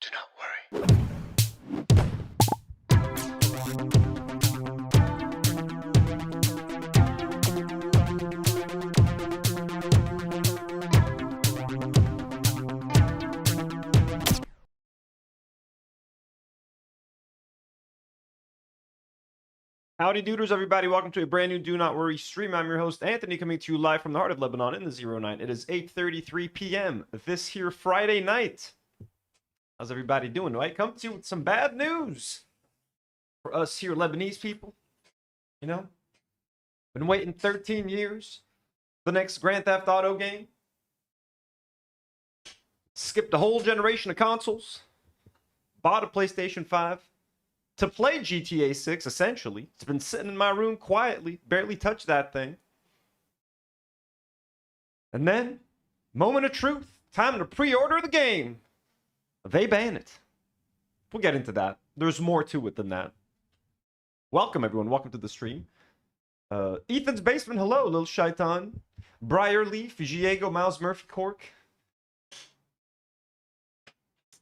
Do not worry. Howdy dooders, everybody. Welcome to a brand new Do Not Worry stream. I'm your host, Anthony, coming to you live from the heart of Lebanon in the 09. It is 8:33 p.m. this here Friday night. How's everybody doing? Do I come to you with some bad news for us here Lebanese people? You know, been waiting 13 years for the next Grand Theft Auto game. Skipped a whole generation of consoles. Bought a PlayStation 5. To play GTA 6, essentially. It's been sitting in my room quietly, barely touched that thing. And then, moment of truth, time to pre-order the game. They ban it. We'll get into that. There's more to it than that. Welcome, everyone. Welcome to the stream. Ethan's Basement, hello, Lil Shaitan. Briarleaf, Diego, Miles Murphy, Cork.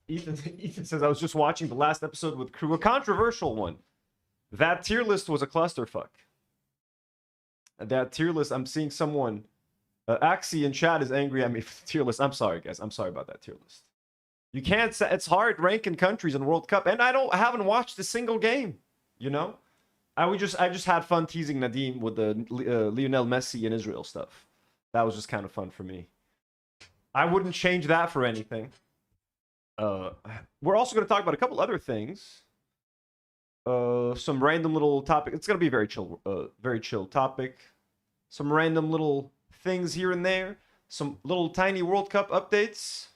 Ethan says, I was just watching the last episode with crew, a controversial one. That tier list was a clusterfuck. That tier list, I'm seeing someone, Axie in chat is angry at me for the tier list. I'm sorry, guys. I'm sorry about that tier list. You can't say, it's hard ranking countries in the World Cup, and I haven't watched a single game, you know? I just had fun teasing Nadim with the Lionel Messi and Israel stuff. That was just kind of fun for me. I wouldn't change that for anything. We're also going to talk about a couple other things. Some random little topic. It's going to be a very chill topic. Some random little things here and there. Some little tiny World Cup updates.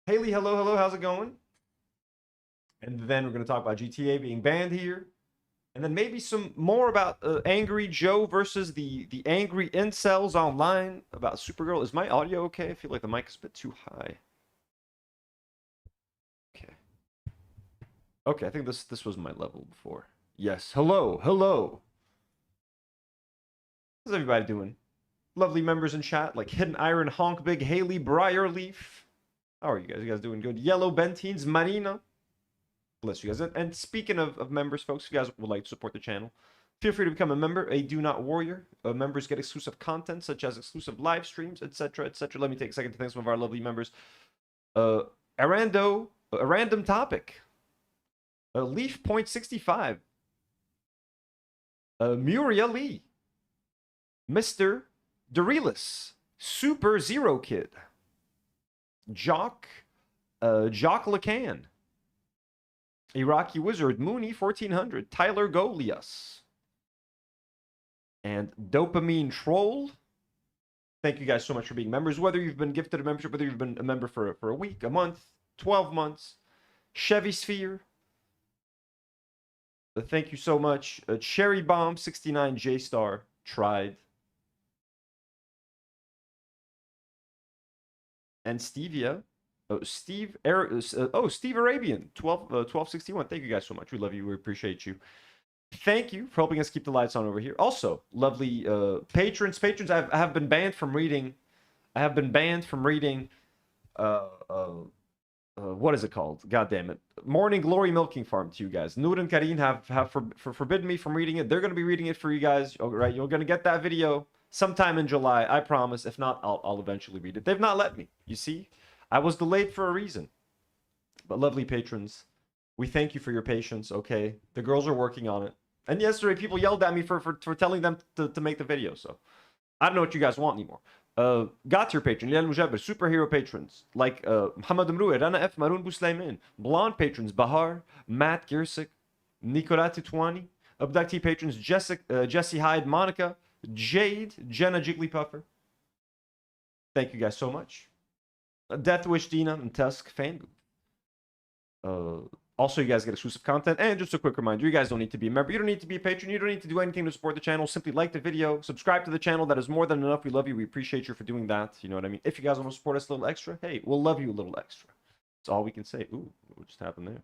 Haley, hello, how's it going? And then we're going to talk about GTA being banned here. And then maybe some more about Angry Joe versus the angry incels online about Supergirl. Is my audio okay? I feel like the mic is a bit too high. Okay, I think this was my level before. Yes, hello. How's everybody doing? Lovely members in chat like Hidden Iron, Honk Big, Haley, Briarleaf. How are you guys? You guys doing good? Yellow Bentines, Marina. Bless you guys. And speaking of members, folks, if you guys would like to support the channel, feel free to become a member, a Do Not Warrior. Members get exclusive content, such as exclusive live streams, etc., etc. Let me take a second to thank some of our lovely members. A random topic. Leaf Point 65. Muriel Lee. Mr. Dorelis. Super Zero Kid. Jock Lacan. Iraqi Wizard, Mooney 1400, Tyler Golias, and Dopamine Troll. Thank you guys so much for being members. Whether you've been gifted a membership, whether you've been a member for a week, a month, 12 months. Chevy Sphere. Thank you so much. Cherry Bomb 69, J Star, Tried. And Stevia. Steve Arabian 1261. Thank you guys so much. We love you. We appreciate you. Thank you for helping us keep the lights on over here. Also, lovely patrons. I have been banned from reading. What is it called? God damn it. Morning Glory Milking Farm to you guys. Nour and Karine have forbidden me from reading it. They're going to be reading it for you guys. All right, you're going to get that video sometime in July. I promise. If not, I'll eventually read it. They've not let me. You see? I was delayed for a reason. But lovely patrons, we thank you for your patience, okay? The girls are working on it. And yesterday, people yelled at me for telling them to make the video, so I don't know what you guys want anymore. Got your patron, Lian Mujaber, superhero patrons, like Muhammad Mroue, Rana F, Maroon Bouslaymin, blonde patrons, Bahar, Matt Girsik, Nicolas Titwani, abductee patrons, Jesse Hyde, Monica, Jade, Jenna Jigglypuffer. Thank you guys so much. Death Wish Dina and Tusk fan booth. Also, you guys get exclusive content. And just a quick reminder, you guys don't need to be a member. You don't need to be a patron. You don't need to do anything to support the channel. Simply like the video, subscribe to the channel. That is more than enough. We love you. We appreciate you for doing that. You know what I mean? If you guys want to support us a little extra, hey, we'll love you a little extra. That's all we can say. Ooh, what just happened there?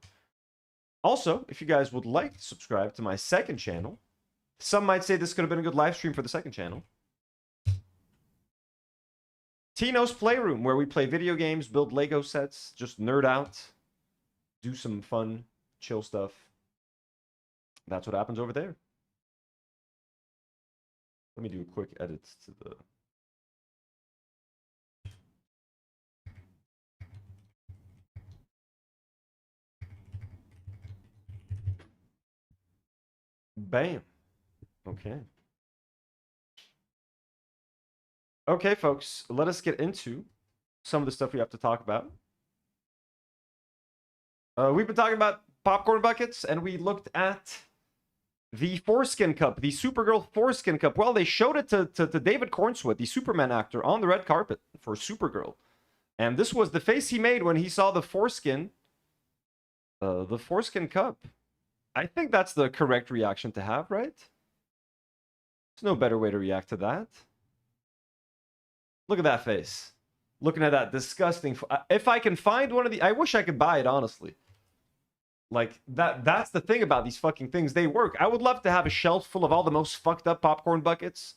Also, if you guys would like to subscribe to my second channel, some might say this could have been a good live stream for the second channel. Tino's Playroom, where we play video games, build Lego sets, just nerd out, do some fun, chill stuff. That's what happens over there. Let me do a quick edit to the... Bam. Okay. Okay, folks, let us get into some of the stuff we have to talk about. We've been talking about popcorn buckets, and we looked at the Foreskin Cup, the Supergirl Foreskin Cup. Well, they showed it to David Cornswood, the Superman actor, on the red carpet for Supergirl. And this was the face he made when he saw the Foreskin Cup. I think that's the correct reaction to have, right? There's no better way to react to that. Look at that face. Looking at that disgusting... If I can find one of the... I wish I could buy it, honestly. Like, that's the thing about these fucking things. They work. I would love to have a shelf full of all the most fucked up popcorn buckets.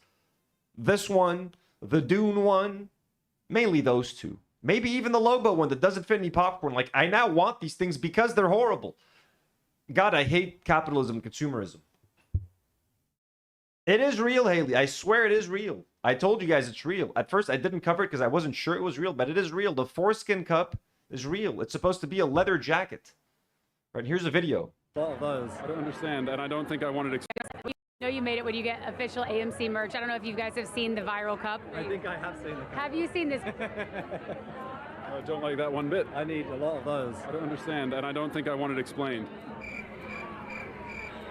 This one, the Dune one, mainly those two. Maybe even the Lobo one that doesn't fit any popcorn. Like, I now want these things because they're horrible. God, I hate capitalism and consumerism. It is real, Haley. I swear it is real. I told you guys it's real. At first, I didn't cover it because I wasn't sure it was real, but it is real. The Foreskin Cup is real. It's supposed to be a leather jacket. Right, here's a video. A lot of those. I don't understand, and I don't think I wanted to... You know you made it when you get official AMC merch. I don't know if you guys have seen the viral cup. I think I have seen the cup. Have you seen this? I don't like that one bit. I need a lot of those. I don't understand, and I don't think I want it explained.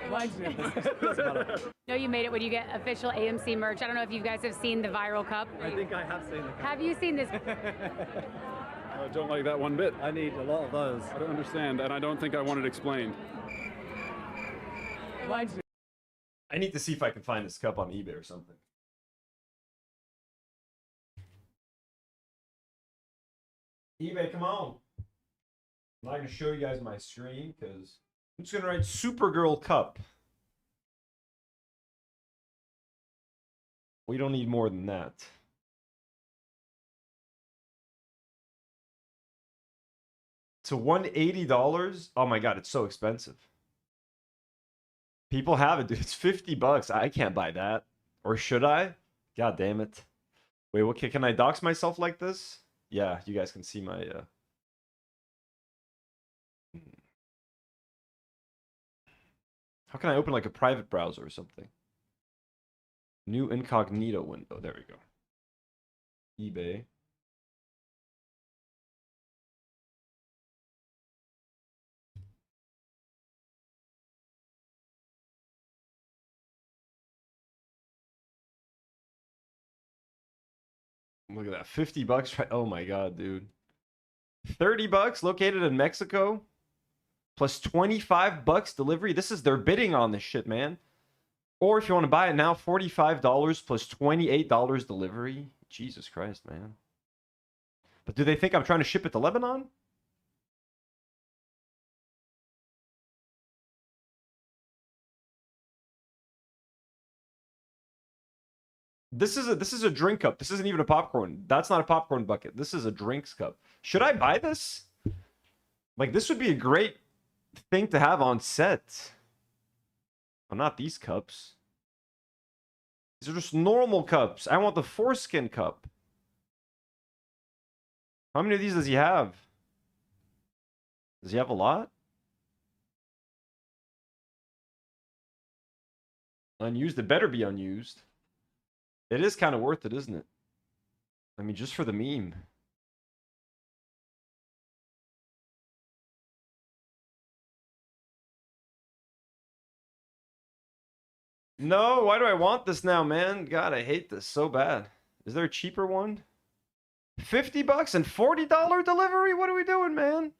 Reminds me of this. Doesn't matter. No, you made it when you get official AMC merch. I don't know if you guys have seen the viral cup. I think I have seen the cup. Have you seen this? I don't like that one bit. I need a lot of those. I don't understand, and I don't think I want it explained. Reminds me. I need to see if I can find this cup on eBay or something. eBay, come on. I'm not going to show you guys my screen because I'm just going to write Supergirl Cup. We don't need more than that. To $180? Oh my god, it's so expensive. People have it, dude. It's $50. I can't buy that. Or should I? God damn it. Wait, what? Can I dox myself like this? Yeah, you guys can see my... How can I open like a private browser or something? New incognito window. There we go. eBay. Look at that. $50, right? Oh my god, dude. $30 located in Mexico. Plus $25 delivery. This is their bidding on this shit, man. Or if you want to buy it now, $45 plus $28 delivery. Jesus Christ, man. But do they think I'm trying to ship it to Lebanon? This is a drink cup. This isn't even a popcorn. That's not a popcorn bucket. This is a drinks cup. Should I buy this? Like, this would be a great thing to have on set. Well, not these cups. These are just normal cups. I want the Foreskin Cup. How many of these does he have? Does he have a lot? Unused. It better be unused. It is kind of worth it, isn't it? I mean, just for the meme. No, why do I want this now, man? God, I hate this so bad. Is there a cheaper one? $50 and $40 delivery? What are we doing, man?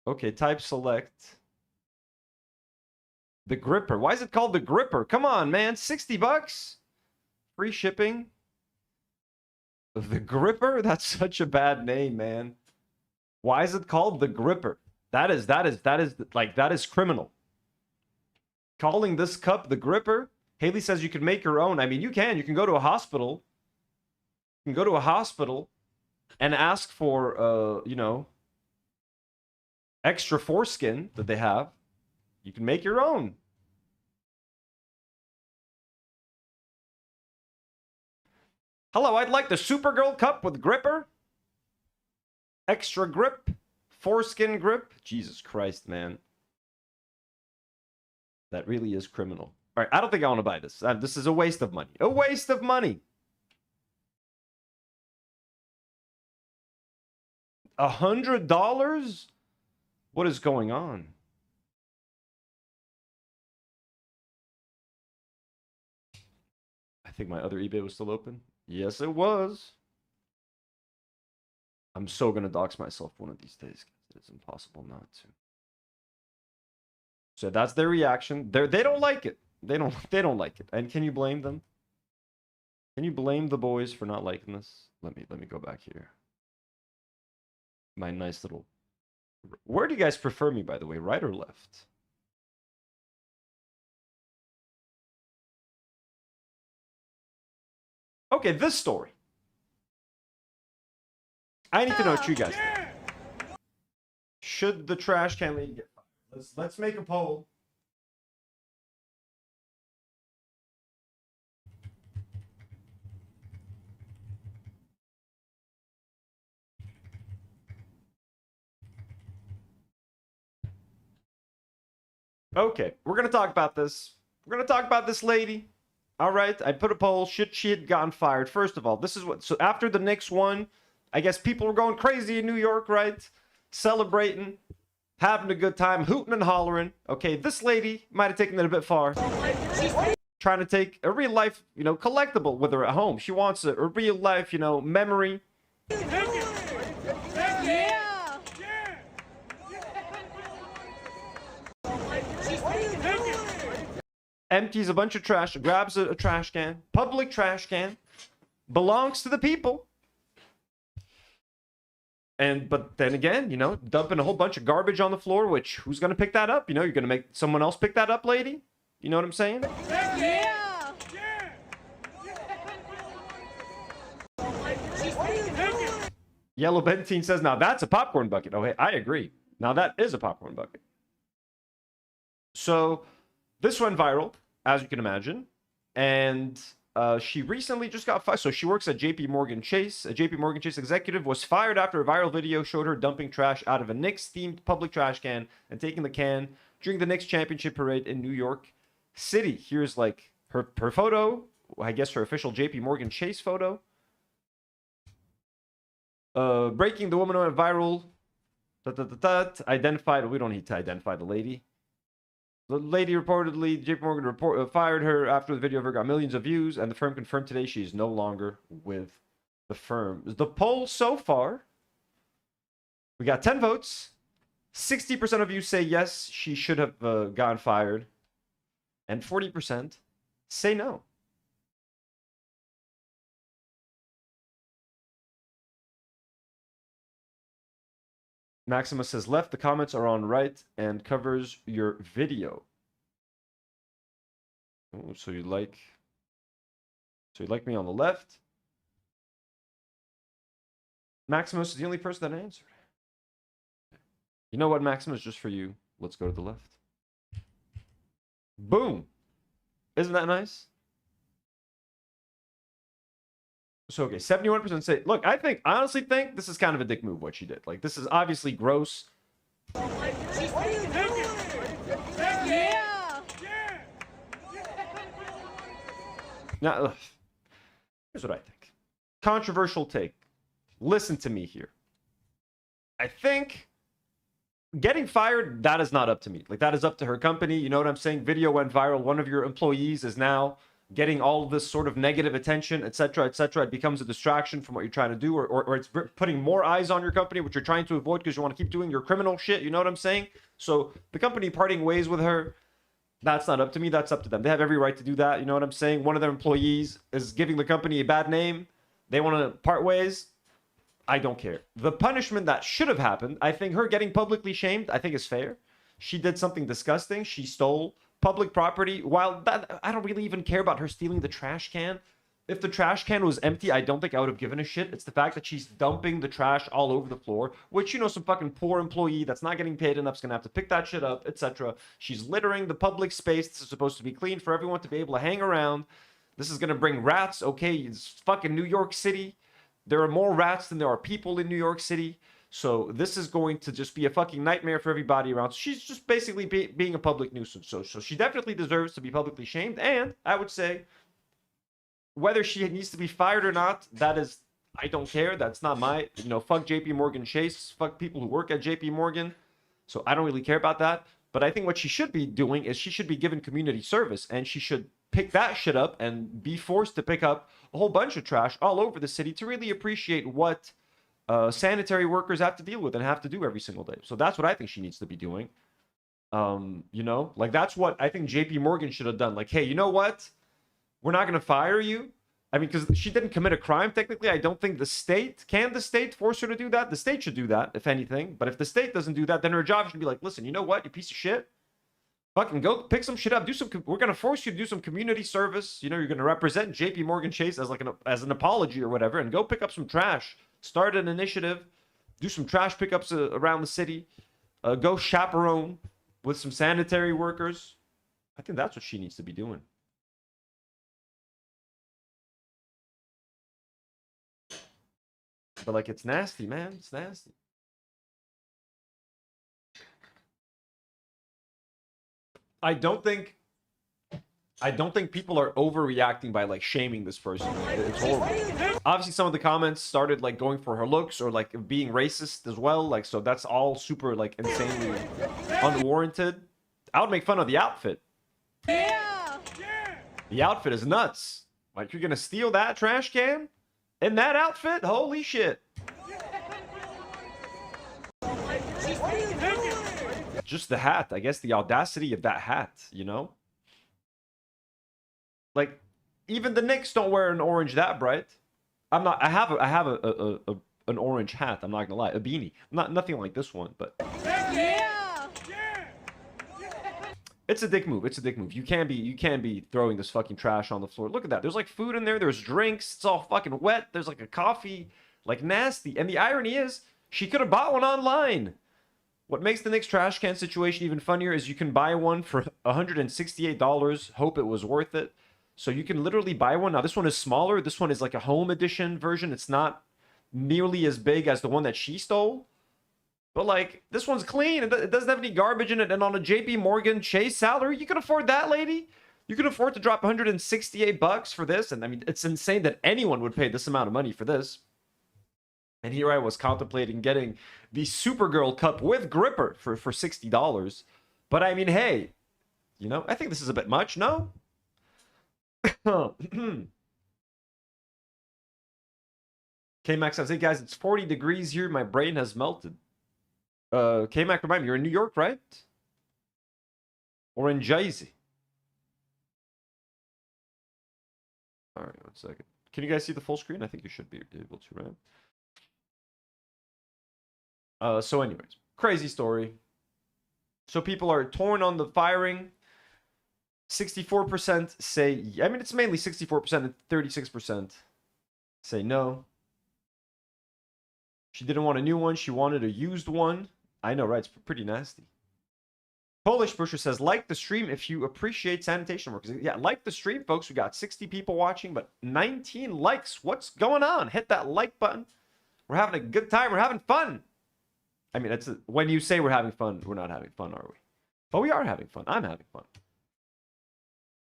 Okay, type select. The Gripper. Why is it called the Gripper? Come on, man. $60? Free shipping. The Gripper? That's such a bad name, man. Why is it called the Gripper? That is criminal. Calling this cup the Gripper? Haley says you can make your own. I mean, you can. You can go to a hospital. You can go to a hospital and ask for, you know, extra foreskin that they have. You can make your own. Hello, I'd like the Supergirl Cup with gripper. Extra grip. Foreskin grip. Jesus Christ, man. That really is criminal. All right, I don't think I want to buy this. This is a waste of money. A waste of money. $100? What is going on? I think my other eBay was still open. Yes, it was. I'm so gonna dox myself one of these days. It's impossible not to. So that's their reaction. They don't like it. They don't like it. And can you blame them? Can you blame the boys for not liking this? Let me go back here. My nice little. Where do you guys prefer me, by the way? Right or left? Okay, this story. I need to know what you guys think. Should the trash can lady get fired? Let's make a poll. Okay, we're gonna talk about this. We're gonna talk about this lady. All right, I put a poll. Should she had gotten fired? First of all, this is what. So after the Knicks won, I guess people were going crazy in New York, right? Celebrating, having a good time, hooting and hollering. Okay, this lady might have taken it a bit far. Trying to take a real life, you know, collectible with her at home. She wants a real life, you know, memory. Empties a bunch of trash, grabs a trash can, public trash can, belongs to the people. But then again, you know, dumping a whole bunch of garbage on the floor, which who's gonna pick that up? You know, you're gonna make someone else pick that up, lady? You know what I'm saying? Yeah. Yellow Bentine says, now that's a popcorn bucket. Oh, hey, I agree. Now that is a popcorn bucket. So this went viral, as you can imagine, and she recently just got fired. So she works at JP Morgan Chase. A JP Morgan Chase executive was fired after a viral video showed her dumping trash out of a Knicks-themed public trash can and taking the can during the Knicks championship parade in New York City. Here's like her photo, I guess her official JP Morgan Chase photo. Breaking, the woman went viral. Identified. We don't need to identify the lady. The lady reportedly, JP Morgan fired her after the video of her got millions of views, and the firm confirmed today she is no longer with the firm. The poll so far, we got 10 votes. 60% of you say yes, she should have gotten fired, and 40% say no. Maximus says left. The comments are on right and covers your video. Oh, so you like me on the left? Maximus is the only person that answered. You know what, Maximus? Just for you, let's go to the left. Boom! Isn't that nice? So, okay, 71% say, look, I honestly think this is kind of a dick move, what she did. Like, this is obviously gross. Now, here's what I think. Controversial take. Listen to me here. I think getting fired, that is not up to me. Like, that is up to her company. You know what I'm saying? Video went viral. One of your employees is now getting all of this sort of negative attention, etc., etc. It becomes a distraction from what you're trying to do, or it's putting more eyes on your company, which you're trying to avoid because you want to keep doing your criminal shit. You know what I'm saying? So the company parting ways with her, that's not up to me. That's up to them. They have every right to do that. You know what I'm saying? One of their employees is giving the company a bad name. They want to part ways. I don't care. The punishment that should have happened, I think her getting publicly shamed, I think is fair. She did something disgusting. She stole public property. While that, I don't really even care about her stealing the trash can. If the trash can was empty, I don't think I would have given a shit. It's the fact that she's dumping the trash all over the floor, which, you know, some fucking poor employee that's not getting paid enough is going to have to pick that shit up, etc. She's littering the public space. This is supposed to be clean for everyone to be able to hang around. This is going to bring rats. Okay, it's fucking New York City. There are more rats than there are people in New York City. So this is going to just be a fucking nightmare for everybody around. So she's just basically being a public nuisance. So she definitely deserves to be publicly shamed. And I would say, whether she needs to be fired or not, that is, I don't care. That's not my, you know, fuck JP Morgan Chase. Fuck people who work at JP Morgan. So I don't really care about that. But I think what she should be doing is she should be given community service. And she should pick that shit up and be forced to pick up a whole bunch of trash all over the city to really appreciate what sanitary workers have to deal with and have to do every single day. So that's what I think she needs to be doing. You know, like that's what I think JP Morgan should have done. Like, hey, you know what? We're not going to fire you. I mean, because she didn't commit a crime, technically. I don't think the state, can the state force her to do that? The state should do that, if anything. But if the state doesn't do that, then her job should be like, listen, you know what, you piece of shit? Fucking go pick some shit up. We're going to force you to do some community service. You know, you're going to represent JP Morgan Chase as like as an apology or whatever, and go pick up some trash. Start an initiative. Do some trash pickups around the city. Go chaperone with some sanitary workers. I think that's what she needs to be doing. But like, it's nasty, man. It's nasty. I don't think people are overreacting by like shaming this person. It's horrible. Obviously, some of the comments started like going for her looks or like being racist as well. Like, so that's all super like insanely unwarranted. I would make fun of the outfit. Yeah. The outfit is nuts. Like, you're gonna steal that trash can in that outfit? Holy shit. Just the hat. I guess the audacity of that hat, you know? Like, even the Knicks don't wear an orange that bright. I have an orange hat, I'm not gonna lie. A beanie. Nothing like this one, but yeah. It's a dick move. It's a dick move. You can't be throwing this fucking trash on the floor. Look at that. There's like food in there. There's drinks. It's all fucking wet. There's like a coffee, like nasty. And the irony is, she could have bought one online. What makes the Knicks trash can situation even funnier is you can buy one for $168. Hope it was worth it. So you can literally buy one. Now this one is smaller. This one is like a home edition version. It's not nearly as big as the one that she stole. But like, this one's clean. It doesn't have any garbage in it. And on a JP Morgan Chase salary, you can afford that, lady. You can afford to drop $168 for this. And I mean, it's insane that anyone would pay this amount of money for this. And here I was contemplating getting the Supergirl Cup with Gripper for $60. But I mean, hey, you know, I think this is a bit much, no? K-Max says, hey guys, it's 40 degrees here. My brain has melted. K-Mac, remind me, you're in New York, right? Or in Jersey? All right, 1 second. Can you guys see the full screen? I think you should be able to, right? So anyways, crazy story. So people are torn on the firing. 64% say, I mean, it's mainly 64% and 36% say no. She didn't want a new one. She wanted a used one. I know, right? It's pretty nasty. Polish Pusher says, like the stream if you appreciate sanitation workers. Yeah, like the stream, folks. We got 60 people watching, but 19 likes. What's going on? Hit that like button. We're having a good time. We're having fun. I mean, when you say we're having fun, we're not having fun, are we? But we are having fun. I'm having fun.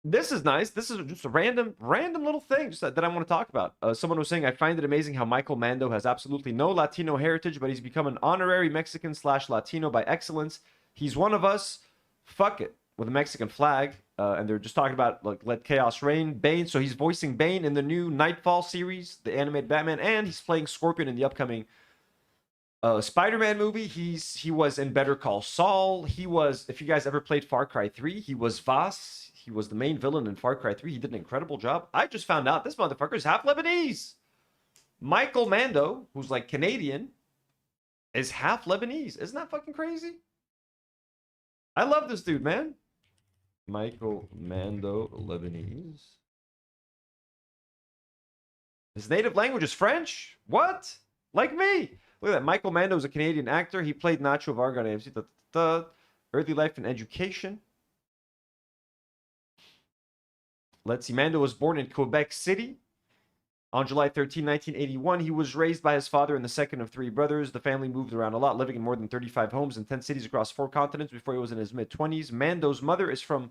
This is nice. This is just a random little thing just that I want to talk about. Someone was saying, I find it amazing how Michael Mando has absolutely no Latino heritage, but he's become an honorary Mexican/Latino by excellence. He's one of us. Fuck it. With a Mexican flag. And they're just talking about, like, let chaos reign. Bane. So he's voicing Bane in the new Nightfall series, the animated Batman, and he's playing Scorpion in the upcoming Spider-Man movie. He was in Better Call Saul. He was, if you guys ever played Far Cry 3, he was Vaas. He was the main villain in Far Cry 3. He did an incredible job. I just found out this motherfucker is half Lebanese. Michael Mando, who's like Canadian, is half Lebanese. Isn't that fucking crazy? I love this dude, man. Michael Mando, Lebanese. His native language is French? What? Like me. Look at that. Michael Mando is a Canadian actor. He played Nacho Varga on AMC. Early life and education. Let's see. Mando was born in Quebec City on July 13, 1981. He was raised by his father and the second of three brothers. The family moved around a lot, living in more than 35 homes in 10 cities across 4 continents before he was in his mid-20s. Mando's mother is from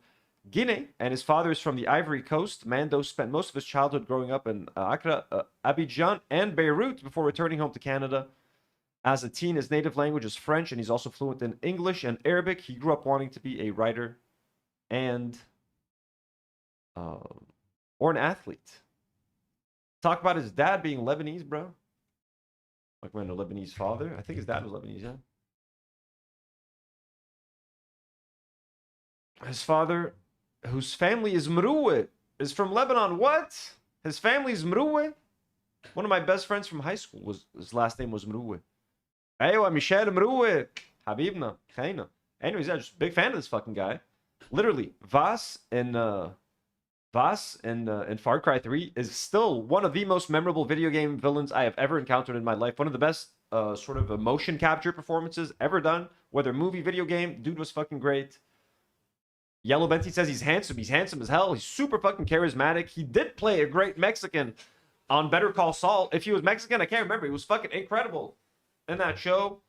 Guinea, and his father is from the Ivory Coast. Mando spent most of his childhood growing up in Accra, Abidjan, and Beirut before returning home to Canada. As a teen, his native language is French, and he's also fluent in English and Arabic. He grew up wanting to be a writer and or an athlete. Talk about his dad being Lebanese, bro. Like, man, a Lebanese father. I think his dad was Lebanese, yeah. His father, whose family is Mroué, is from Lebanon. What? His family is Mroué? One of my best friends from high school, his last name was Mroué. Aywa, Michel Mroué. Habibna. Khayna. Anyways, yeah, just a big fan of this fucking guy. Literally, Vas in Far Cry 3 is still one of the most memorable video game villains I have ever encountered in my life. One of the best sort of motion capture performances ever done. Whether movie, video game, dude was fucking great. Yellow Benti says he's handsome. He's handsome as hell. He's super fucking charismatic. He did play a great Mexican on Better Call Saul. If he was Mexican, I can't remember. He was fucking incredible in that show.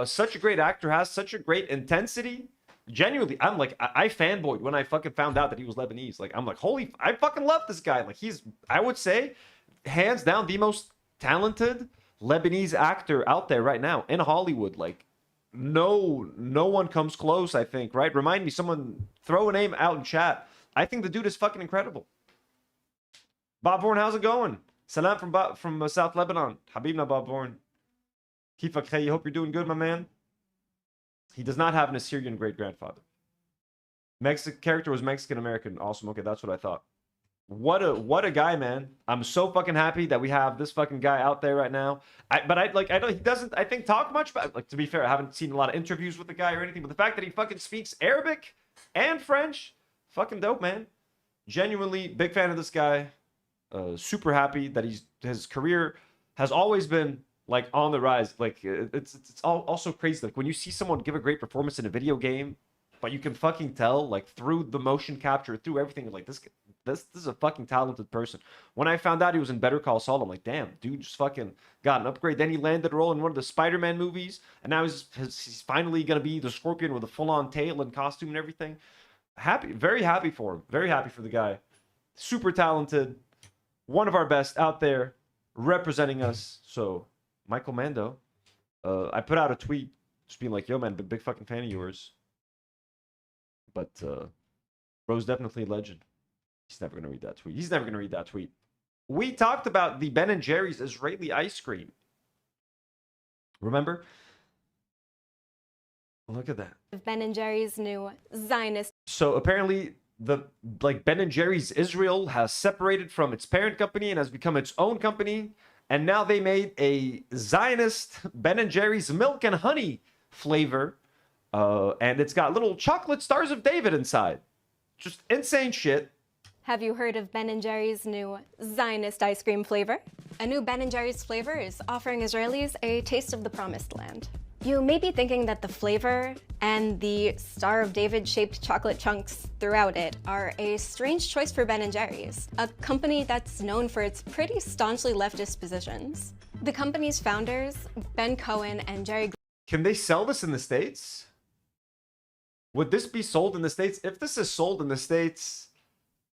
Such a great actor, has such a great intensity. Genuinely, I'm like, I fanboyed when I fucking found out that he was Lebanese. Like, I'm like, holy, I fucking love this guy. Like, he's, I would say, hands down, the most talented Lebanese actor out there right now in Hollywood. Like, no one comes close, I think, right? Remind me, someone throw a name out in chat. I think the dude is fucking incredible. Bob Bourne, how's it going? Salam from South Lebanon. Habibna Bob Bourne. Kifa Khay, hope you're doing good, my man. He does not have an Assyrian great-grandfather. Mexican character was Mexican-American. Awesome. Okay, that's what I thought. What a guy, man. I'm so fucking happy that we have this fucking guy out there right now. I know he doesn't, I think, talk much about, like, to be fair, I haven't seen a lot of interviews with the guy or anything, but the fact that he fucking speaks Arabic and French, fucking dope, man. Genuinely big fan of this guy. Super happy that his career has always been like on the rise. Like, it's also crazy. Like, when you see someone give a great performance in a video game, but you can fucking tell, like, through the motion capture, through everything, like, this is a fucking talented person. When I found out he was in Better Call Saul, I'm like, damn, dude just fucking got an upgrade. Then he landed a role in one of the Spider-Man movies, and now he's finally gonna be the Scorpion with a full-on tail and costume and everything. Happy, very happy for him. Very happy for the guy. Super talented. One of our best out there representing us. So, Michael Mando, I put out a tweet just being like, yo, man, big fucking fan of yours. But bro's definitely a legend. He's never going to read that tweet. He's never going to read that tweet. We talked about the Ben & Jerry's Israeli ice cream. Remember? Look at that. Ben & Jerry's new Zionist. So apparently, Ben & Jerry's Israel has separated from its parent company and has become its own company. And now they made a Zionist Ben & Jerry's milk and honey flavor. And it's got little chocolate stars of David inside. Just insane shit. Have you heard of Ben & Jerry's new Zionist ice cream flavor? A new Ben & Jerry's flavor is offering Israelis a taste of the promised land. You may be thinking that the flavor and the Star of David shaped chocolate chunks throughout it are a strange choice for Ben & Jerry's, a company that's known for its pretty staunchly leftist positions. The company's founders, Ben Cohen and Jerry... Can they sell this in the States? Would this be sold in the States? If this is sold in the States,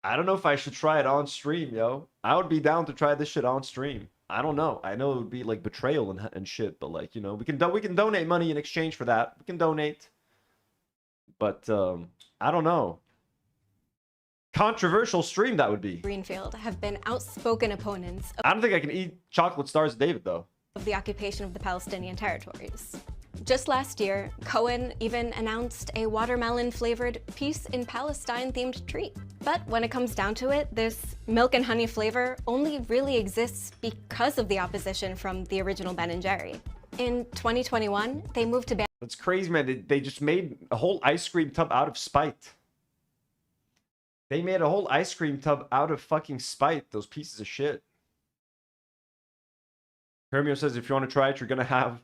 I don't know if I should try it on stream, yo. I would be down to try this shit on stream. I don't know. I know it would be like betrayal and shit, but like, you know, we can donate money in exchange for that. We can donate. But I don't know. Controversial stream that would be. Greenfield have been outspoken opponents I don't think I can eat chocolate stars of David though. Of the occupation of the Palestinian territories. Just last year, Cohen even announced a watermelon-flavored Peace in Palestine-themed treat. But when it comes down to it, this milk and honey flavor only really exists because of the opposition from the original Ben & Jerry. In 2021, they moved to ban... That's crazy, man. They just made a whole ice cream tub out of spite. They made a whole ice cream tub out of fucking spite, those pieces of shit. Hermio says if you want to try it, you're gonna have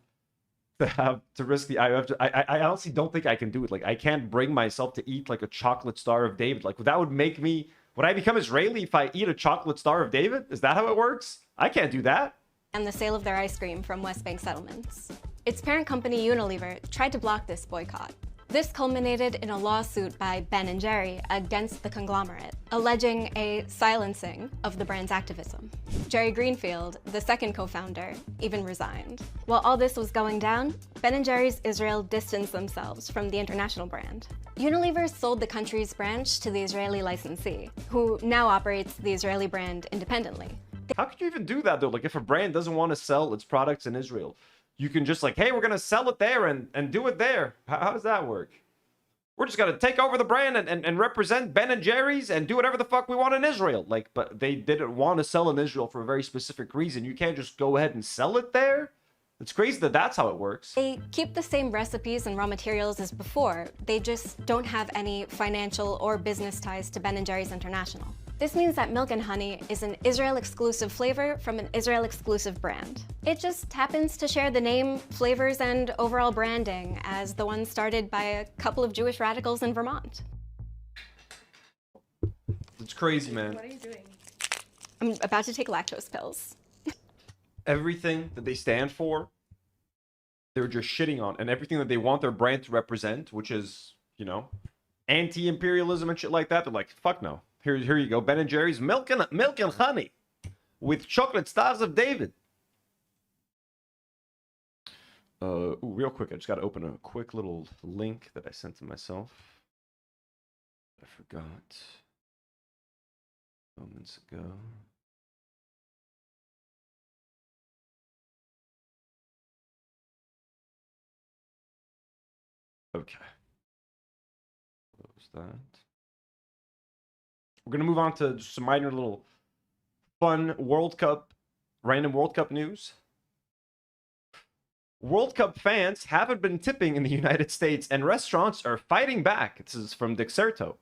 to risk the I honestly don't think I can do it. Like I can't bring myself to eat like a chocolate Star of David. Like that would make me, would I become Israeli if I eat a chocolate Star of David? Is that how it works? I can't do that. And the sale of their ice cream from West Bank settlements. Its parent company Unilever tried to block this boycott. This culminated in a lawsuit by Ben & Jerry against the conglomerate, alleging a silencing of the brand's activism. Jerry Greenfield, the second co-founder, even resigned. While all this was going down, Ben & Jerry's Israel distanced themselves from the international brand. Unilever sold the country's branch to the Israeli licensee, who now operates the Israeli brand independently. How could you even do that though? Like if a brand doesn't want to sell its products in Israel, you can just like, hey, we're going to sell it there and do it there. How does that work? We're just going to take over the brand and represent Ben & Jerry's and do whatever the fuck we want in Israel. Like, but they didn't want to sell in Israel for a very specific reason. You can't just go ahead and sell it there. It's crazy that that's how it works. They keep the same recipes and raw materials as before. They just don't have any financial or business ties to Ben & Jerry's International. This means that Milk and Honey is an Israel-exclusive flavor from an Israel-exclusive brand. It just happens to share the name, flavors, and overall branding as the one started by a couple of Jewish radicals in Vermont. It's crazy, man. What are you doing? I'm about to take lactose pills. Everything that they stand for, they're just shitting on. And everything that they want their brand to represent, which is, you know, anti-imperialism and shit like that, they're like, fuck no. Here you go, Ben & Jerry's milk and honey with chocolate stars of David. Ooh, real quick, I just got to open a quick little link that I sent to myself. I forgot moments ago. Okay. Close that. We're going to move on to some minor little fun World Cup, random World Cup news. World Cup fans haven't been tipping in the United States, and restaurants are fighting back. This is from Dexerto.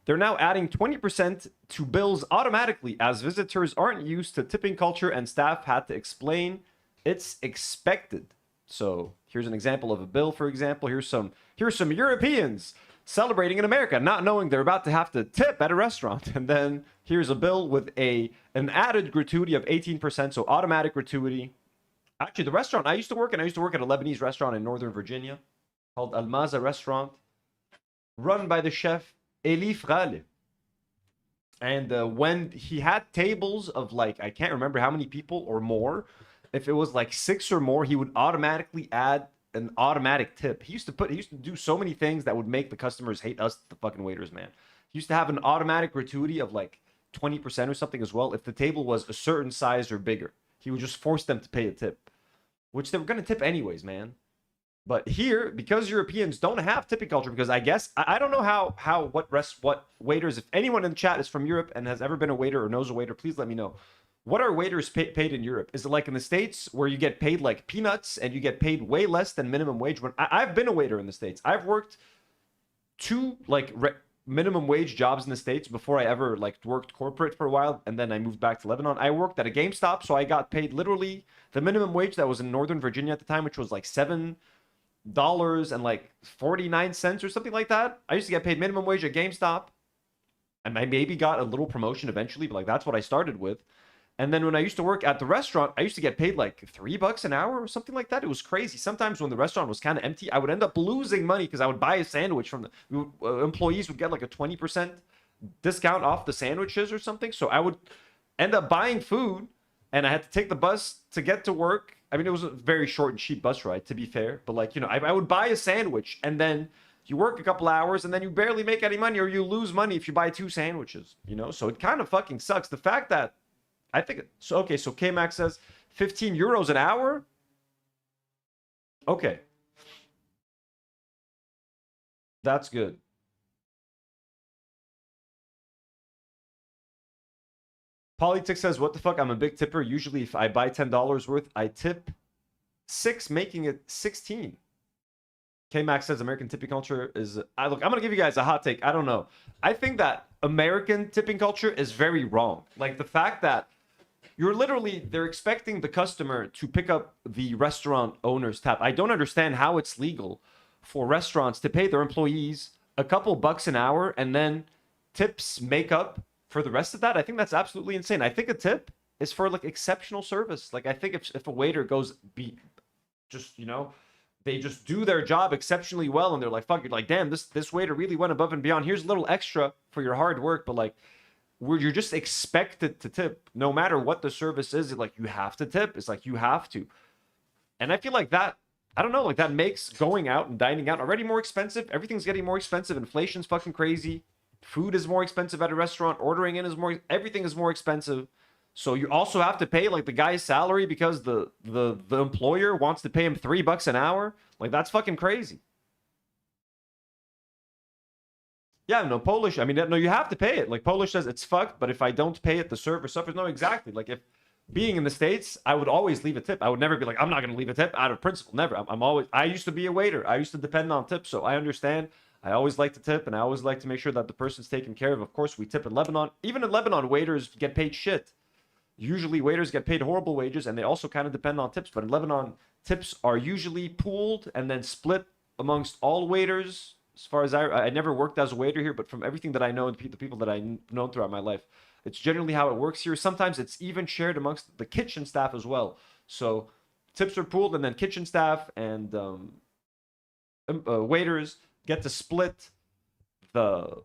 They're now adding 20% to bills automatically as visitors aren't used to tipping culture and staff had to explain it's expected. So here's an example of a bill, for example. Here's some Europeans celebrating in America, not knowing they're about to have to tip at a restaurant. And then here's a bill with an added gratuity of 18%, so automatic gratuity. Actually, the restaurant I used to work at a Lebanese restaurant in Northern Virginia called Almaza Restaurant, run by the chef Eli Frale. And when he had tables of like, I can't remember how many people or more, if it was like 6 or more, he would automatically add an automatic tip. He used to do so many things that would make the customers hate us, the fucking waiters, man. He used to have an automatic gratuity of like 20% or something as well if the table was a certain size or bigger. He would just force them to pay a tip, which they were going to tip anyways, man. But here, because Europeans don't have tipping culture, because I guess I don't know what waiters, if anyone in the chat is from Europe and has ever been a waiter or knows a waiter, please let me know. What are waiters paid in Europe? Is it like in the States where you get paid like peanuts and you get paid way less than minimum wage? When I've been a waiter in the States. I've worked 2 like minimum wage jobs in the States before I ever like worked corporate for a while, and then I moved back to Lebanon. I worked at a GameStop, so I got paid literally the minimum wage that was in Northern Virginia at the time, which was like $7 and like 49 cents or something like that. I used to get paid minimum wage at GameStop, and I maybe got a little promotion eventually, but like that's what I started with. And then when I used to work at the restaurant, I used to get paid like $3 an hour or something like that. It was crazy. Sometimes when the restaurant was kind of empty, I would end up losing money because I would buy a sandwich from the employees would get like a 20% discount off the sandwiches or something. So I would end up buying food, and I had to take the bus to get to work. I mean, it was a very short and cheap bus ride, to be fair. But like, you know, I would buy a sandwich, and then you work a couple hours, and then you barely make any money, or you lose money if you buy 2 sandwiches, you know? So it kind of fucking sucks. The fact that I think so. Okay, so K-Max says 15 euros an hour. Okay, that's good. Politics says, what the fuck? I'm a big tipper. Usually, if I buy $10 worth, I tip 6, making it 16. K-Max says American tipping culture is... look, I'm going to give you guys a hot take. I don't know. I think that American tipping culture is very wrong. Like, the fact that you're literally... They're expecting the customer to pick up the restaurant owner's tab. I don't understand how it's legal for restaurants to pay their employees a couple bucks an hour and then tips make up for the rest of that. I think that's absolutely insane. I think a tip is for, like, exceptional service. Like, I think if a waiter goes... just, you know... They just do their job exceptionally well, and they're like, fuck, you're like, damn, this waiter really went above and beyond. Here's a little extra for your hard work, but like, you're just expected to tip. No matter what the service is, like, you have to tip. It's like, you have to. And I feel like that, I don't know, like, that makes going out and dining out already more expensive. Everything's getting more expensive. Inflation's fucking crazy. Food is more expensive at a restaurant. Ordering in is more, everything is more expensive. So you also have to pay like the guy's salary because the employer wants to pay him $3 an hour. Like, that's fucking crazy. Yeah, no, Polish. I mean, no, you have to pay it. Like, Polish says it's fucked, but if I don't pay it, the server suffers. No, exactly. Like, if being in the States, I would always leave a tip. I would never be like, I'm not going to leave a tip out of principle. Never. I'm always, I used to be a waiter. I used to depend on tips. So I understand. I always like to tip, and I always like to make sure that the person's taken care of. Of course, we tip in Lebanon. Even in Lebanon, waiters get paid shit. Usually waiters get paid horrible wages, and they also kind of depend on tips. But in Lebanon, tips are usually pooled and then split amongst all waiters. As far as I never worked as a waiter here, but from everything that I know and the people that I've known throughout my life, it's generally how it works here. Sometimes it's even shared amongst the kitchen staff as well. So tips are pooled, and then kitchen staff and waiters get to split the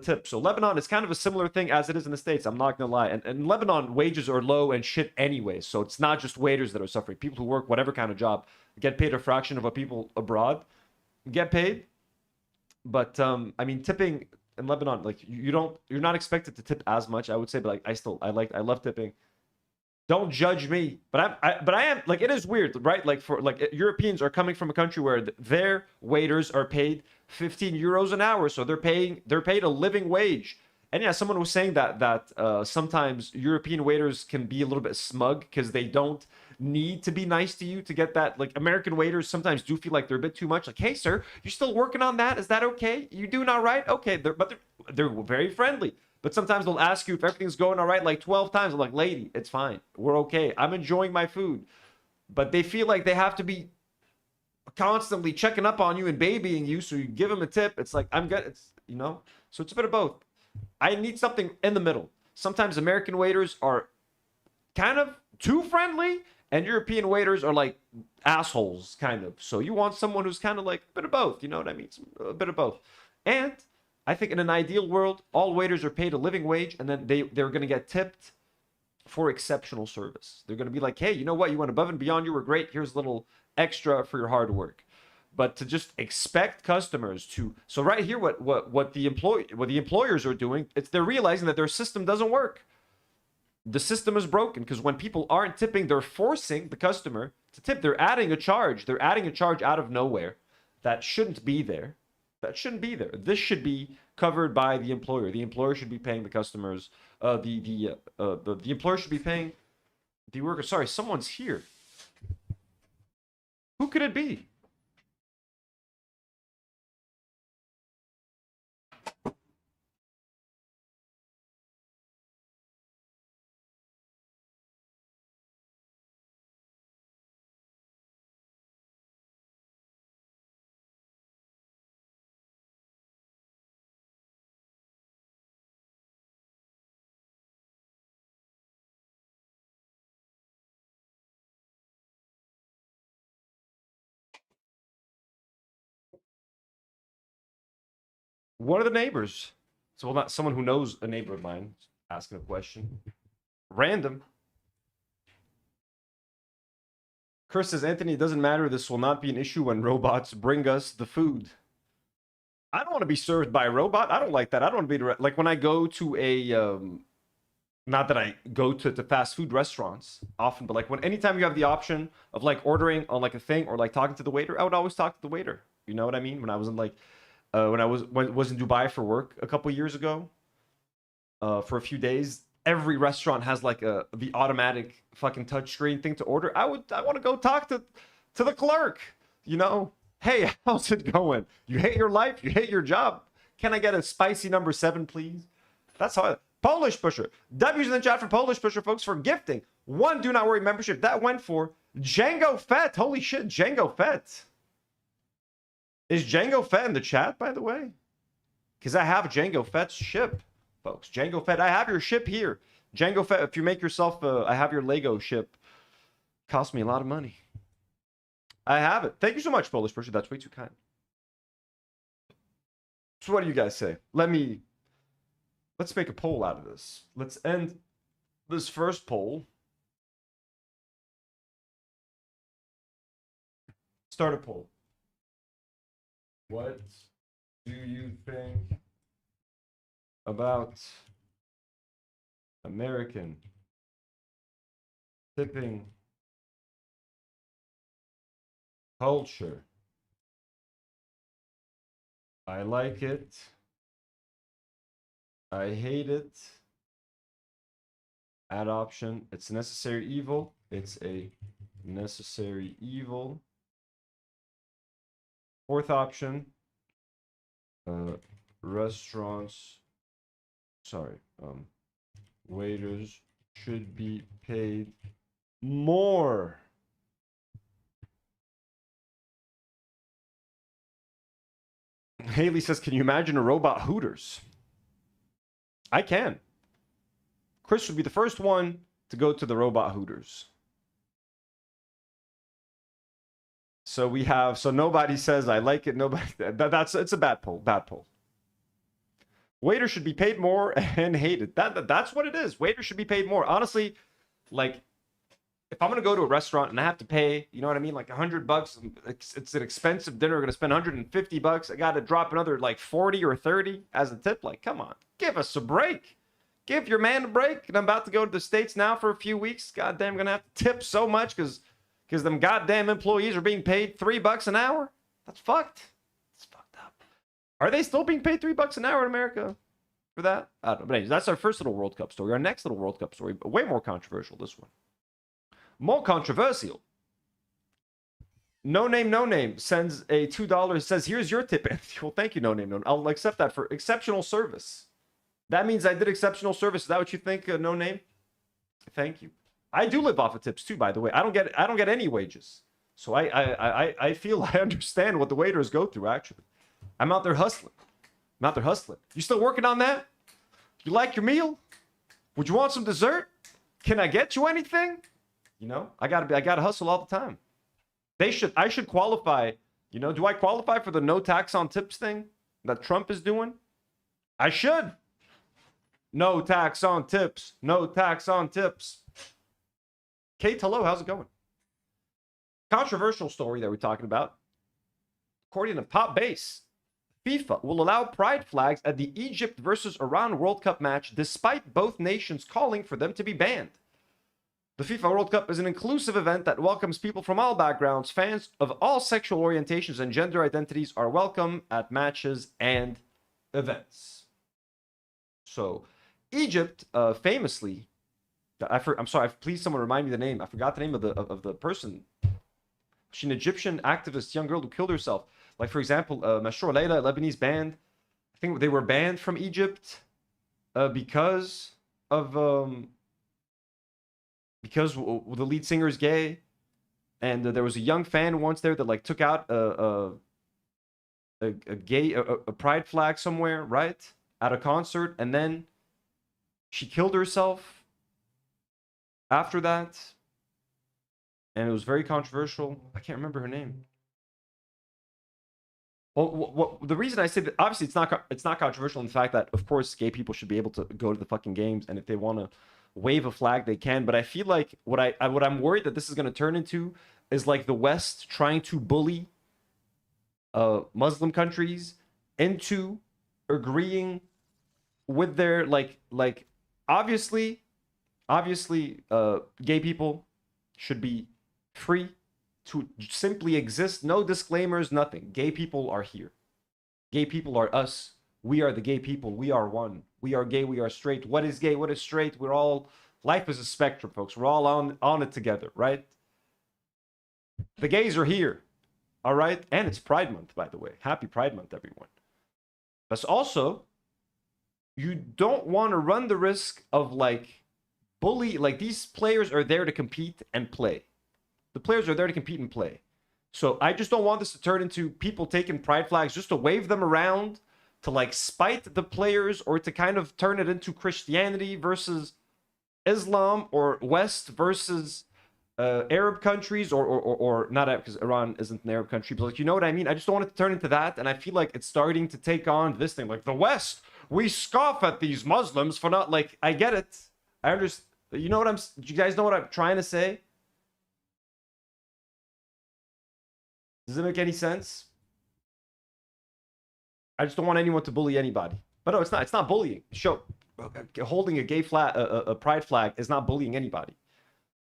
tip. So Lebanon is kind of a similar thing as it is in the States. I'm not gonna lie. And in Lebanon, wages are low and shit anyway. So it's not just waiters that are suffering. People who work whatever kind of job get paid a fraction of what people abroad get paid. But I mean, tipping in Lebanon, like, you're not expected to tip as much, I would say, but like I love tipping. Don't judge me, but I am, like, it is weird, right? Like, for like, Europeans are coming from a country where their waiters are paid 15 euros an hour, so they're paid a living wage. And yeah, someone was saying that sometimes European waiters can be a little bit smug because they don't need to be nice to you to get that. Like, American waiters sometimes do feel like they're a bit too much. Like, hey sir, you're still working on that? Is that okay? You doing all right? Okay, they're very friendly. But sometimes they'll ask you if everything's going all right like 12 times. I'm like, lady, it's fine. We're okay. I'm enjoying my food. But they feel like they have to be constantly checking up on you and babying you, so you give them a tip. It's like, I'm good. It's, you know, so it's a bit of both. I need something in the middle. Sometimes American waiters are kind of too friendly, and European waiters are like assholes, kind of. So you want someone who's kind of like a bit of both. You know what I mean? A bit of both. And I think in an ideal world, all waiters are paid a living wage, and then they're going to get tipped for exceptional service. They're going to be like, hey, you know what? You went above and beyond. You were great. Here's a little extra for your hard work. But to just expect customers to... So right here, what the employers are doing, they're realizing that their system doesn't work. The system is broken, because when people aren't tipping, they're forcing the customer to tip. They're adding a charge. They're adding a charge out of nowhere that shouldn't be there. That shouldn't be there. This should be covered by the employer. The employer should be paying the customers. The employer should be paying the worker. Sorry, someone's here. Who could it be? One of the neighbors. So, well, not someone who knows a neighbor of mine asking a question. Random. Chris says, Anthony, it doesn't matter. This will not be an issue when robots bring us the food. I don't want to be served by a robot. I don't like that. I don't want to be like when I go to a not that I go to fast food restaurants often, but like anytime you have the option of like ordering on like a thing or like talking to the waiter, I would always talk to the waiter. You know what I mean? When I was in like when I was in Dubai for work a couple years ago, for a few days, every restaurant has like the automatic fucking touchscreen thing to order. I want to go talk to the clerk, you know. Hey, how's it going? You hate your life? You hate your job? Can I get a spicy number 7, please? That's how I... Polish Pusher. W's in the chat for Polish Pusher, folks, for gifting 1 Do Not Worry membership. That went for Django Fett. Holy shit, Django Fett. Is Django Fett in the chat, by the way? Because I have Django Fett's ship, folks. Django Fett, I have your ship here. Django Fett, if you make yourself, I have your Lego ship. Cost me a lot of money. I have it. Thank you so much, Polish Pusher. That's way too kind. So what do you guys say? Let's make a poll out of this. Let's end this first poll. Start a poll. What do you think about American tipping culture? I like it. I hate it. Add option. It's a necessary evil. It's a necessary evil. Fourth option. Restaurants. Waiters should be paid more. Haley says, can you imagine a robot Hooters? I can. Chris would be the first one to go to the robot Hooters. So we have, so nobody says I like it. Nobody, it's a bad poll. Bad poll. Waiters should be paid more and hated. That's what it is. Waiters should be paid more. Honestly, like, if I'm gonna go to a restaurant and I have to pay, you know what I mean, like $100, it's an expensive dinner. We're gonna spend $150. I gotta drop another like 40 or 30 as a tip. Like, come on, give us a break. Give your man a break. And I'm about to go to the States now for a few weeks. Goddamn, I'm gonna have to tip so much because them goddamn employees are being paid $3 an hour. That's fucked. It's fucked up. Are they still being paid $3 an hour in America for that? I don't know. But anyways, that's our first little World Cup story. Our next little World Cup story, way more controversial. This one. More controversial. No Name sends a $2, says, here's your tip, Anthony. Well, thank you, No Name. I'll accept that for exceptional service. That means I did exceptional service. Is that what you think, No Name? Thank you. I do live off of tips too, by the way. I don't get any wages. So I feel I understand what the waiters go through, actually. I'm out there hustling. You still working on that? You like your meal? Would you want some dessert? Can I get you anything? You know, I gotta hustle all the time. I should qualify. You know, do I qualify for the no tax on tips thing that Trump is doing? I should. No tax on tips. No tax on tips. Kate, hello, how's it going? Controversial story that we're talking about. According to Pop Base, FIFA will allow pride flags at the Egypt versus Iran World Cup match despite both nations calling for them to be banned. The FIFA World Cup is an inclusive event that welcomes people from all backgrounds. Fans of all sexual orientations and gender identities are welcome at matches and events. So, Egypt famously, I'm sorry, please someone remind me the name. I forgot the name of the person. She's an Egyptian activist, young girl who killed herself. Like, for example, Mashrour Leila, a Lebanese band. I think they were banned from Egypt because of... because the lead singer is gay, and there was a young fan once there that like took out a pride flag somewhere, right, at a concert, and then she killed herself after that, and it was very controversial. I can't remember her name. Well, the reason I say that, obviously it's not controversial in the fact that, of course, gay people should be able to go to the fucking games, and if they want to wave a flag they can, but I feel like what I'm worried that this is going to turn into is like the West trying to bully Muslim countries into agreeing with their like obviously gay people should be free to simply exist, no disclaimers, nothing. Gay people are here. Gay people are us. We are the gay people. We are one. We are gay. We are straight. What is gay? What is straight? We're all... Life is a spectrum, folks. We're all on it together, right? The gays are here. All right? And it's Pride Month, by the way. Happy Pride Month, everyone. But also, you don't want to run the risk of like bully. Like these players are there to compete and play. The players are there to compete and play. So I just don't want this to turn into people taking pride flags just to wave them around to like spite the players, or to kind of turn it into Christianity versus Islam, or West versus Arab countries, or not Arab, because Iran isn't an Arab country, but like, you know what I mean? I just don't want it to turn into that. And I feel like it's starting to take on this thing, like the West, we scoff at these Muslims for not, like, I get it. I understand. You know what do you guys know what I'm trying to say? Does it make any sense? I just don't want anyone to bully anybody. But no, it's not bullying. Holding a gay flag, a pride flag is not bullying anybody.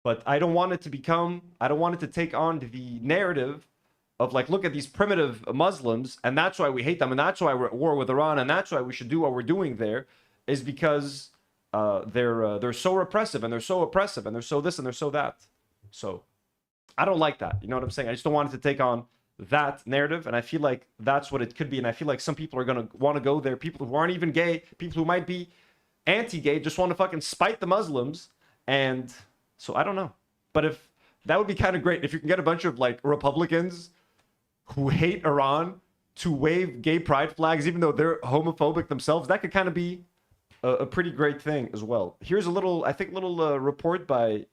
But I don't want it to take on the narrative of like, look at these primitive Muslims, and that's why we hate them, and that's why we're at war with Iran, and that's why we should do what we're doing there, is because they're so repressive, and they're so oppressive, and they're so this, and they're so that. So I don't like that. You know what I'm saying? I just don't want it to take on that narrative, and I feel like that's what it could be. And I feel like some people are going to want to go there. People who aren't even gay, people who might be anti-gay, just want to fucking spite the Muslims. And so I don't know. But if that would be kind of great if you can get a bunch of like Republicans who hate Iran to wave gay pride flags, even though they're homophobic themselves. That could kind of be a pretty great thing as well. Here's a little, report by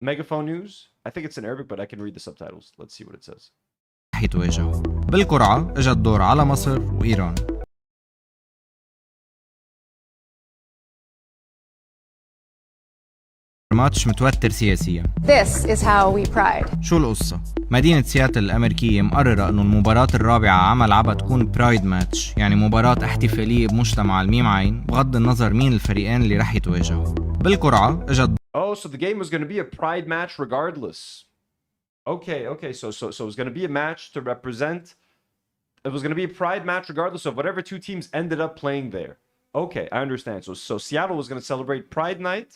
Megaphone News. I think it's in Arabic, but I can read the subtitles. Let's see what it says. يتواجهوا بالقرعة اجى الدور على مصر وإيران. ماتش متوتر سياسيا. This is how we pride. شو القصة؟ مدينة سياتل الأمريكية مقررة إنه المباراة الرابعة عام العبها تكون برايد ماتش، يعني مباراة احتفالية بمجتمع الميم عين بغض النظر مين الفريقين اللي رح يتواجهوا. بالقرعة اجى Oh, so the game was going to be a pride match regardless. Okay. So it was going to be a match to represent. It was going to be a pride match regardless of whatever two teams ended up playing there. Okay, I understand. So Seattle was going to celebrate Pride Night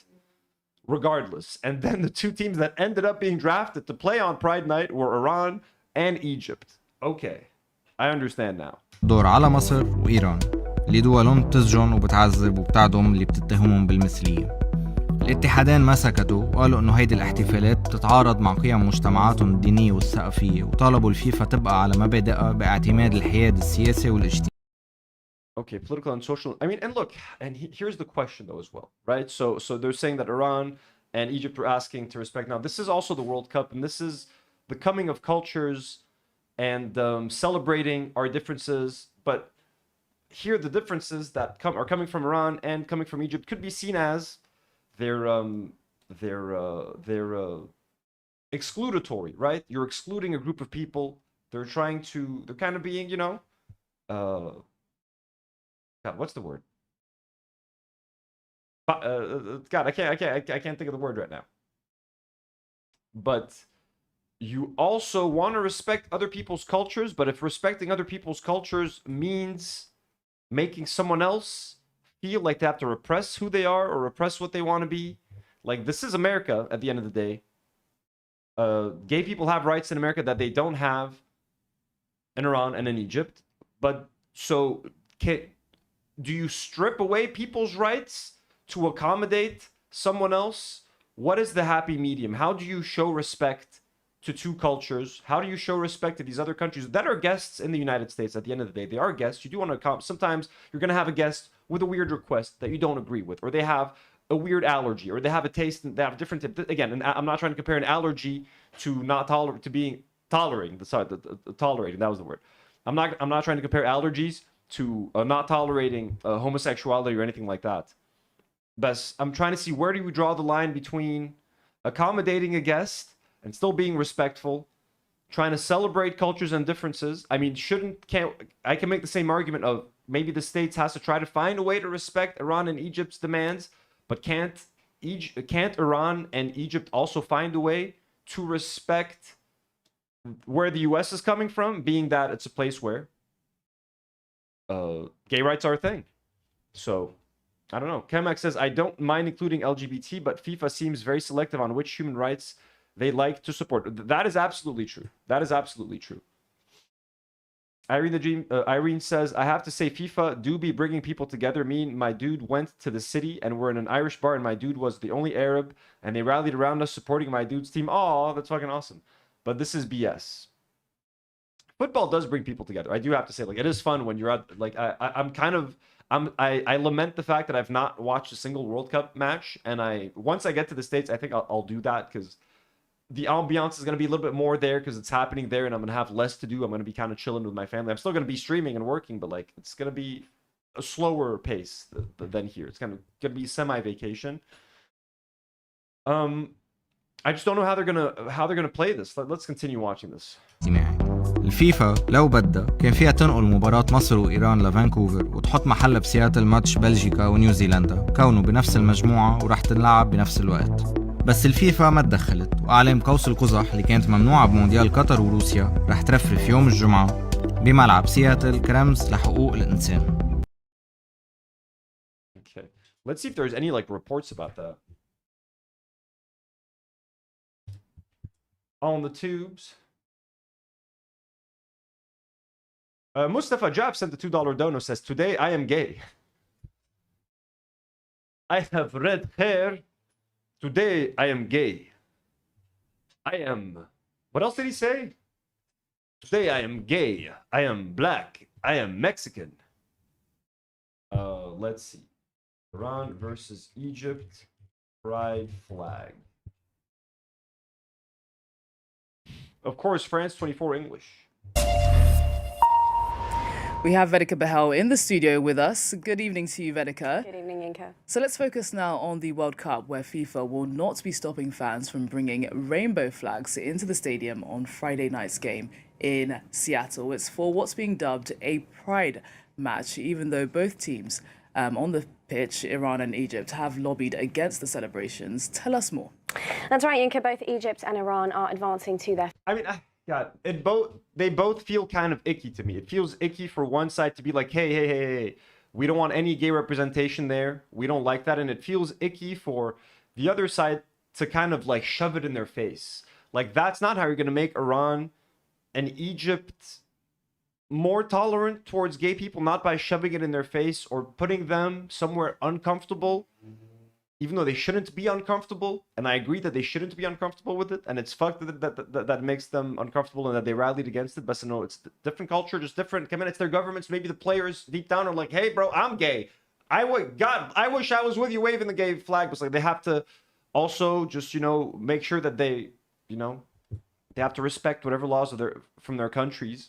regardless. And then the two teams that ended up being drafted to play on Pride Night were Iran and Egypt. Okay, I understand now. دور على مصر وإيران اللي دولهم بتسجن وبتعذب وبتعدم اللي بتتهمهم بالمثلية. الاتحادين ما سكتوا وقالوا انه هيدي الاحتفالات بتتعارض مع قيم مجتمعاتهم الدينية والثقافية، وطالبوا الفيفا تبقى على مبادئها باعتماد الحياد السياسي والاجتماعي. Okay, political and social. I mean, and look, and here's the question though as well, right? So they're saying that Iran and Egypt are asking to respect. Now, this is also the World Cup, and this is the coming of cultures and celebrating our differences. But here, the differences that are coming from Iran and coming from Egypt could be seen as they're excludatory, right? You're excluding a group of people. They're kind of being, God, what's the word? God, I can't think of the word right now. But you also want to respect other people's cultures, but if respecting other people's cultures means making someone else feel like they have to repress who they are or repress what they want to be, like, this is America at the end of the day. Gay people have rights in America that they don't have in Iran and in Egypt. But so do you strip away people's rights to accommodate someone else? What is the happy medium? How do you show respect to two cultures? How do you show respect to these other countries that are guests in the United States? At the end of the day, they are guests. You do want to sometimes you're going to have a guest with a weird request that you don't agree with, or they have a weird allergy, or they have a taste, and they have a different again, and I'm not trying to compare an allergy to being tolerating. Tolerating, that was the word. I'm not trying to compare allergies to not tolerating homosexuality or anything like that. But I'm trying to see, where do we draw the line between accommodating a guest and still being respectful, trying to celebrate cultures and differences? I mean, I can make the same argument of maybe the States has to try to find a way to respect Iran and Egypt's demands, but can't Iran and Egypt also find a way to respect where the US is coming from, being that it's a place where gay rights are a thing? So I don't know. Kemak says, I don't mind including LGBT, but FIFA seems very selective on which human rights they like to support. That is absolutely true. That is absolutely true. Irene says, I have to say FIFA do be bringing people together. Me and my dude went to the city and we're in an Irish bar and my dude was the only Arab and they rallied around us supporting my dude's team. Oh, that's fucking awesome. But this is BS. Football does bring people together. I do have to say, like, it is fun when you're at, like, I lament the fact that I've not watched a single World Cup match. And once I get to the States, I think I'll do that because the ambiance is going to be a little bit more there because it's happening there and I'm going to have less to do. I'm going to be kind of chilling with my family. I'm still going to be streaming and working, but like it's going to be a slower pace than here. It's going to be semi-vacation. I just don't know how they're going to play this. Let's continue watching this. الفيفا لو بدها كان فيها تنقل مباراة مصر وإيران لفانكوفر وتحط محلها بسياتل ماتش بلجيكا ونيوزيلندا كونه بنفس المجموعة ورح تنلعب بنفس الوقت. بس الفيفا ما تدخلت وأعلام قوس قزح اللي كانت ممنوعة بمونديال قطر وروسيا رح ترفرف يوم الجمعة بملعب سياتل كرمز لحقوق الإنسان. Okay. Let's see if there's any like reports about that. On the tubes. Mustafa Jab sent the $2 dono, says, today I am gay. I have red hair. Today I am gay. I am... What else did he say? Today I am gay. I am black. I am Mexican. Let's see. Iran versus Egypt. Pride flag. Of course, France 24 English. We have Vedika Behel in the studio with us. Good evening to you, Vedika. Good evening, Inka. So let's focus now on the World Cup, where FIFA will not be stopping fans from bringing rainbow flags into the stadium on Friday night's game in Seattle. It's for what's being dubbed a pride match, even though both teams on the pitch, Iran and Egypt, have lobbied against the celebrations. Tell us more. That's right, Inka. Both Egypt and Iran are advancing to their... I mean, God, they both feel kind of icky to me. It feels icky for one side to be like, hey, we don't want any gay representation there. We don't like that. And it feels icky for the other side to kind of like shove it in their face. Like, that's not how you're going to make Iran and Egypt more tolerant towards gay people, not by shoving it in their face or putting them somewhere uncomfortable, even though they shouldn't be uncomfortable. And I agree that they shouldn't be uncomfortable with it. And it's fucked that makes them uncomfortable and that they rallied against it. But no, it's different culture, just different. Come in, it's their governments. Maybe the players deep down are like, hey, bro, I'm gay. I wish I was with you waving the gay flag. But it's like they have to also just, make sure that they, they have to respect whatever laws are from their countries.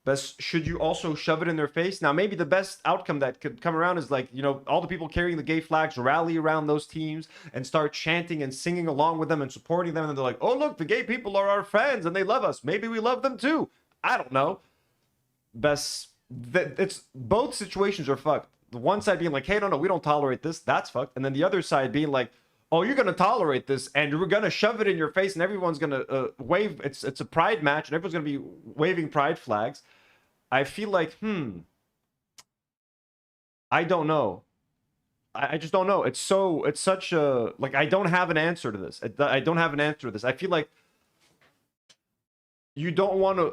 But should you also shove it in their face? Now, maybe the best outcome that could come around is like, all the people carrying the gay flags rally around those teams and start chanting and singing along with them and supporting them. And they're like, oh, look, the gay people are our friends and they love us. Maybe we love them too. I don't know. It's both situations are fucked. The one side being like, hey, no, we don't tolerate this. That's fucked. And then the other side being like, oh, you're going to tolerate this and we're going to shove it in your face and everyone's going to wave. It's a pride match and everyone's going to be waving pride flags. I feel like, I don't know. I just don't know. It's such a, like, I don't have an answer to this. I don't have an answer to this. I feel like you don't want to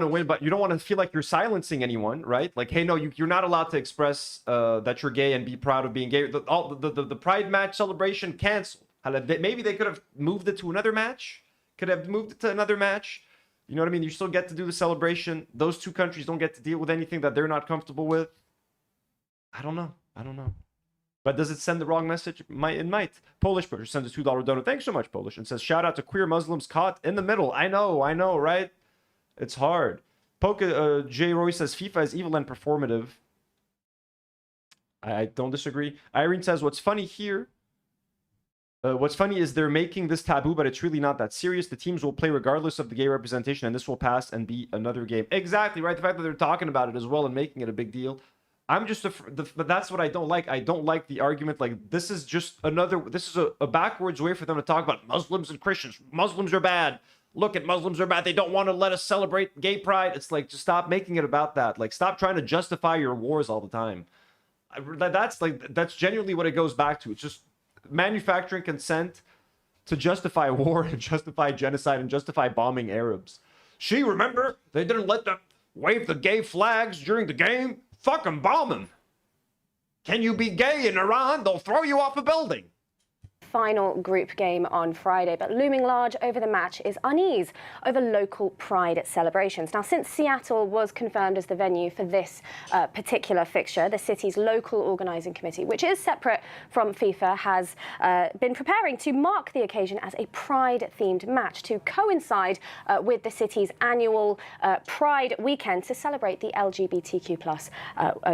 win, but you don't want to feel like you're silencing anyone, right? Like, hey, no, you're not allowed to express that you're gay and be proud of being gay. The pride match celebration canceled. Maybe they could have moved it to another match. You know what I mean? You still get to do the celebration. Those two countries don't get to deal with anything that they're not comfortable with. I don't know. But does it send the wrong message? It might. Polish Pusher sends a $2 donor. Thanks so much, Polish. And says, shout out to queer Muslims caught in the middle. I know, right? It's hard. J. Roy says, FIFA is evil and performative. I don't disagree. Irene says, what's funny is they're making this taboo, but it's really not that serious. The teams will play regardless of the gay representation, and this will pass and be another game. Exactly, right? The fact that they're talking about it as well and making it a big deal. I'm just, but that's what I don't like. I don't like the argument like this is a backwards way for them to talk about Muslims and Christians. Muslims are bad. Look at Muslims are bad. They don't want to let us celebrate gay pride. It's like, just stop making it about that. Like, stop trying to justify your wars all the time. That's genuinely what it goes back to. It's just manufacturing consent to justify war and justify genocide and justify bombing Arabs. She, remember, they didn't let them wave the gay flags during the game? Fucking bomb them. Can you be gay in Iran? They'll throw you off a building. Final group game on Friday, but looming large over the match is unease over local pride celebrations. Now, since Seattle was confirmed as the venue for this particular fixture, the city's local organising committee, which is separate from FIFA, has been preparing to mark the occasion as a pride-themed match to coincide with the city's annual Pride weekend to celebrate the LGBTQ+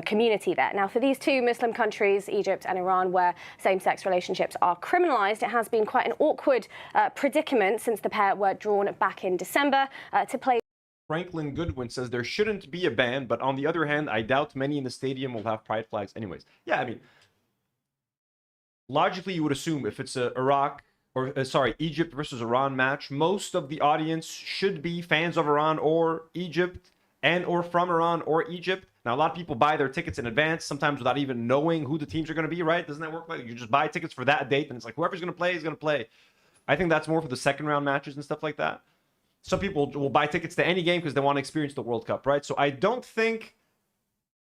community there. Now, for these two Muslim countries, Egypt and Iran, where same-sex relationships are criminalised, it has been quite an awkward predicament since the pair were drawn back in December to play. Franklin Goodwin says there shouldn't be a ban, but on the other hand, I doubt many in the stadium will have pride flags anyways. Yeah, I mean, logically, you would assume if it's a Egypt versus Iran match, most of the audience should be fans of Iran or Egypt and or from Iran or Egypt. Now, a lot of people buy their tickets in advance, sometimes without even knowing who the teams are going to be, right? Doesn't that work like you just buy tickets for that date and it's like whoever's going to play is going to play? I think that's more for the second round matches and stuff like that. Some people will buy tickets to any game because they want to experience the World Cup, right? So I don't think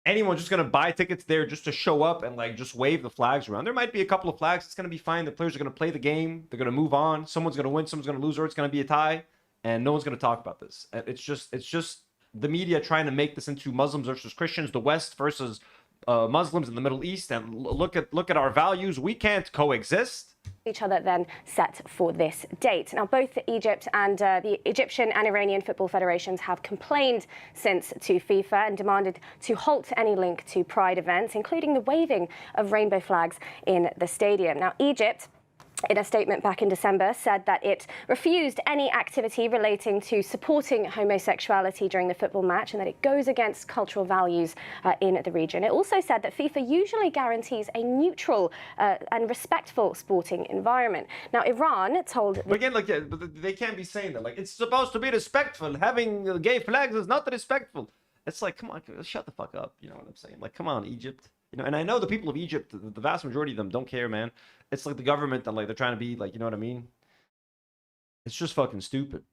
anyone's just going to buy tickets there just to show up and like just wave the flags around. There might be a couple of flags. It's going to be fine. The players are going to play the game. They're going to move on. Someone's going to win. Someone's going to lose, or it's going to be a tie. And no one's going to talk about this. It's just the media trying to make this into Muslims versus Christians, the West versus Muslims in the Middle East, and look at our values. We can't coexist. Each other then set for this date. Now, both Egypt and the Egyptian and Iranian football federations have complained since to FIFA and demanded to halt any link to pride events, including the waving of rainbow flags in the stadium. Now, Egypt, in a statement back in December, said that it refused any activity relating to supporting homosexuality during the football match and that it goes against cultural values in the region. It also said that FIFA usually guarantees a neutral and respectful sporting environment. Now, Iran told... But again, like, yeah, but they can't be saying that. Like, it's supposed to be respectful. Having gay flags is not respectful. It's like, come on, shut the fuck up. You know what I'm saying? Like, come on, Egypt. You know, and I know the people of Egypt, the vast majority of them don't care, man. It's like the government and like they're trying to be like, you know what I mean? It's just fucking stupid.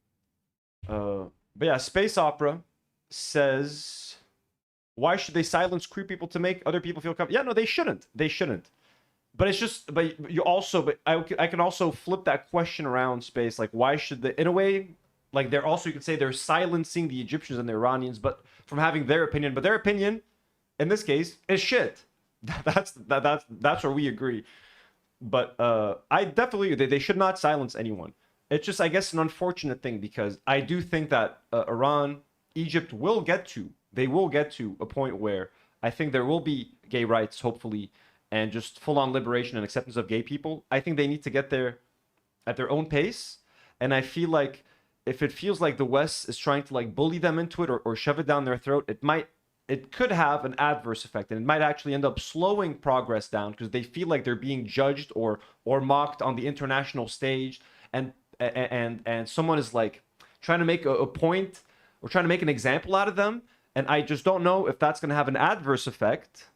But yeah, Space Opera says, why should they silence queer people to make other people feel comfortable? Yeah, no, they shouldn't. They shouldn't. But it's just, but you also, but I can also flip that question around, Space. Like, why should they, in a way, like they're also, you could say they're silencing the Egyptians and the Iranians, but from having their opinion. But their opinion, in this case, is shit. That's where we agree. But I definitely, they should not silence anyone. It's just, I guess, an unfortunate thing because I do think that Iran, Egypt will get to a point where I think there will be gay rights, hopefully, and just full-on liberation and acceptance of gay people. I think they need to get there at their own pace. And I feel like if it feels like the West is trying to like bully them into it or shove it down their throat, it could have an adverse effect, and it might actually end up slowing progress down because they feel like they're being judged or mocked on the international stage, and someone is like trying to make a point or trying to make an example out of them, and I just don't know if that's going to have an adverse effect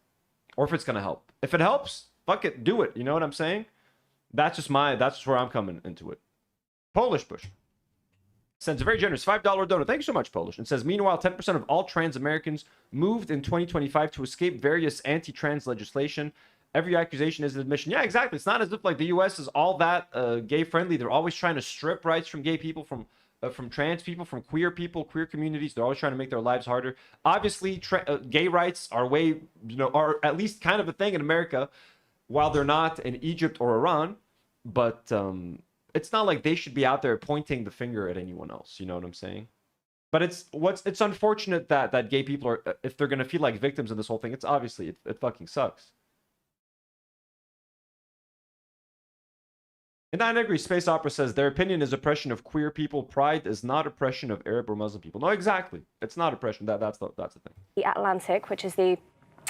or if it's going to help. If it helps, fuck it, do it. You know what I'm saying? That's just where I'm coming into it. Polish Bush sends a very generous $5 donor. Thank you so much, Polish. And says, meanwhile, 10% of all trans Americans moved in 2025 to escape various anti-trans legislation. Every accusation is an admission. Yeah, exactly. It's not as if like the U.S. is all that gay friendly. They're always trying to strip rights from gay people, from trans people, from queer people, queer communities. They're always trying to make their lives harder. Obviously, gay rights are are at least kind of a thing in America, while they're not in Egypt or Iran. But it's not like they should be out there pointing the finger at anyone else. You know what I'm saying? But it's unfortunate that gay people are, if they're gonna feel like victims of this whole thing, it's obviously it fucking sucks. And I agree. Space Opera says their opinion is oppression of queer people. Pride is not oppression of Arab or Muslim people. No, exactly. It's not oppression. That's the thing. The Atlantic, which is the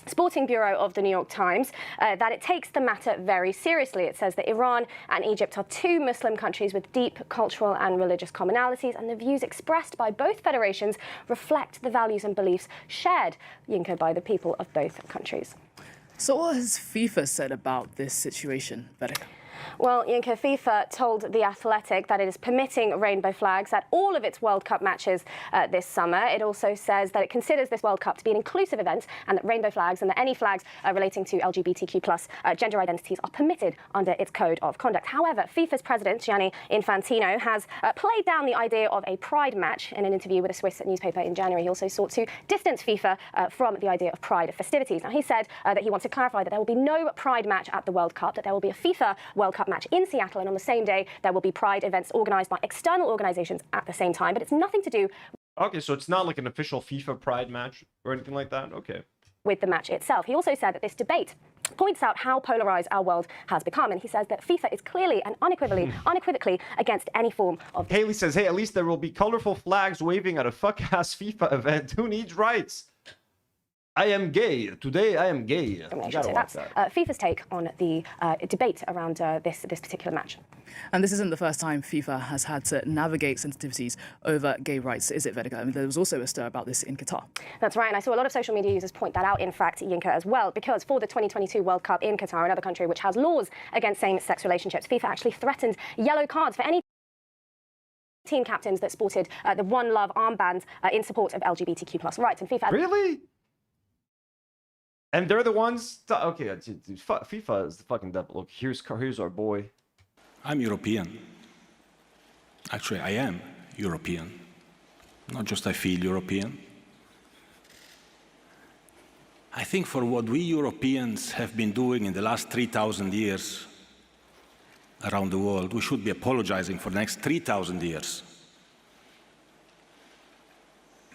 sporting bureau of the New York Times, that it takes the matter very seriously. It says that Iran and Egypt are two Muslim countries with deep cultural and religious commonalities, and the views expressed by both federations reflect the values and beliefs shared, Yinko, by the people of both countries. So what has FIFA said about this situation, Verge? Well, Yinka, FIFA told The Athletic that it is permitting rainbow flags at all of its World Cup matches this summer. It also says that it considers this World Cup to be an inclusive event and that rainbow flags and that any flags relating to LGBTQ+ gender identities are permitted under its code of conduct. However, FIFA's president, Gianni Infantino, has played down the idea of a pride match in an interview with a Swiss newspaper in January. He also sought to distance FIFA from the idea of pride festivities. Now, he said that he wants to clarify that there will be no pride match at the World Cup, that there will be a FIFA World Cup match in Seattle, and on the same day there will be pride events organised by external organisations at the same time, but it's nothing to do. Okay, so it's not like an official FIFA pride match or anything like that? Okay. With the match itself. He also said that this debate points out how polarised our world has become, and he says that FIFA is clearly and unequivocally against any form of... Haley says, hey, at least there will be colourful flags waving at a fuck-ass FIFA event. Who needs rights? I am gay. Today I am gay. So that's FIFA's take on the debate around this particular match. And this isn't the first time FIFA has had to navigate sensitivities over gay rights, is it, Vedika? I mean, there was also a stir about this in Qatar. That's right, and I saw a lot of social media users point that out, in fact, Yinka, as well, because for the 2022 World Cup in Qatar, another country which has laws against same-sex relationships, FIFA actually threatened yellow cards for any team captains that sported the One Love armband in support of LGBTQ+ rights. And FIFA... Really? And they're the ones... Okay, FIFA is the fucking devil. Look, here's our boy. I'm European. Actually, I am European. Not just I feel European. I think for what we Europeans have been doing in the last 3,000 years around the world, we should be apologizing for the next 3,000 years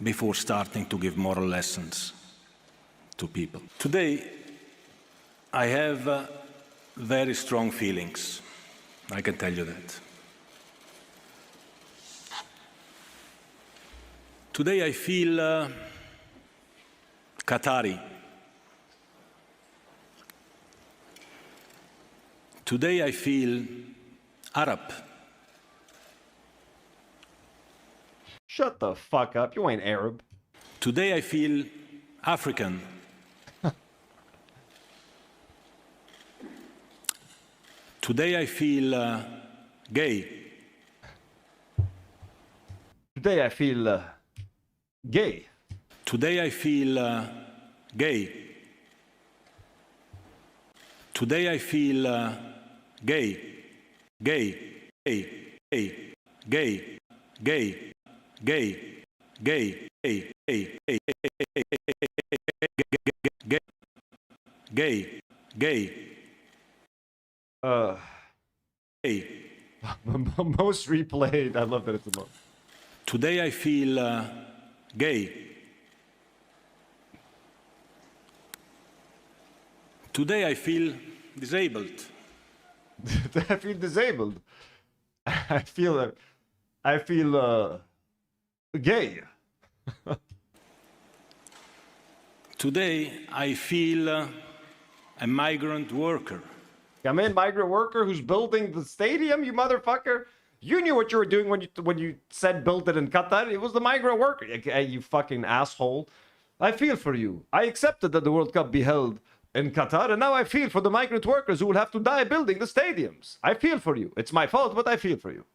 before starting to give moral lessons to people. Today, I have very strong feelings. I can tell you that. Today I feel Qatari. Today I feel Arab. Shut the fuck up. You ain't Arab. Today I feel African. Today I feel gay. Today I feel gay. Today I feel gay. Today I feel gay. Gay. Gay. Gay. Gay. Gay. Gay. Gay. Gay. Gay. Gay. Gay. Hey. Most replayed. I love that it's a most. Today I feel gay. Today I feel disabled. I feel disabled. I feel gay. Today I feel a migrant worker. I'm a migrant worker who's building the stadium, you motherfucker. You knew what you were doing when you said build it in Qatar. It was the migrant worker, you fucking asshole. I feel for you. I accepted that the World Cup be held in Qatar, and now I feel for the migrant workers who will have to die building the stadiums. I feel for you. It's my fault, but I feel for you.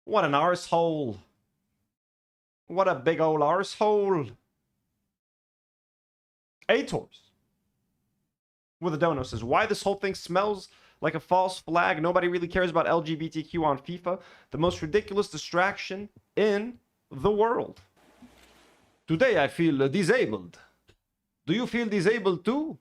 What an arsehole. What a big old arsehole. Ators with a dono says, why this whole thing smells like a false flag? Nobody really cares about LGBTQ on FIFA. The most ridiculous distraction in the world. Today I feel disabled. Do you feel disabled too?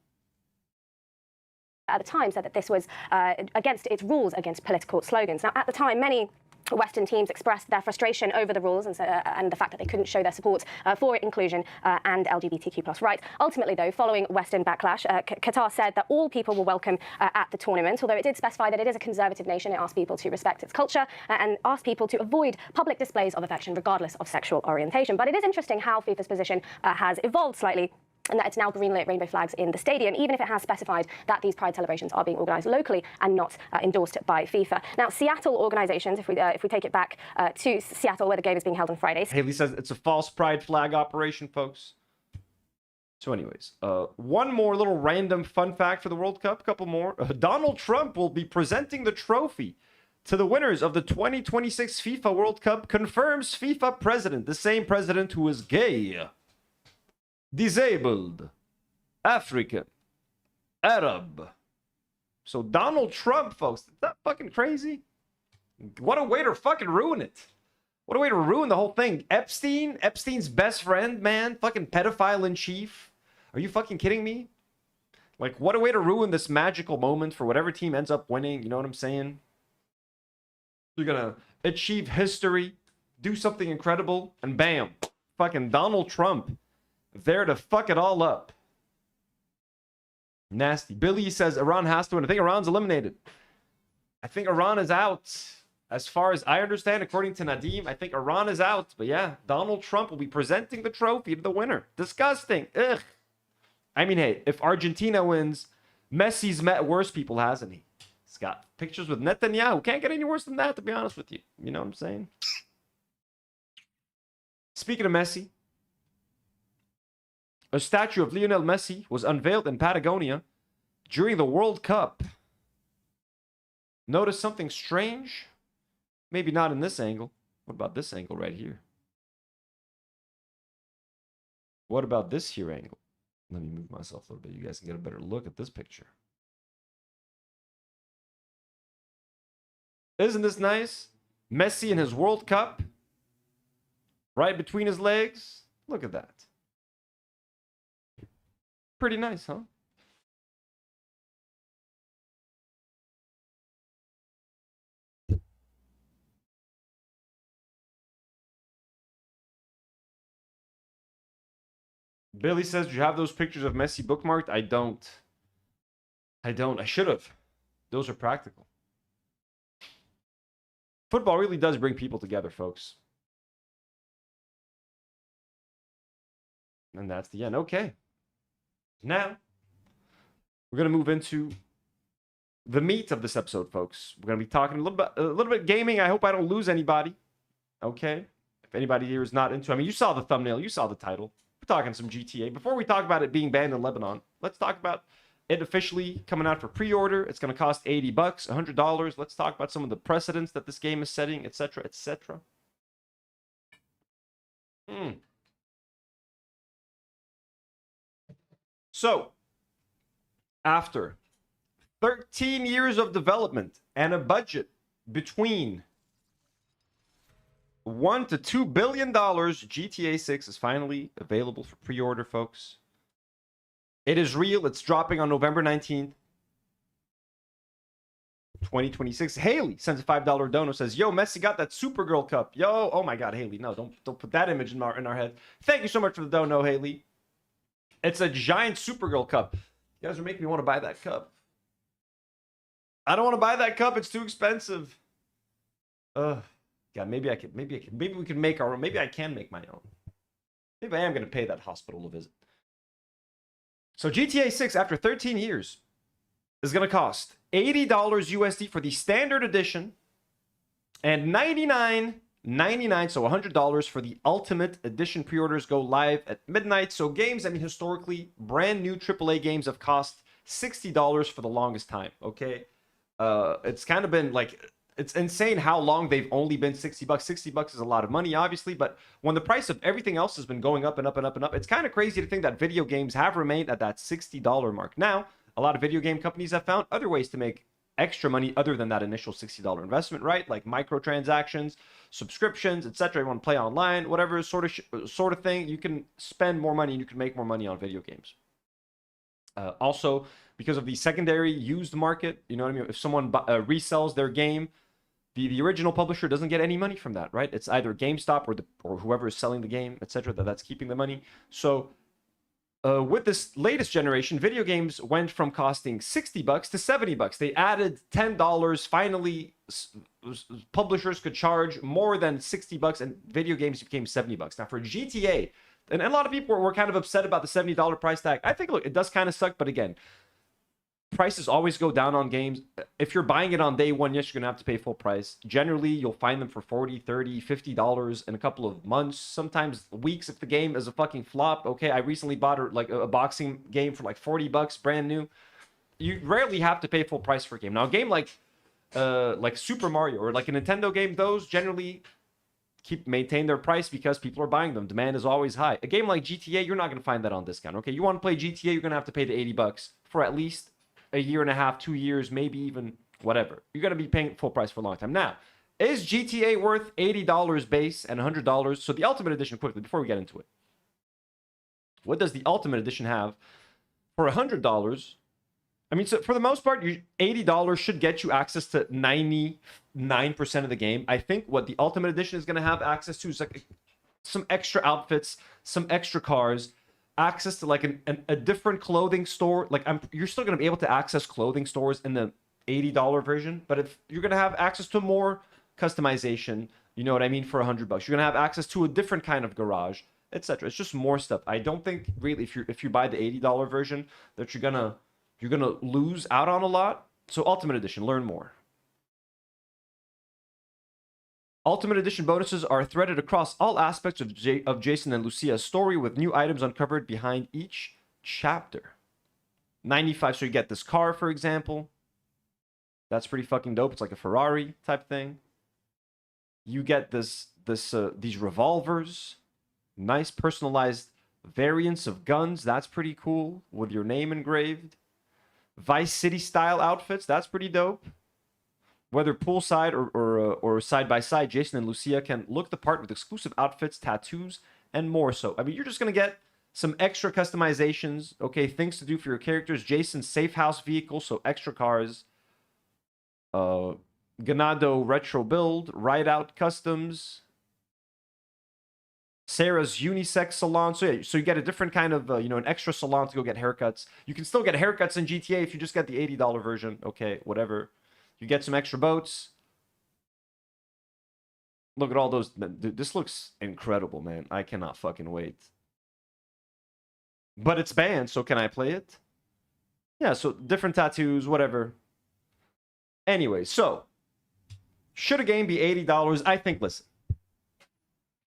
At the time said that this was against its rules against political slogans. Now, at the time, many Western teams expressed their frustration over the rules and the fact that they couldn't show their support for inclusion and LGBTQ+ rights. Ultimately, though, following Western backlash, Qatar said that all people were welcome at the tournament, although it did specify that it is a conservative nation. It asked people to respect its culture and asked people to avoid public displays of affection regardless of sexual orientation. But it is interesting how FIFA's position has evolved slightly, and that it's now greenlit rainbow flags in the stadium, even if it has specified that these pride celebrations are being organised locally and not endorsed by FIFA. Now, Seattle organisations, if we take it back to Seattle, where the game is being held on Fridays. Haley says it's a false pride flag operation, folks. So anyways, one more little random fun fact for the World Cup, a couple more. Donald Trump will be presenting the trophy to the winners of the 2026 FIFA World Cup, confirms FIFA president, the same president who is gay, disabled, African, Arab. So Donald Trump, folks, is that fucking crazy? What a way to fucking ruin it. What a way to ruin the whole thing. Epstein's best friend, man, fucking pedophile in chief. Are you fucking kidding me? Like, what a way to ruin this magical moment for whatever team ends up winning. You know what I'm saying? You're gonna achieve history, do something incredible, and bam, fucking Donald Trump there to fuck it all up. Nasty. Billy says Iran has to win. I think Iran's eliminated. I think Iran is out. As far as I understand, according to Nadim, I think Iran is out. But yeah, Donald Trump will be presenting the trophy to the winner. Disgusting. Ugh. I mean, hey, if Argentina wins, Messi's met worse people, hasn't he? He's got pictures with Netanyahu. Can't get any worse than that, to be honest with you. You know what I'm saying? Speaking of Messi, a statue of Lionel Messi was unveiled in Patagonia during the World Cup. Notice something strange? Maybe not in this angle. What about this angle right here? What about this here angle? Let me move myself a little bit. You guys can get a better look at this picture. Isn't this nice? Messi in his World Cup. Right between his legs. Look at that. Pretty nice, huh? Billy says, do you have those pictures of Messi bookmarked? I don't. I should have. Those are practical. Football really does bring people together, folks. And that's the end. Okay. Now, we're going to move into the meat of this episode, folks. We're going to be talking a little bit gaming. I hope I don't lose anybody. Okay? If anybody here is not into... I mean, you saw the thumbnail. You saw the title. We're talking some GTA. Before we talk about it being banned in Lebanon, let's talk about it officially coming out for pre-order. It's going to cost $80, $100. Let's talk about some of the precedents that this game is setting, etc., etc. So, after 13 years of development and a budget between $1 to $2 billion, GTA 6 is finally available for pre-order, folks. It is real. It's dropping on November 19th, 2026. Haley sends a $5 dono, says, yo, Messi got that Supergirl Cup. Yo, oh my God, Haley. No, don't put that image in our head. Thank you so much for the dono, Haley. It's a giant Supergirl Cup. You guys are making me want to buy that cup. I don't want to buy that cup. It's too expensive. God, maybe we can make our own. Maybe I can make my own. Maybe I am going to pay that hospital a visit. So GTA 6, after 13 years, is going to cost $80 USD for the standard edition and $99.99, so $100 for the ultimate edition. Pre-orders go live at midnight. So games, I mean, historically, brand new AAA games have cost $60 for the longest time, okay? It's kind of been like... It's insane how long they've only been $60. $60 is a lot of money, obviously, but when the price of everything else has been going up and up and up and up, it's kind of crazy to think that video games have remained at that $60 mark. Now, a lot of video game companies have found other ways to make extra money other than that initial $60 investment, right? Like microtransactions, subscriptions, etc. You want to play online, whatever sort of thing, you can spend more money and you can make more money on video games. Also, because of the secondary used market, you know what I mean? If someone resells their game, the original publisher doesn't get any money from that, right? It's either GameStop or whoever is selling the game, etc. That's keeping the money. So with this latest generation, video games went from costing $60 to $70. They added $10. Finally, publishers could charge more than $60, and video games became $70. Now for GTA, and a lot of people were kind of upset about the $70 price tag. I think, look, it does kind of suck, but again, prices always go down on games. If you're buying it on day one, yes, you're going to have to pay full price. Generally, you'll find them for $40, $30, $50 in a couple of months, sometimes weeks if the game is a fucking flop. Okay, I recently bought a boxing game for like $40, brand new. You rarely have to pay full price for a game. Now, a game like Super Mario or like a Nintendo game, those generally maintain their price because people are buying them. Demand is always high. A game like GTA, you're not going to find that on discount. Okay, you want to play GTA, you're going to have to pay the $80 for at least a year and a half, 2 years, maybe even whatever. You're going to be paying full price for a long time. Now, is GTA worth $80 base and $100? So the Ultimate Edition, quickly, before we get into it. What does the Ultimate Edition have for $100? I mean, so for the most part, $80 should get you access to 99% of the game. I think what the Ultimate Edition is going to have access to is like some extra outfits, some extra cars, access to like a different clothing store. Like you're still going to be able to access clothing stores in the $80 version, but if you're going to have access to more customization, you know what I mean, for $100, you're going to have access to a different kind of garage, etc. It's just more stuff. I don't think really if you buy the $80 version that you're gonna lose out on a lot. So Ultimate Edition, learn more. Ultimate Edition bonuses are threaded across all aspects of Jason and Lucia's story with new items uncovered behind each chapter. 95, so you get this car, for example. That's pretty fucking dope. It's like a Ferrari type thing. You get these revolvers. Nice personalized variants of guns. That's pretty cool with your name engraved. Vice City style outfits. That's pretty dope. Whether poolside or side by side, Jason and Lucia can look the part with exclusive outfits, tattoos, and more. So, I mean, you're just going to get some extra customizations, okay, things to do for your characters. Jason's safe house vehicle, so extra cars. Ganado retro build, ride out customs. Sarah's unisex salon. So yeah, so you get a different kind of, an extra salon to go get haircuts. You can still get haircuts in GTA if you just get the $80 version. Okay, whatever. You get some extra boats. Look at all those. Dude, this looks incredible, man. I cannot fucking wait. But it's banned, so can I play it? Yeah, so different tattoos, whatever. Anyway, so should a game be $80? I think, listen.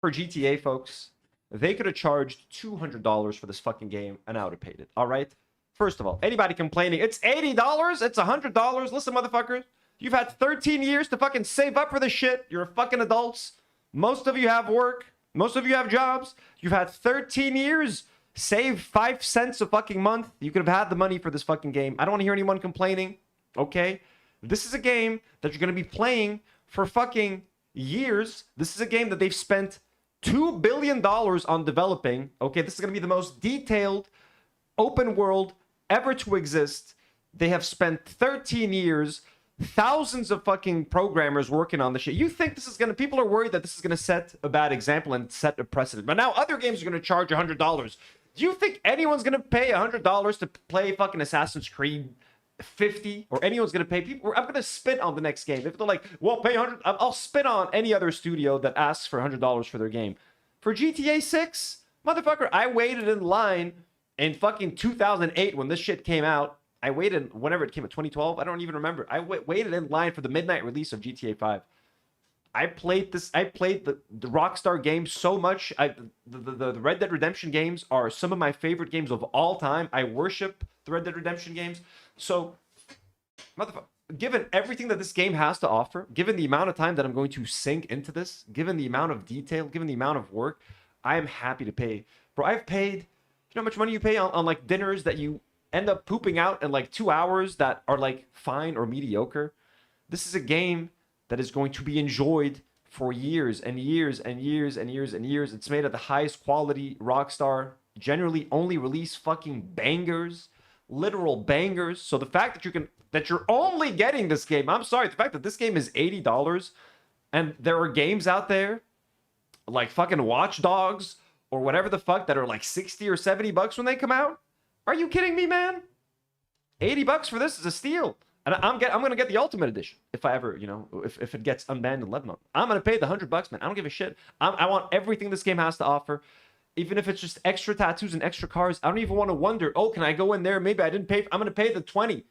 For GTA, folks, they could have charged $200 for this fucking game, and I would have paid it. All right? First of all, anybody complaining, it's $80, it's $100. Listen, motherfuckers. You've had 13 years to fucking save up for this shit. You're fucking adults. Most of you have work. Most of you have jobs. You've had 13 years. Save 5 cents a fucking month. You could have had the money for this fucking game. I don't want to hear anyone complaining. Okay? This is a game that you're going to be playing for fucking years. This is a game that they've spent $2 billion on developing. Okay? This is going to be the most detailed open world ever to exist. They have spent 13 years, thousands of fucking programmers working on this shit. You think this is gonna, people are worried that this is gonna set a bad example and set a precedent. But now other games are gonna charge $100. Do you think anyone's gonna pay $100 to play fucking Assassin's Creed 50? Or anyone's gonna pay people? I'm gonna spit on the next game. If they're like, well, pay 100, I'll spit on any other studio that asks for $100 for their game. For GTA 6, motherfucker, I waited in line in fucking 2008 when this shit came out. I waited whenever it came out, 2012. I don't even remember. I waited in line for the midnight release of GTA 5. I played the Rockstar games so much. The Red Dead Redemption games are some of my favorite games of all time. I worship the Red Dead Redemption games. So, motherfucker, given everything that this game has to offer, given the amount of time that I'm going to sink into this, given the amount of detail, given the amount of work, I am happy to pay. Bro, I've paid, you know how much money you pay on like dinners that you end up pooping out in like 2 hours that are like fine or mediocre? This is a game that is going to be enjoyed for years and years and years and years and years. It's made of the highest quality. Rockstar generally only release fucking bangers, literal bangers. So the fact that you're only getting this game, I'm sorry, the fact that this game is $80 and there are games out there like fucking Watch Dogs or whatever the fuck that are like 60 or 70 bucks when they come out. Are you kidding me, man? 80 bucks for this is a steal. And I'm gonna get the Ultimate Edition if I ever, if it gets unbanned in Lebanon. I'm gonna pay the $100, man. I don't give a shit. I want everything this game has to offer, even if it's just extra tattoos and extra cars. I don't even want to wonder, oh, can I go in there? Maybe I didn't pay. I'm gonna pay the 20.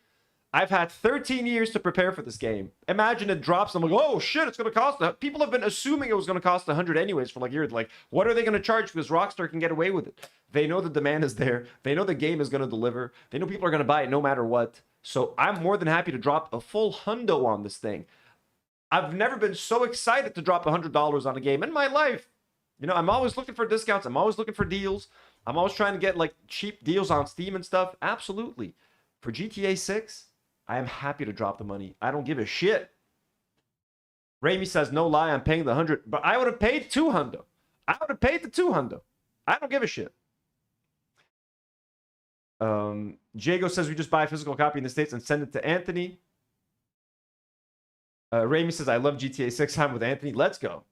I've had 13 years to prepare for this game. Imagine it drops. I'm like, oh shit, it's gonna cost. People have been assuming it was gonna cost 100 anyways for like years. Like, what are they gonna charge? Because Rockstar can get away with it. They know the demand is there. They know the game is gonna deliver. They know people are gonna buy it no matter what. So I'm more than happy to drop a full hundo on this thing. I've never been so excited to drop $100 on a game in my life. You know, I'm always looking for discounts. I'm always looking for deals. I'm always trying to get like cheap deals on Steam and stuff. Absolutely. For GTA 6, I am happy to drop the money. I don't give a shit. Raimi says, no lie, I'm paying the 100. But I would have paid 200. I would have paid the 200. I don't give a shit. Jago says we just buy a physical copy in the States and send it to Anthony. Raimi says, I love GTA 6. I'm with Anthony. Let's go.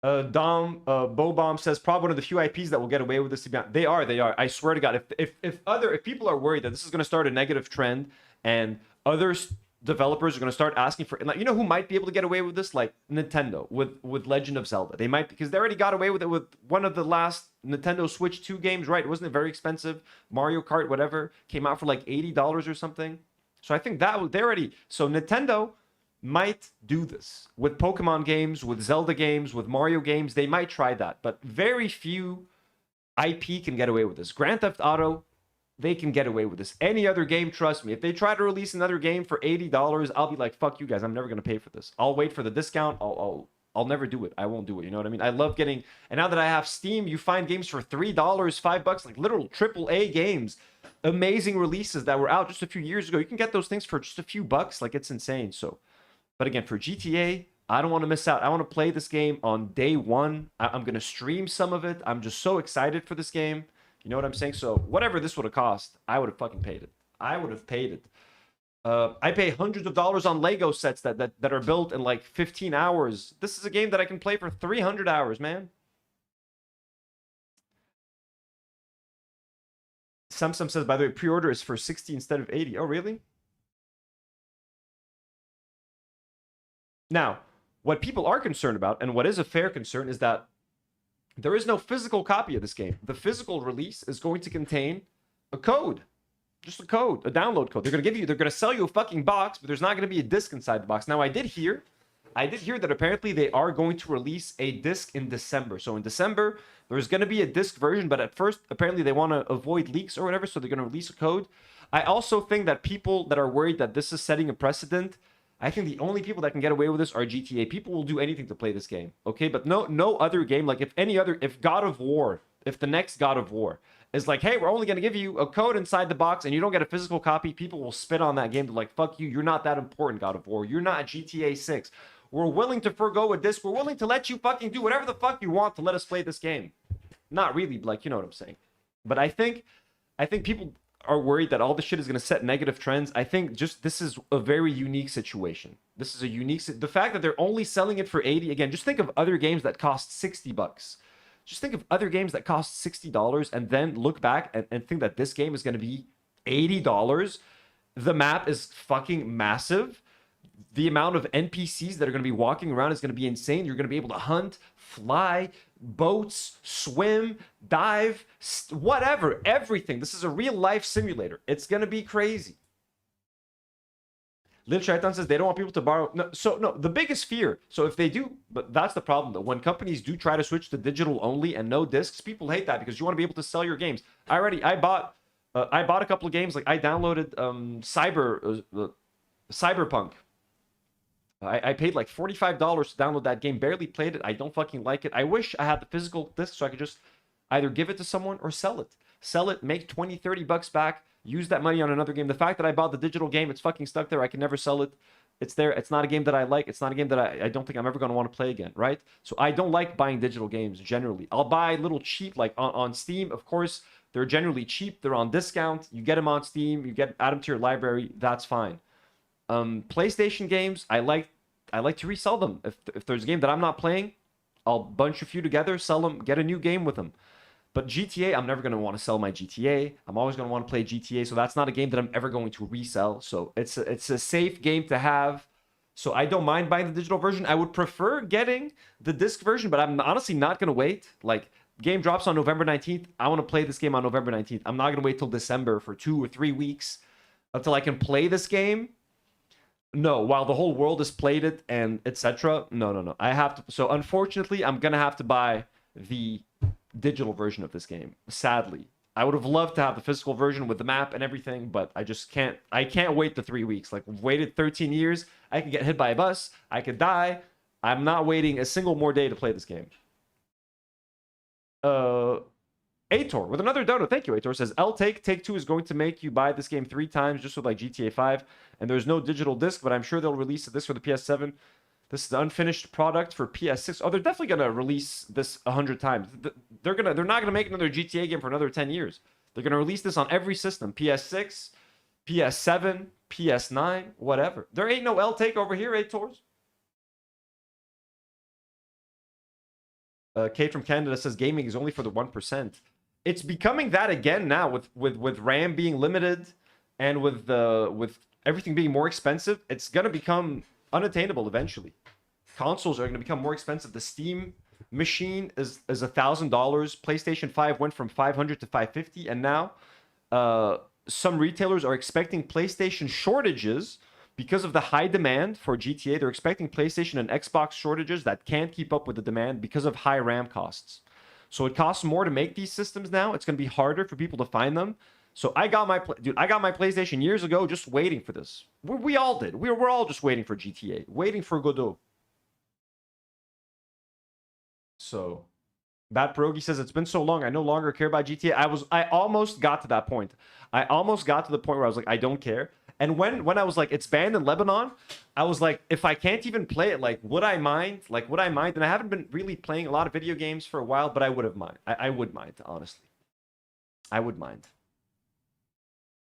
Bobomb says, probably one of the few IPs that will get away with this. They are. I swear to God, if people are worried that this is going to start a negative trend and other developers are going to start asking for, like, you know who might be able to get away with this? Like Nintendo with Legend of Zelda. They might, because they already got away with it with one of the last Nintendo Switch 2 games, right? Wasn't it very expensive? Mario Kart, whatever, came out for like $80 or something. So I think that was, they already, so Nintendo might do this with Pokemon games, with Zelda games, with Mario games. They might try that, but very few IP can get away with this. Grand Theft Auto, they can get away with this. Any other game, trust me, if they try to release another game for $80, I'll be like, fuck you guys, I'm never gonna pay for this. I'll wait for the discount. I'll never do it. I won't do it. You know what I mean? I love getting, and now that I have Steam, you find games for $3, $5, like literal AAA games, amazing releases that were out just a few years ago. You can get those things for just a few bucks. Like, it's insane. So, but again, for GTA, I don't want to miss out. I want to play this game on day one. I'm going to stream some of it. I'm just so excited for this game. You know what I'm saying? So whatever this would have cost, I would have fucking paid it. I would have paid it. I pay hundreds of dollars on Lego sets that are built in like 15 hours. This is a game that I can play for 300 hours, man. Samsung says, by the way, pre-order is for 60 instead of 80. Oh, really? Now, what people are concerned about, and what is a fair concern, is that there is no physical copy of this game. The physical release is going to contain a code. Just a code, a download code. They're going to sell you a fucking box, but there's not going to be a disc inside the box. Now, I did hear that apparently they are going to release a disc in December. So in December, there's going to be a disc version, but at first, apparently they want to avoid leaks or whatever, so they're going to release a code. I also think that people that are worried that this is setting a precedent, I think the only people that can get away with this are GTA. People will do anything to play this game, okay? But no other game, like if God of War, if the next God of War is like, hey, we're only going to give you a code inside the box and you don't get a physical copy, people will spit on that game. They're like, fuck you, you're not that important, God of War. You're not GTA 6. We're willing to forgo a disc. We're willing to let you fucking do whatever the fuck you want to let us play this game. Not really, like, you know what I'm saying. But I think people are worried that all this shit is going to set negative trends. I think just this is a very unique situation. This is a unique... The fact that they're only selling it for 80, again, just think of other games that cost 60 bucks. Just think of other games that cost $60 and then look back and think that this game is going to be $80. The map is fucking massive. The amount of NPCs that are going to be walking around is going to be insane. You're going to be able to hunt, fly, boats, swim, dive, whatever, everything. This is a real life simulator. It's going to be crazy. Liv Shaitan says they don't want people to borrow. No, the biggest fear. So if they do, but that's the problem though. When companies do try to switch to digital only and no discs, people hate that because you want to be able to sell your games. I bought a couple of games. Like I downloaded Cyberpunk. I paid like $45 to download that game. Barely played it. I don't fucking like it. I wish I had the physical disc so I could just either give it to someone or sell it. Sell it, make 20, 30 bucks back, use that money on another game. The fact that I bought the digital game, it's fucking stuck there. I can never sell it. It's there. It's not a game that I like. It's not a game that I don't think I'm ever going to want to play again, right? So I don't like buying digital games generally. I'll buy a little cheap, like on Steam. Of course, they're generally cheap. They're on discount. You get them on Steam. You add them to your library. That's fine. PlayStation games, I like to resell them. If there's a game that I'm not playing, I'll bunch a few together, sell them, get a new game with them. But GTA, I'm never going to want to sell my GTA. I'm always going to want to play GTA, so that's not a game that I'm ever going to resell. So it's a safe game to have. So I don't mind buying the digital version. I would prefer getting the disc version, but I'm honestly not going to wait. Like, game drops on November 19th. I want to play this game on November 19th. I'm not going to wait till December for 2 or 3 weeks. until I can play this game. No, while the whole world has played it and etc. No. I have to. So unfortunately, I'm gonna have to buy the digital version of this game. Sadly, I would have loved to have the physical version with the map and everything, but I just can't. I can't wait the 3 weeks. Like, we've waited 13 years. I could get hit by a bus. I could die. I'm not waiting a single more day to play this game. Aitor with another dono. Thank you, Aitor. Says, Take-Two is going to make you buy this game 3 times just with like GTA 5. And there's no digital disc, but I'm sure they'll release this for the PS7. This is the unfinished product for PS6. Oh, they're definitely gonna release this 100 times. They're not gonna make another GTA game for another 10 years. They're gonna release this on every system: PS6, PS7, PS9, whatever. There ain't no Take over here, Aitors. Kate from Canada says gaming is only for the 1%. It's becoming that again now with RAM being limited and with everything being more expensive. It's gonna become unattainable eventually. Consoles are gonna become more expensive. The Steam machine is $1,000. PlayStation 5 went from $500 to $550, and now some retailers are expecting PlayStation shortages because of the high demand for GTA. They're expecting PlayStation and Xbox shortages that can't keep up with the demand because of high RAM costs. So it costs more to make these systems now. It's going to be harder for people to find them. So I got my PlayStation years ago just waiting for this. We all did. We're all just waiting for GTA, waiting for Godot. So Bad Pierogi says, it's been so long, I no longer care about GTA. I almost got to that point. I almost got to the point where I was like, I don't care. And when I was like, it's banned in Lebanon, I was like, if I can't even play it, like, would I mind? Like, would I mind? And I haven't been really playing a lot of video games for a while, but I would have mind. I would mind, honestly. I would mind.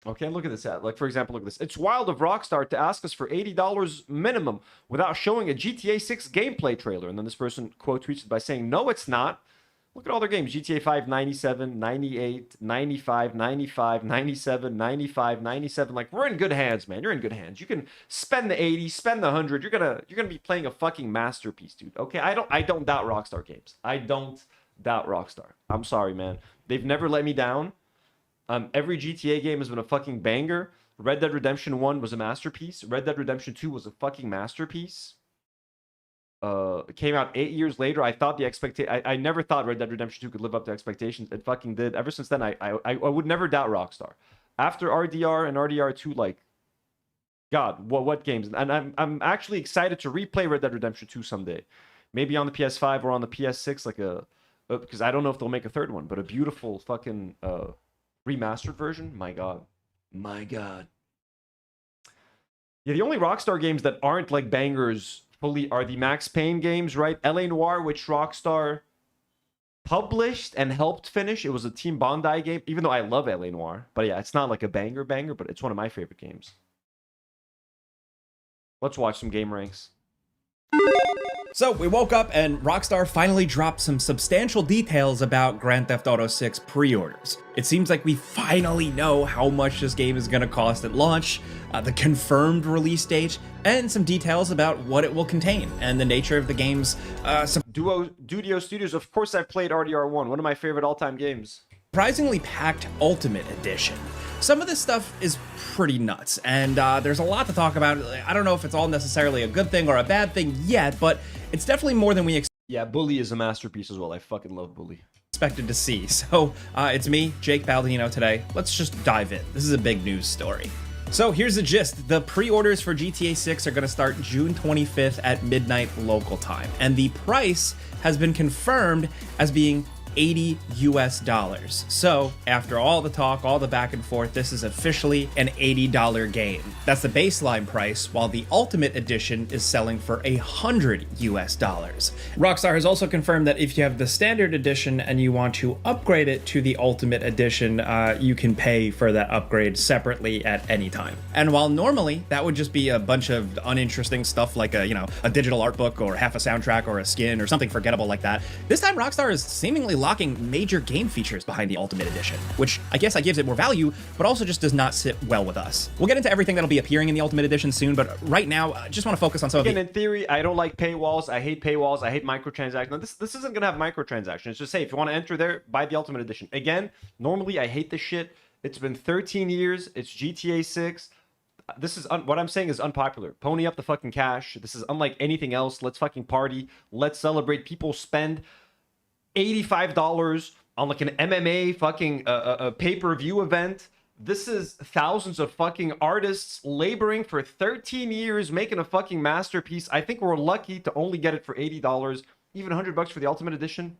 Okay, look at this ad. Like, for example, look at this. It's wild of Rockstar to ask us for $80 minimum without showing a GTA 6 gameplay trailer. And then this person quote tweets it by saying, no, it's not. Look at all their games. GTA 5, 97, 98, 95, 95, 97, 95, 97. Like, we're in good hands, man. You're in good hands. You can spend the 80, spend the 100. You're gonna be playing a fucking masterpiece, dude. Okay? I don't doubt Rockstar games. I don't doubt Rockstar. I'm sorry, man. They've never let me down. Every GTA game has been a fucking banger. Red Dead Redemption 1 was a masterpiece. Red Dead Redemption 2 was a fucking masterpiece. It came out 8 years later. I thought I never thought Red Dead Redemption 2 could live up to expectations. It fucking did. Ever since then, I would never doubt Rockstar. After RDR and RDR2, like, God, what games? And I'm actually excited to replay Red Dead Redemption 2 someday. Maybe on the PS5 or on the PS6, like because I don't know if they'll make a third one, but a beautiful fucking remastered version. My God. Yeah, the only Rockstar games that aren't like bangers fully are the Max Payne games, right? LA Noire, which Rockstar published and helped finish. It was a Team Bondi game, even though I love LA Noire. But yeah, it's not like a banger, but it's one of my favorite games. Let's watch some game ranks. So we woke up and Rockstar finally dropped some substantial details about Grand Theft Auto 6 pre-orders. It seems like we finally know how much this game is going to cost at launch, the confirmed release date, and some details about what it will contain and the nature of the game's Dudio Studios. Of course, I've played RDR1, one of my favorite all-time games. Surprisingly packed Ultimate Edition. Some of this stuff is pretty nuts, and there's a lot to talk about. I don't know if it's all necessarily a good thing or a bad thing yet, but it's definitely more than we expected. Yeah, Bully is a masterpiece as well. I fucking love Bully. Expected to see. So it's me, Jake Baldino, today. Let's just dive in. This is a big news story. So here's the gist. The pre-orders for GTA 6 are going to start June 25th at midnight local time, and the price has been confirmed as being $80 US. So after all the talk, all the back and forth, this is officially an $80 game. That's the baseline price, while the Ultimate Edition is selling for $100 US. Rockstar has also confirmed that if you have the Standard Edition and you want to upgrade it to the Ultimate Edition, you can pay for that upgrade separately at any time. And while normally that would just be a bunch of uninteresting stuff like a digital art book or half a soundtrack or a skin or something forgettable like that, this time Rockstar is seemingly locking major game features behind the Ultimate Edition, which I guess gives it more value, but also just does not sit well with us. We'll get into everything that'll be appearing in the Ultimate Edition soon, but right now, I just want to focus on some of in theory, I don't like paywalls. I hate paywalls. I hate microtransactions. Now, this isn't going to have microtransactions. It's just, hey, if you want to enter there, buy the Ultimate Edition. Again, normally I hate this shit. It's been 13 years. It's GTA 6. This is what I'm saying is unpopular. Pony up the fucking cash. This is unlike anything else. Let's fucking party. Let's celebrate. People spend $85 on like an MMA fucking pay-per-view event. This is thousands of fucking artists laboring for 13 years making a fucking masterpiece. I think we're lucky to only get it for $80, even $100 for the Ultimate Edition.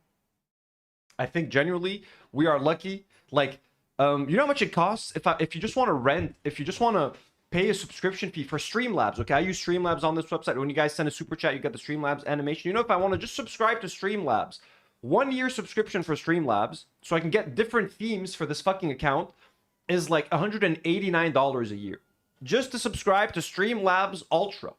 I think genuinely we are lucky. Like, you know how much it costs if you just want to rent, if you just want to pay a subscription fee for Streamlabs. Okay, I use Streamlabs on this website. When you guys send a super chat, you get the Streamlabs animation. You know, if I want to just subscribe to Streamlabs, 1 year subscription for Streamlabs, so I can get different themes for this fucking account, is like $189 a year. Just to subscribe to Streamlabs Ultra.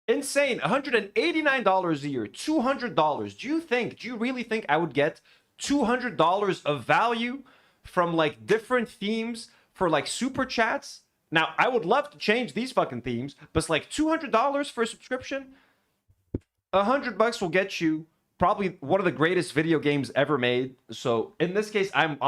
Insane. $189 a year. $200. Do you really think I would get $200 of value from like different themes for like super chats? Now, I would love to change these fucking themes, but it's like $200 for a subscription. $100 will get you probably one of the greatest video games ever made. So in this case, I don't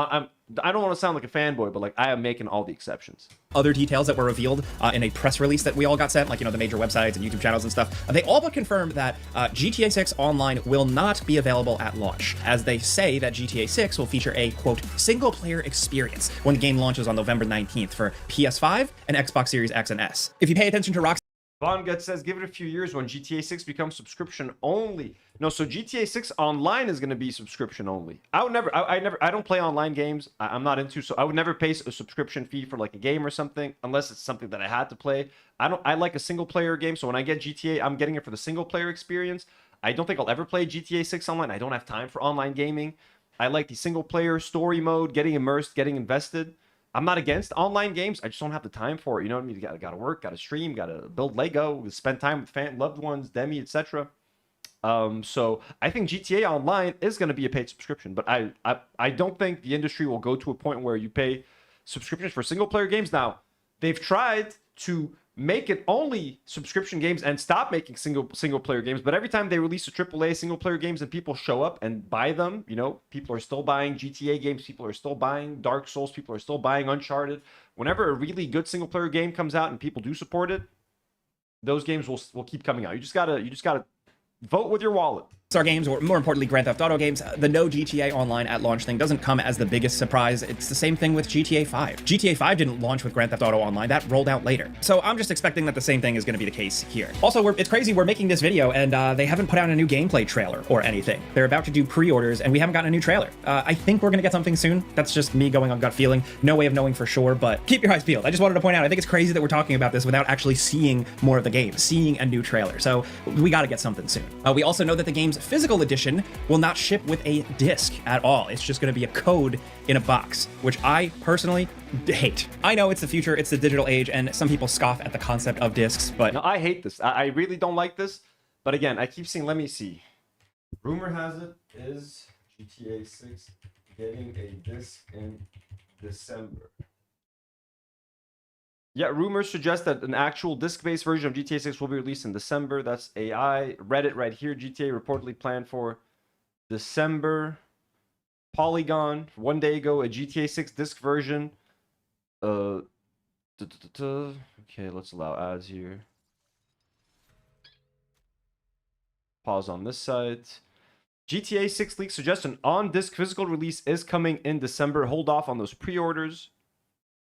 want to sound like a fanboy, but like I am making all the exceptions. Other details that were revealed in a press release that we all got sent, like, you know, the major websites and YouTube channels and stuff, they all but confirmed that GTA 6 Online will not be available at launch, as they say that GTA 6 will feature a, quote, single-player experience when the game launches on November 19th for PS5 and Xbox Series X and S. If you pay attention to Rockstar, Von Gut says, give it a few years when GTA 6 becomes subscription only. No, so GTA 6 Online is going to be subscription only. I don't play online games. I'm not into, so I would never pay a subscription fee for like a game or something, unless it's something that I had to play. I like a single player game, so when I get GTA, I'm getting it for the single player experience. I don't think I'll ever play GTA 6 Online. I don't have time for online gaming. I like the single player story mode, getting immersed, getting invested. I'm not against online games. I just don't have the time for it. You know what I mean? You gotta work, gotta stream, gotta build Lego, spend time with loved ones, Demi, etc. So I think GTA Online is going to be a paid subscription, but I don't think the industry will go to a point where you pay subscriptions for single player games. Now, they've tried to make it only subscription games and stop making single player games, but every time they release a AAA single player games and people show up and buy them, you know, people are still buying GTA games, people are still buying Dark Souls, people are still buying Uncharted. Whenever a really good single player game comes out and people do support it, those games will keep coming out. You just gotta vote with your wallet. Rockstar games, or more importantly, Grand Theft Auto games, the no GTA Online at launch thing doesn't come as the biggest surprise. It's the same thing with GTA 5. GTA 5 didn't launch with Grand Theft Auto Online. That rolled out later. So I'm just expecting that the same thing is going to be the case here. Also, it's crazy. We're making this video, and they haven't put out a new gameplay trailer or anything. They're about to do pre-orders, and we haven't gotten a new trailer. I think we're going to get something soon. That's just me going on gut feeling. No way of knowing for sure, but keep your eyes peeled. I just wanted to point out, I think it's crazy that we're talking about this without actually seeing more of the game, seeing a new trailer. So we got to get something soon. We also know that the game's physical edition will not ship with a disc at all. It's just going to be a code in a box, which I personally hate. I know it's the future, it's the digital age, and some people scoff at the concept of discs, but no, I hate this. I really don't like this. But again, I keep seeing, let me see. Rumor has it is GTA 6 getting a disc in December. Yeah, rumors suggest that an actual disc-based version of GTA 6 will be released in December. That's AI. Reddit right here. GTA reportedly planned for December. Polygon, 1 day ago, a GTA 6 disc version. Okay, let's allow ads here. Pause on this side. GTA 6 leaks suggest an on-disc physical release is coming in December. Hold off on those pre-orders.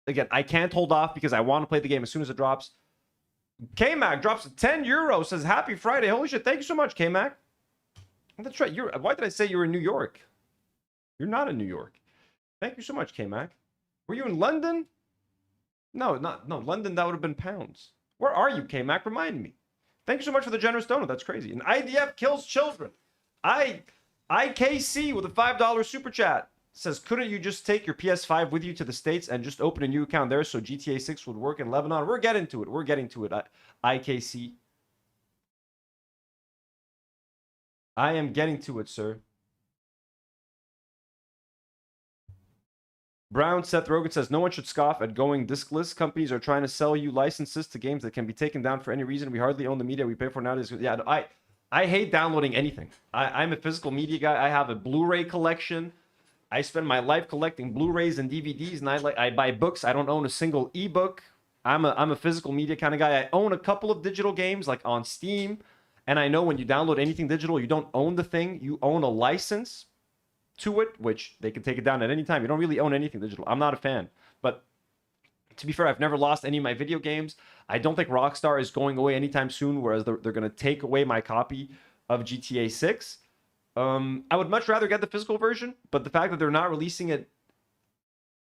Again, I can't hold off because I want to play the game as soon as it drops. K-Mac drops €10, says happy Friday. Holy shit, thank you so much, K-Mac. That's right. Why did I say you were in New York? You're not in New York. Thank you so much, K-Mac. Were you in London? No, London, that would have been pounds. Where are you, K-Mac? Remind me. Thank you so much for the generous donut. That's crazy. And IDF kills children. IKC with a $5 super chat says, couldn't you just take your PS5 with you to the States and just open a new account there so GTA 6 would work in Lebanon? We're getting to it. We're getting to it, IKC. I am getting to it, sir. Brown Seth Rogen says, no one should scoff at going discless. Companies are trying to sell you licenses to games that can be taken down for any reason. We hardly own the media we pay for nowadays. Yeah, I hate downloading anything. I'm a physical media guy. I have a Blu-ray collection. I spend my life collecting Blu-rays and DVDs, and I buy books. I don't own a single ebook. I'm a physical media kind of guy. I own a couple of digital games like on Steam, and I know when you download anything digital, you don't own the thing. You own a license to it, which they can take it down at any time. You don't really own anything digital. I'm not a fan, but to be fair, I've never lost any of my video games. I don't think Rockstar is going away anytime soon, whereas they're going to take away my copy of GTA 6. I would much rather get the physical version, but the fact that they're not releasing it,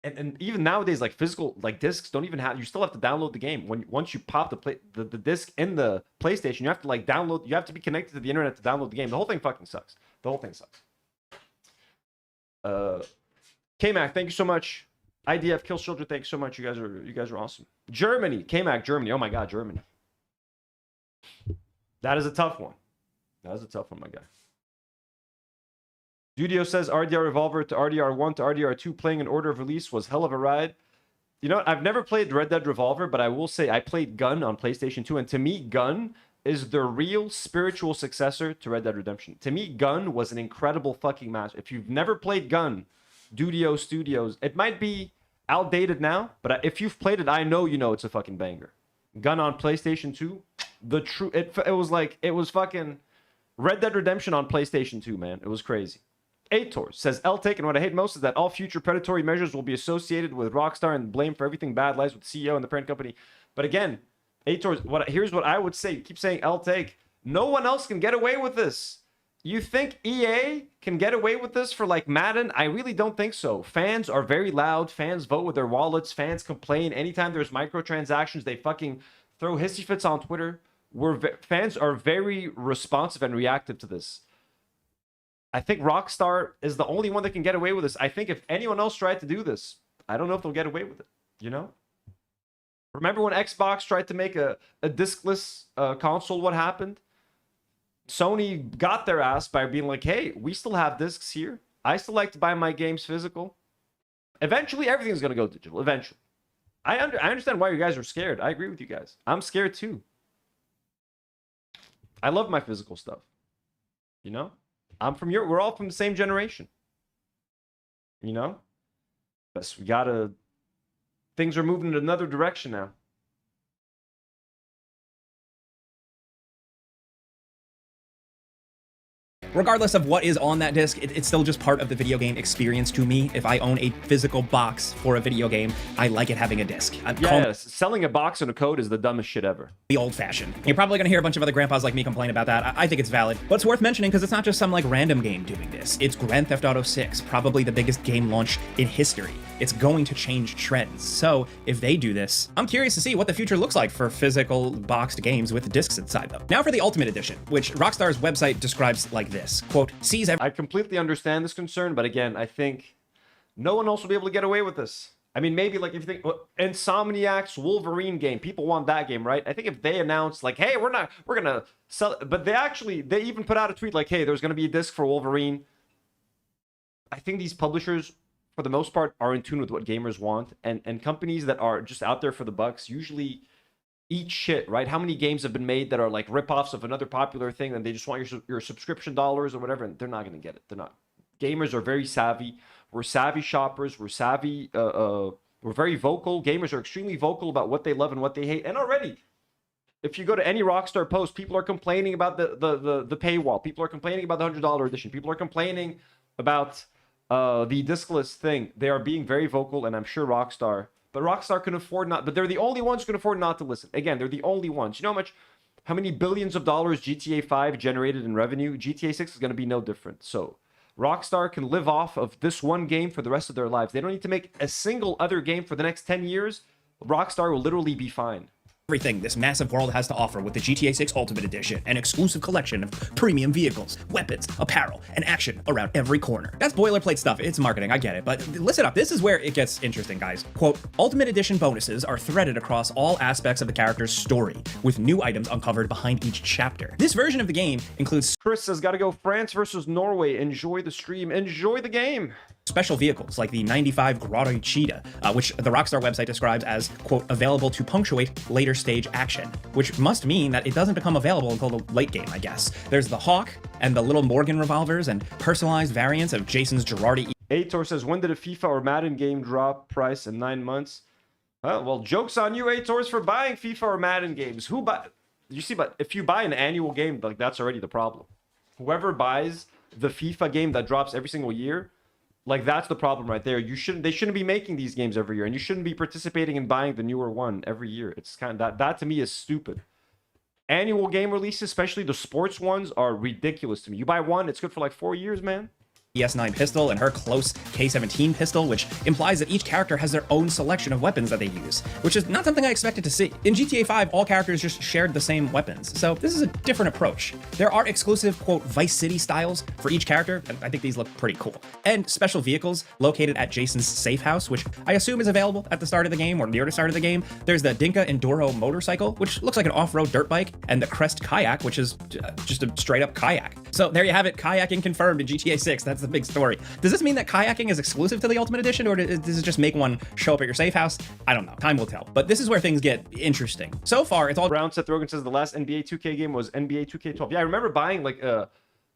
and even nowadays, like physical, like discs don't even have, you still have to download the game. Once you pop the disc in the PlayStation, you have to like download, you have to be connected to the internet to download the game. The whole thing fucking sucks. The whole thing sucks. K-Mac, thank you so much. IDF Kill Soldier, thanks so much. You guys are awesome. Germany, K-Mac, Germany. Oh my god, Germany. That is a tough one. That is a tough one, my guy. Studio says RDR Revolver to RDR 1 to RDR 2 playing in order of release was hell of a ride. You know, I've never played Red Dead Revolver, but I will say I played Gun on PlayStation 2, and to me, Gun is the real spiritual successor to Red Dead Redemption. To me, Gun was an incredible fucking match. If you've never played Gun, Dudio Studios, it might be outdated now, but if you've played it, I know you know it's a fucking banger. Gun on PlayStation 2, the true, it was fucking Red Dead Redemption on PlayStation 2, man. It was crazy. Aitor says, L-Take, and what I hate most is that all future predatory measures will be associated with Rockstar, and blame for everything bad lies with the CEO and the parent company. But again, Aitor, here's what I would say. You keep saying L-Take. No one else can get away with this. You think EA can get away with this for like Madden? I really don't think so. Fans are very loud. Fans vote with their wallets. Fans complain. Anytime there's microtransactions, they fucking throw hissy fits on Twitter. Fans are very responsive and reactive to this. I think Rockstar is the only one that can get away with this. I think if anyone else tried to do this, I don't know if they'll get away with it, you know? Remember when Xbox tried to make a discless console, what happened? Sony got their ass by being like, hey, we still have discs here. I still like to buy my games physical. Eventually, everything's going to go digital. Eventually. I understand why you guys are scared. I agree with you guys. I'm scared too. I love my physical stuff. You know? I'm from Europe. We're all from the same generation. You know? But we gotta... Things are moving in another direction now. Regardless of what is on that disc, it's still just part of the video game experience to me. If I own a physical box for a video game, I like it having a disc. Selling a box and a code is the dumbest shit ever. The old-fashioned. You're probably gonna hear a bunch of other grandpas like me complain about that. I think it's valid, but it's worth mentioning because it's not just some like random game doing this. It's Grand Theft Auto 6, probably the biggest game launch in history. It's going to change trends. So if they do this, I'm curious to see what the future looks like for physical boxed games with discs inside them. Now for the Ultimate Edition, which Rockstar's website describes like this, quote, sees every... I completely understand this concern, but again, I think no one else will be able to get away with this. I mean, maybe like if you think Insomniac's Wolverine game, people want that game, right? I think if they announce like, hey, we're gonna sell it, but they even put out a tweet like, hey, there's gonna be a disc for Wolverine. I think these publishers, for the most part, are in tune with what gamers want, and companies that are just out there for the bucks usually eat shit, right? How many games have been made that are like ripoffs of another popular thing, and they just want your subscription dollars or whatever, and they're not going to get it. They're not. Gamers are very savvy. We're savvy shoppers. We're savvy. We're very vocal. Gamers are extremely vocal about what they love and what they hate. And already, if you go to any Rockstar post, people are complaining about the paywall. People are complaining about the $100 edition. People are complaining about the discless thing. They are being very vocal, and I'm sure Rockstar, but Rockstar can afford not, but they're the only ones who can afford not to listen. Again, they're the only ones. You know how many billions of dollars GTA 5 generated in revenue? GTA 6 is going to be no different. So Rockstar can live off of this one game for the rest of their lives. They don't need to make a single other game for the next 10 years. Rockstar will literally be fine. Everything this massive world has to offer with the GTA 6 Ultimate Edition, an exclusive collection of premium vehicles, weapons, apparel, and action around every corner. That's boilerplate stuff. It's marketing, I get it, but listen up. This is where it gets interesting, guys. Quote, Ultimate Edition bonuses are threaded across all aspects of the character's story, with new items uncovered behind each chapter. This version of the game includes... Chris says, gotta go France versus Norway. Enjoy the stream. Enjoy the game. Special vehicles like the 95 Grotto Cheetah, which the Rockstar website describes as, quote, available to punctuate later stage action, which must mean that it doesn't become available until the late game, I guess. There's the Hawk and the little Morgan revolvers and personalized variants of Jason's Girardi. Aitor says, when did a FIFA or Madden game drop price in 9 months? Well, joke's on you, Aitors, for buying FIFA or Madden games. Who buy? You see, but if you buy an annual game, like that's already the problem. Whoever buys the FIFA game that drops every single year, like that's the problem right there. They shouldn't be making these games every year, and you shouldn't be participating in buying the newer one every year. It's kind of that to me is stupid. Annual game releases, especially the sports ones, are ridiculous to me. You buy one, it's good for like 4 years, man. ES9 pistol and her close K17 pistol, which implies that each character has their own selection of weapons that they use, which is not something I expected to see. In GTA 5, all characters just shared the same weapons, so this is a different approach. There are exclusive, quote, Vice City styles for each character, and I think these look pretty cool. And special vehicles located at Jason's safe house, which I assume is available at the start of the game or near the start of the game. There's the Dinka Enduro motorcycle, which looks like an off-road dirt bike, and the Crest kayak, which is just a straight-up kayak. So there you have it, kayaking confirmed in GTA 6. That's the big story. Does this mean that kayaking is exclusive to the Ultimate Edition, or does it just make one show up at your safe house? I don't know. Time will tell. But this is where things get interesting. So far, it's all Brown Seth Rogen says the last NBA 2K game was NBA 2K12. Yeah, I remember buying like a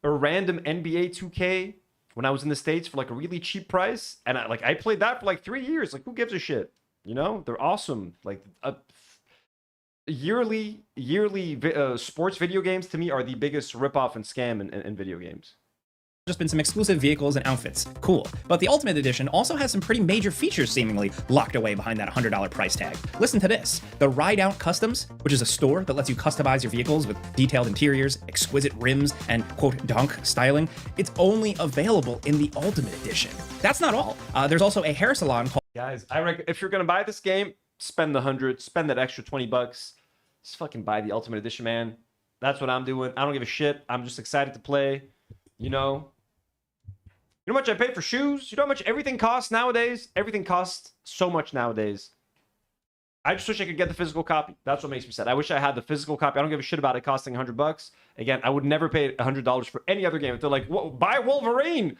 random NBA 2K when I was in the States for like a really cheap price, and I played that for like 3 years. Like, who gives a shit? You know, they're awesome. Like yearly sports video games to me are the biggest ripoff and scam in video games. just been some exclusive vehicles and outfits. Cool. But the Ultimate Edition also has some pretty major features seemingly locked away behind that $100 price tag. Listen to this. The Ride Out Customs, which is a store that lets you customize your vehicles with detailed interiors, exquisite rims, and quote donk styling, it's only available in the Ultimate Edition. That's not all. There's also a hair salon called... Guys, I reckon if you're going to buy this game, spend the 100, spend that extra 20 bucks. Just fucking buy the Ultimate Edition, man. That's what I'm doing. I don't give a shit. I'm just excited to play. You know how much I pay for shoes? You know how much everything costs nowadays? Everything costs so much nowadays. I just wish I could get the physical copy. That's what makes me sad. I wish I had the physical copy. I don't give a shit about it costing $100. Again, I would never pay $100 for any other game. If they're like, buy Wolverine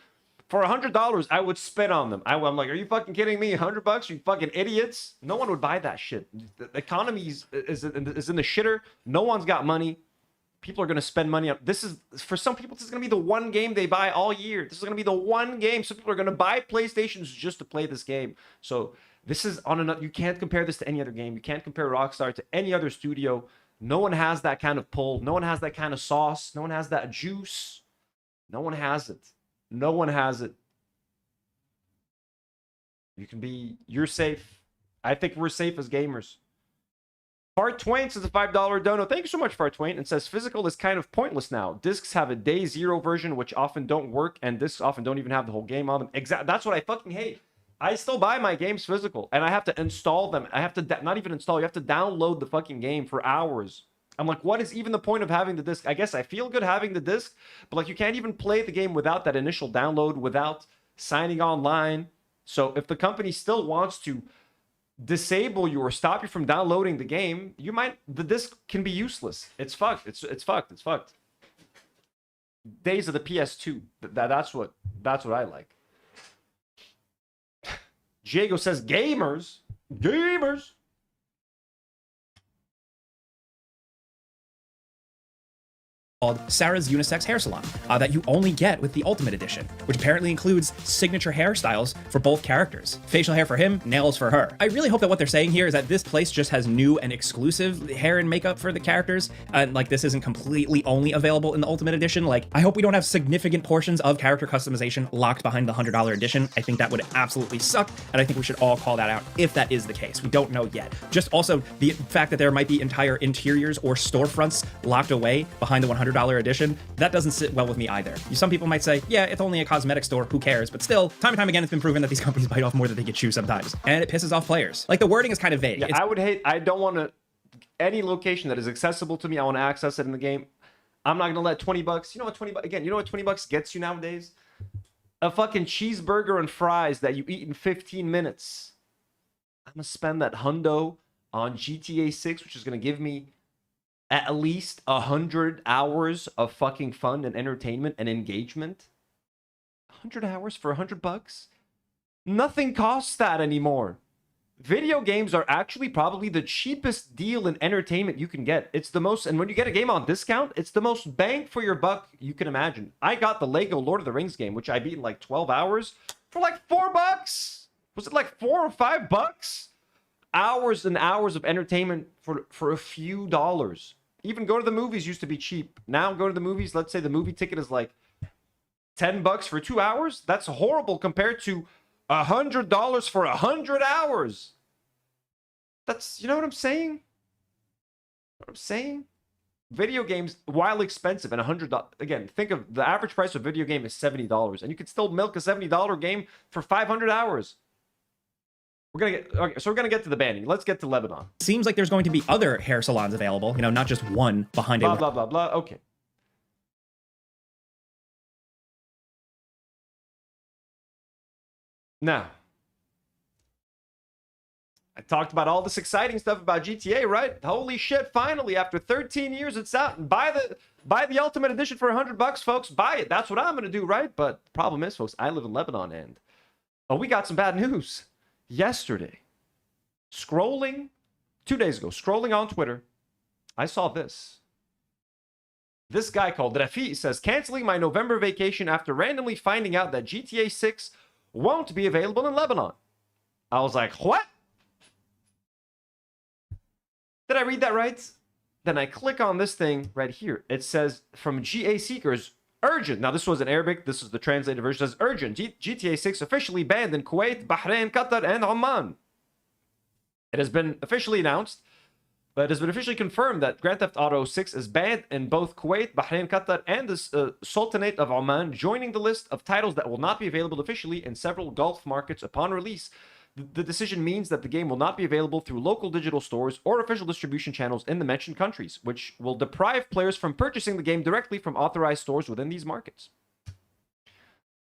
for $100, I would spit on them. I'm like, are you fucking kidding me? $100? You fucking idiots. No one would buy that shit. The economy is in the shitter. No one's got money. People are going to spend money on this. For some people, this is going to be the one game they buy all year. This is going to be the one game. Some people are going to buy PlayStations just to play this game. So this is on another. You can't compare this to any other game. You can't compare Rockstar to any other studio. No one has that kind of pull. No one has that kind of sauce. No one has that juice. No one has it. No one has it. You're safe. I think we're safe as gamers. Fart Twain says a $5 dono. Thank you so much, Fart Twain. And says physical is kind of pointless now. Discs have a day zero version, which often don't work, and discs often don't even have the whole game on them. Exactly. That's what I fucking hate. I still buy my games physical, and I have to install them. I have to not even install. You have to download the fucking game for hours. I'm like, what is even the point of having the disc? I guess I feel good having the disc, but like you can't even play the game without that initial download, without signing online. So if the company still wants to disable you or stop you from downloading the game, the disc can be useless. It's fucked. It's fucked. It's fucked. Days of the PS2. That's what I like. Jago says gamers. Called Sarah's Unisex Hair Salon that you only get with the Ultimate Edition, which apparently includes signature hairstyles for both characters. Facial hair for him, nails for her. I really hope that what they're saying here is that this place just has new and exclusive hair and makeup for the characters, and like this isn't completely only available in the Ultimate Edition. Like, I hope we don't have significant portions of character customization locked behind the $100 edition. I think that would absolutely suck, and I think we should all call that out if that is the case. We don't know yet. Just also the fact that there might be entire interiors or storefronts locked away behind the $100 edition, that doesn't sit well with me either. Some people might say, yeah, it's only a cosmetic store, who cares? But still, time and time again, it's been proven that these companies bite off more than they can chew sometimes. And it pisses off players. Like, the wording is kind of vague. Yeah, I don't want to, any location that is accessible to me, I want to access it in the game. I'm not going to let 20 bucks, you know what 20 bucks, again, you know what 20 bucks gets you nowadays? A fucking cheeseburger and fries that you eat in 15 minutes. I'm going to spend that hundo on GTA 6, which is going to give me at least 100 hours of fucking fun and entertainment and engagement. 100 hours for 100 bucks? Nothing costs that anymore. Video games are actually probably the cheapest deal in entertainment you can get. It's the most, and when you get a game on discount, it's the most bang for your buck you can imagine. I got the Lego Lord of the Rings game, which I beat in like 12 hours for like $4. Was it like $4 or $5? Hours and hours of entertainment for a few dollars. Even go to the movies used to be cheap. Now go to the movies, let's say the movie ticket is like $10 for 2 hours. That's horrible compared to $100 for 100 hours. That's, you know what I'm saying? What I'm saying? Video games, while expensive and $100, again, think of the average price of a video game is $70, and you can still milk a $70 game for 500 hours. Okay, so we're gonna get to the banning. Let's get to Lebanon. Seems like there's going to be other hair salons available, you know, not just one behind blah, a... blah, blah, blah. Okay. Now, I talked about all this exciting stuff about GTA, right? Holy shit, finally, after 13 years, it's out. And buy the Ultimate Edition for $100, folks. Buy it. That's what I'm going to do, right? But the problem is, folks, I live in Lebanon, and we got some bad news. Yesterday, scrolling, 2 days ago, scrolling on Twitter, I saw this. This guy called Rafi says, canceling my November vacation after randomly finding out that GTA 6 won't be available in Lebanon. I was like, what? Did I read that right? Then I click on this thing right here. It says, from GA Seekers, urgent. Now, this was in Arabic. This is the translated version. It says, urgent. GTA 6 officially banned in Kuwait, Bahrain, Qatar, and Oman. It has been officially announced, but it has been officially confirmed that Grand Theft Auto 6 is banned in both Kuwait, Bahrain, Qatar, and the Sultanate of Oman, joining the list of titles that will not be available officially in several Gulf markets upon release. The decision means that the game will not be available through local digital stores or official distribution channels in the mentioned countries, which will deprive players from purchasing the game directly from authorized stores within these markets.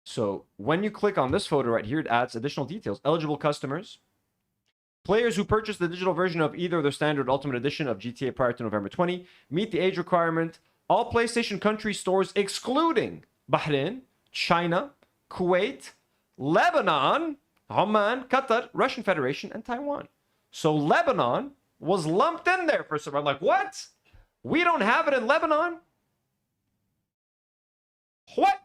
So when you click on this photo right here, it adds additional details. Eligible customers, players who purchase the digital version of either the standard Ultimate Edition of GTA prior to November 20, meet the age requirement. All PlayStation country stores, excluding Bahrain, China, Kuwait, Lebanon, Oman, Qatar, Russian Federation, and Taiwan. So Lebanon was lumped in there for some. I'm like, what? We don't have it in Lebanon? What?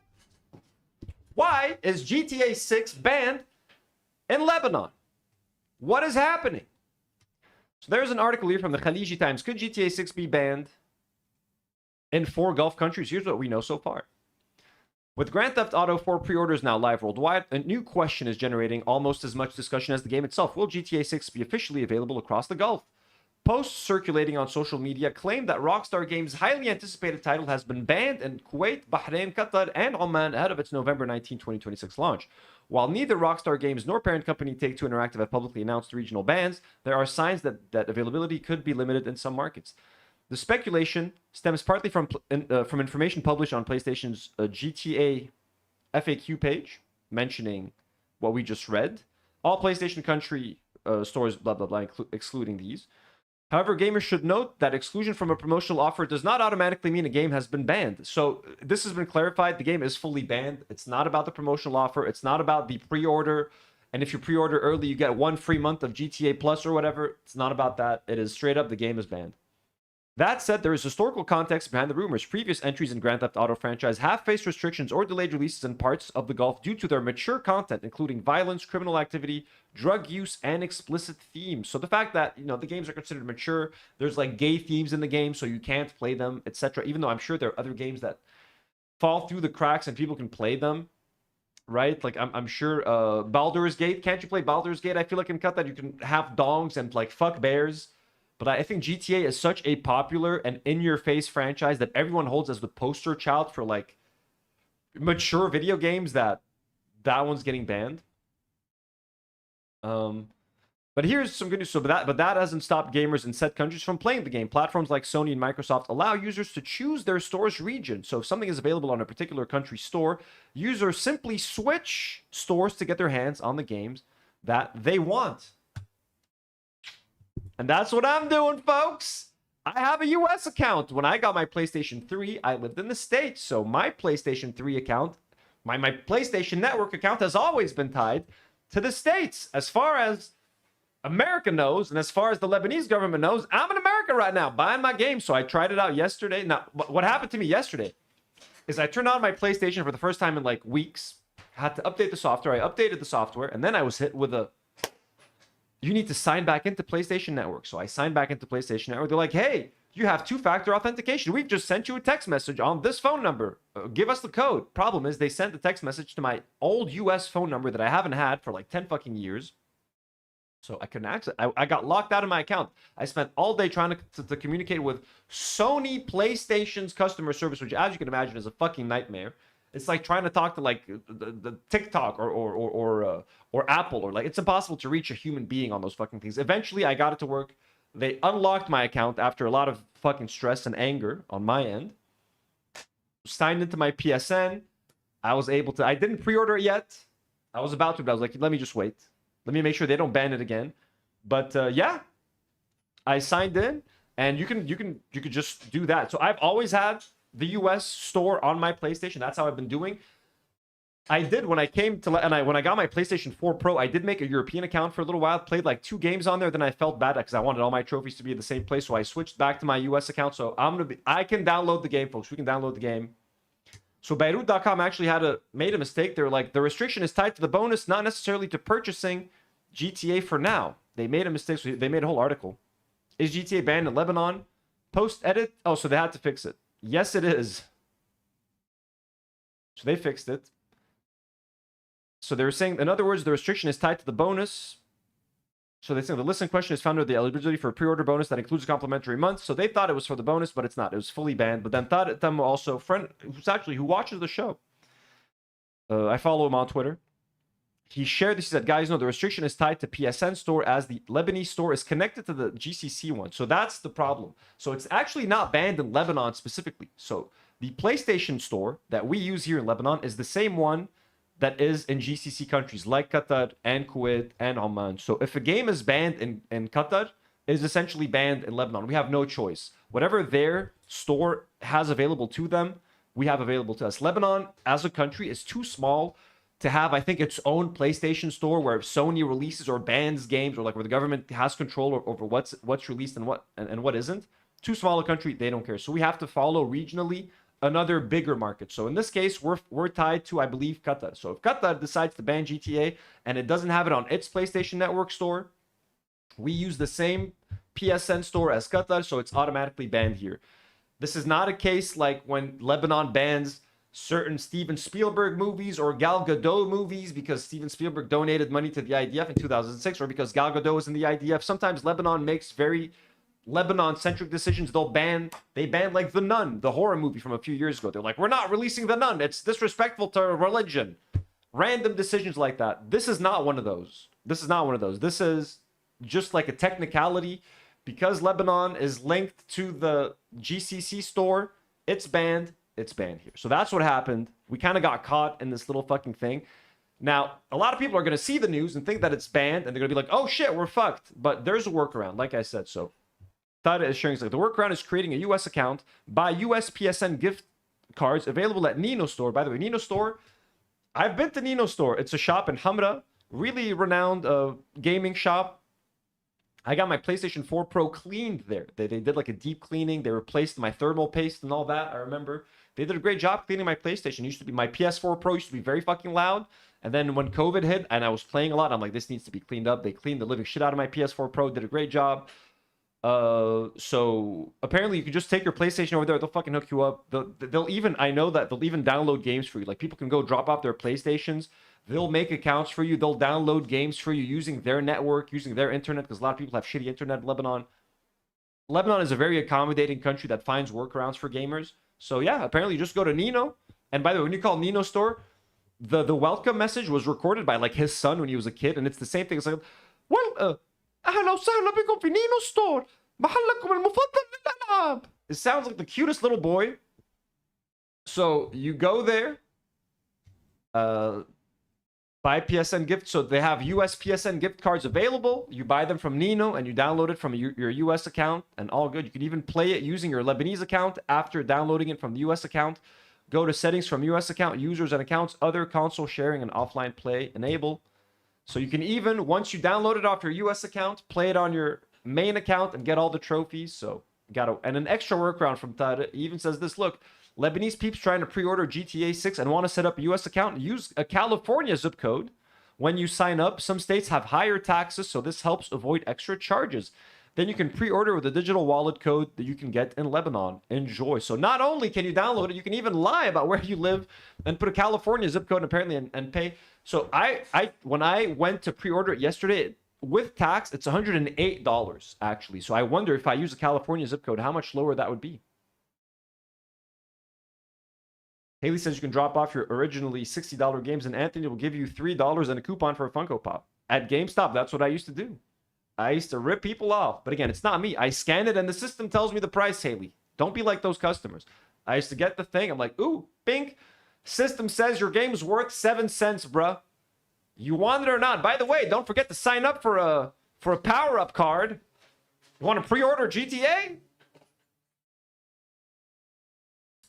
Why is GTA 6 banned in Lebanon? What is happening? So there's an article here from the Khaliji Times. Could GTA 6 be banned in 4 Gulf countries? Here's what we know so far. With Grand Theft Auto 4 pre-orders now live worldwide, a new question is generating almost as much discussion as the game itself. Will GTA 6 be officially available across the Gulf? Posts circulating on social media claim that Rockstar Games' highly anticipated title has been banned in Kuwait, Bahrain, Qatar, and Oman ahead of its November 19, 2026 launch. While neither Rockstar Games nor parent company Take-Two Interactive have publicly announced regional bans, there are signs that availability could be limited in some markets. The speculation stems partly from information published on PlayStation's GTA FAQ page, mentioning what we just read. All PlayStation country stores, blah, blah, blah, excluding these. However, gamers should note that exclusion from a promotional offer does not automatically mean a game has been banned. So this has been clarified. The game is fully banned. It's not about the promotional offer. It's not about the pre-order. And if you pre-order early, you get 1 free month of GTA Plus or whatever. It's not about that. It is straight up the game is banned. That said, there is historical context behind the rumors. Previous entries in Grand Theft Auto franchise have faced restrictions or delayed releases in parts of the Gulf due to their mature content, including violence, criminal activity, drug use, and explicit themes. So the fact that, you know, the games are considered mature, there's like gay themes in the game, so you can't play them, etc. Even though I'm sure there are other games that fall through the cracks and people can play them, right? Like I'm sure Baldur's Gate, can't you play Baldur's Gate? I feel like in Cut that you can have dongs and like fuck bears. But I think GTA is such a popular and in-your-face franchise that everyone holds as the poster child for like mature video games that one's getting banned. But here's some good news. So, but that hasn't stopped gamers in said countries from playing the game. Platforms like Sony and Microsoft allow users to choose their store's region. So if something is available on a particular country store, users simply switch stores to get their hands on the games that they want. And that's what I'm doing, folks. I have a US account. When I got my PlayStation 3, I lived in the States. So my PlayStation 3 account, my PlayStation Network account has always been tied to the States. As far as America knows, and as far as the Lebanese government knows, I'm in America right now buying my game. So I tried it out yesterday. Now, what happened to me yesterday is I turned on my PlayStation for the first time in like weeks. had to update the software. I updated the software, and then I was hit with a, you need to sign back into PlayStation Network. So I signed back into PlayStation Network. They're like, hey, you have two-factor authentication. We've just sent you a text message on this phone number. Give us the code. Problem is, they sent the text message to my old US phone number that I haven't had for like 10 fucking years. So I couldn't access it. I got locked out of my account. I spent all day trying to communicate with Sony PlayStation's customer service, which, as you can imagine, is a fucking nightmare. It's like trying to talk to like the TikTok or Apple, or like, it's impossible to reach a human being on those fucking things. Eventually, I got it to work. They unlocked my account after a lot of fucking stress and anger on my end. Signed into my PSN. I was able to. I didn't pre-order it yet. I was about to, but I was like, let me just wait. Let me make sure they don't ban it again. But yeah, I signed in, and you could just do that. So I've always had the US store on my PlayStation. That's how I've been doing. I did when I came to, when I got my PlayStation 4 Pro, I did make a European account for a little while. Played like 2 games on there. Then I felt bad because I wanted all my trophies to be in the same place. So I switched back to my US account. So I can download the game, folks. We can download the game. So Beirut.com actually made a mistake. They're like, the restriction is tied to the bonus, not necessarily to purchasing GTA for now. They made a mistake. So they made a whole article. Is GTA banned in Lebanon? Post edit. Oh, so they had to fix it. Yes, it is. So they fixed it. So they were saying, in other words, the restriction is tied to the bonus. So they say the list in question is found under the eligibility for a pre-order bonus that includes a complimentary month. So they thought it was for the bonus, but it's not. It was fully banned. But then Tamo also, friend who watches the show, I follow him on Twitter. He shared this. He said, guys, no, the restriction is tied to PSN store, as the Lebanese store is connected to the GCC one. So that's the problem. So it's actually not banned in Lebanon specifically. So the PlayStation store that we use here in Lebanon is the same one that is in GCC countries like Qatar and Kuwait and Oman. So if a game is banned in Qatar, it is essentially banned in Lebanon. We have no choice. Whatever their store has available to them, we have available to us. Lebanon, as a country, is too small to have, I think, its own PlayStation store where Sony releases or bans games, or like where the government has control over what's released and what isn't. Too small a country, they don't care. So we have to follow regionally another bigger market. So in this case, we're tied to, I believe, Qatar. So if Qatar decides to ban GTA and it doesn't have it on its PlayStation Network store, we use the same PSN store as Qatar, so it's automatically banned here. This is not a case like when Lebanon bans certain Steven Spielberg movies or Gal Gadot movies because Steven Spielberg donated money to the IDF in 2006, or because Gal Gadot is in the IDF. Sometimes Lebanon makes very Lebanon-centric decisions. They banned like The Nun, the horror movie from a few years ago. They're like, we're not releasing The Nun. It's disrespectful to religion. Random decisions like that. This is not one of those. This is just like a technicality. Because Lebanon is linked to the GCC store, it's banned here. So that's what happened. We kind of got caught in this little fucking thing. Now, a lot of people are going to see the news and think that it's banned, and they're going to be like, oh shit, we're fucked. But there's a workaround, like I said. So Tada is sharing, like, the workaround is creating a US account, buy US PSN gift cards available at Nino Store. By the way, Nino Store, I've been to Nino Store. It's a shop in Hamra, really renowned gaming shop. I got my PlayStation 4 Pro cleaned there. They did like a deep cleaning. They replaced my thermal paste and all that. I remember they did a great job cleaning my PlayStation. My PS4 Pro used to be very fucking loud. And then when COVID hit and I was playing a lot, I'm like, this needs to be cleaned up. They cleaned the living shit out of my PS4 Pro, did a great job. So apparently you can just take your PlayStation over there. They'll fucking hook you up. I know that they'll even download games for you. Like, people can go drop off their PlayStations. They'll make accounts for you. They'll download games for you using their network, using their internet, because a lot of people have shitty internet in Lebanon. Lebanon is a very accommodating country that finds workarounds for gamers. So yeah, apparently you just go to Nino. And by the way, when you call Nino Store, the welcome message was recorded by like his son when he was a kid, and it's the same thing. It's like, well, أهلا وسهلا بكم في نينو ستور محلكم المفضل للألعاب. It sounds like the cutest little boy. So you go there, buy PSN gift. So they have US PSN gift cards available. You buy them from Nino and you download it from your US account, and all good. You can even play it using your Lebanese account after downloading it from the US account. Go to settings from US account, users and accounts, other console sharing and offline play, enable. So you can even, once you download it off your US account, play it on your main account and get all the trophies. So and an extra workaround from Tada even says this, look, Lebanese peeps trying to pre-order GTA 6 and want to set up a US account, use a California zip code. When you sign up, some states have higher taxes, so this helps avoid extra charges. Then you can pre-order with a digital wallet code that you can get in Lebanon. Enjoy. So not only can you download it, you can even lie about where you live and put a California zip code apparently and pay. So when I went to pre-order it yesterday, with tax, it's $108 actually. So I wonder if I use a California zip code, how much lower that would be. Haley says you can drop off your originally $60 games and Anthony will give you $3 and a coupon for a Funko Pop. At GameStop, that's what I used to do. I used to rip people off. But again, it's not me. I scan it and the system tells me the price, Haley. Don't be like those customers. I used to get the thing. I'm like, ooh, pink. System says your game's worth 7 cents, bruh. You want it or not? By the way, don't forget to sign up for a power-up card. You want to pre-order GTA?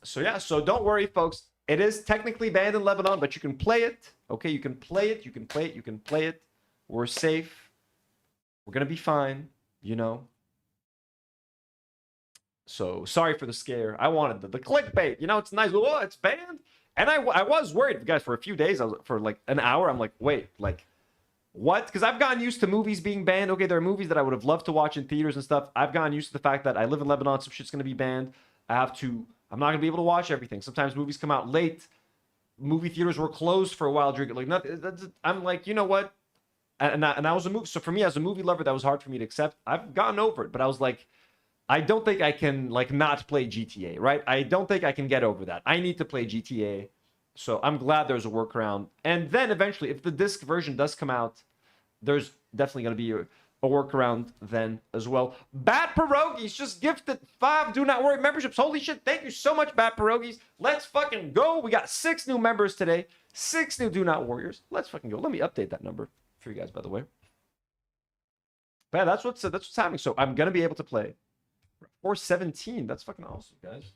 So yeah, so don't worry, folks. It is technically banned in Lebanon, but you can play it. Okay, you can play it. You can play it. You can play it. We're safe. We're going to be fine, you know. So sorry for the scare. I wanted the clickbait. You know, it's nice. Oh, it's banned. And I was worried, guys, for a few days. For like an hour. I'm like, wait, like, what? Because I've gotten used to movies being banned. Okay, there are movies that I would have loved to watch in theaters and stuff. I've gotten used to the fact that I live in Lebanon. Some shit's going to be banned. I'm not going to be able to watch everything. Sometimes movies come out late. Movie theaters were closed for a while. Like nothing. I'm like, you know what? And that was a movie. So for me, as a movie lover, that was hard for me to accept. I've gotten over it. But I was like, I don't think I can like not play GTA, right? I don't think I can get over that. I need to play GTA. So I'm glad there's a workaround. And then eventually, if the disc version does come out, there's definitely going to be a workaround then as well. Bad Pierogies just gifted 5 Do Not Worry memberships. Holy shit, thank you so much, Bad Pierogies. Let's fucking go. We got 6 new members today. 6 new Do Not Warriors. Let's fucking go. Let me update that number for you guys, by the way. But yeah, that's what's happening. So I'm going to be able to play. 417. That's fucking awesome, guys.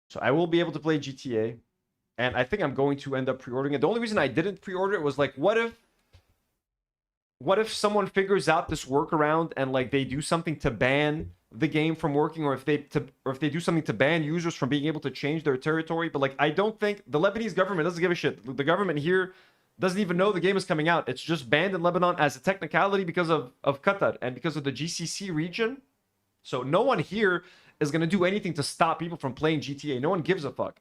So I will be able to play GTA. And I think I'm going to end up pre-ordering it. The only reason I didn't pre-order it was like, what if someone figures out this workaround and like they do something to ban the game from working, or if they do something to ban users from being able to change their territory. But like, I don't think the Lebanese government doesn't give a shit. The government here doesn't even know the game is coming out. It's just banned in Lebanon as a technicality because of Qatar and because of the GCC region. So no one here is going to do anything to stop people from playing GTA. No one gives a fuck.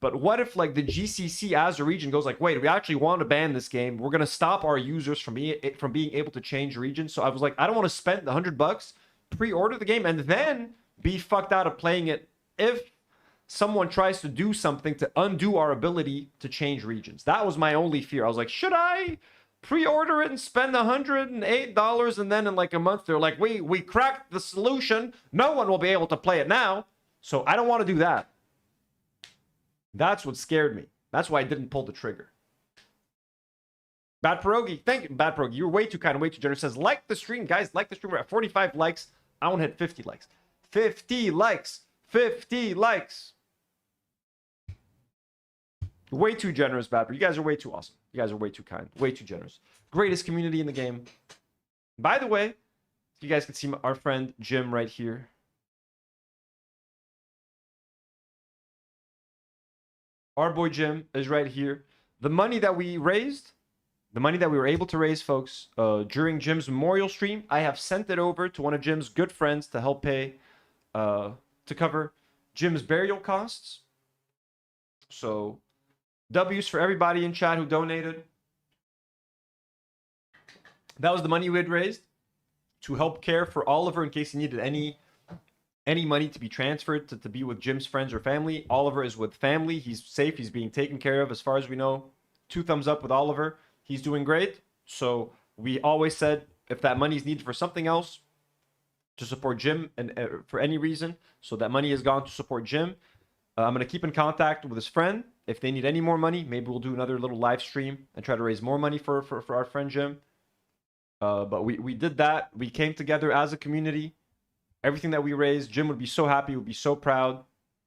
But what if like the GCC as a region goes like, wait, we actually want to ban this game. We're going to stop our users from being able to change regions. So I was like, I don't want to spend the $100, pre-order the game, and then be fucked out of playing it if someone tries to do something to undo our ability to change regions. That was my only fear. I was like, should I pre-order it and spend $108 and then in like a month they're like, we cracked the solution. No one will be able to play it now. So I don't want to do that. That's what scared me. That's why I didn't pull the trigger. Bad Pierogi, thank you. Bad Pierogi, you're way too kind, way too generous. Says, like the stream, guys, like the stream. We're at 45 likes. I want to hit 50 likes. 50 likes. 50 likes. Way too generous, Bad Pierogi. You guys are way too awesome. You guys are way too kind, way too generous. Greatest community in the game. By the way, you guys can see our friend Jim right here. Our boy Jim is right here. The money that we raised, the money that we were able to raise, folks, during Jim's memorial stream, I have sent it over to one of Jim's good friends to help pay, to cover Jim's burial costs. So, W's for everybody in chat who donated. That was the money we had raised to help care for Oliver in case he needed any money to be transferred to be with Jim's friends or family. Oliver is with family. He's safe. He's being taken care of as far as we know. 2 thumbs up with Oliver. He's doing great. So we always said if that money is needed for something else to support Jim and for any reason, so that money is gone to support Jim. I'm going to keep in contact with his friend. If they need any more money, maybe we'll do another little live stream and try to raise more money for our friend Jim. But we did that. We came together as a community. Everything that we raised, Jim would be so happy, would be so proud.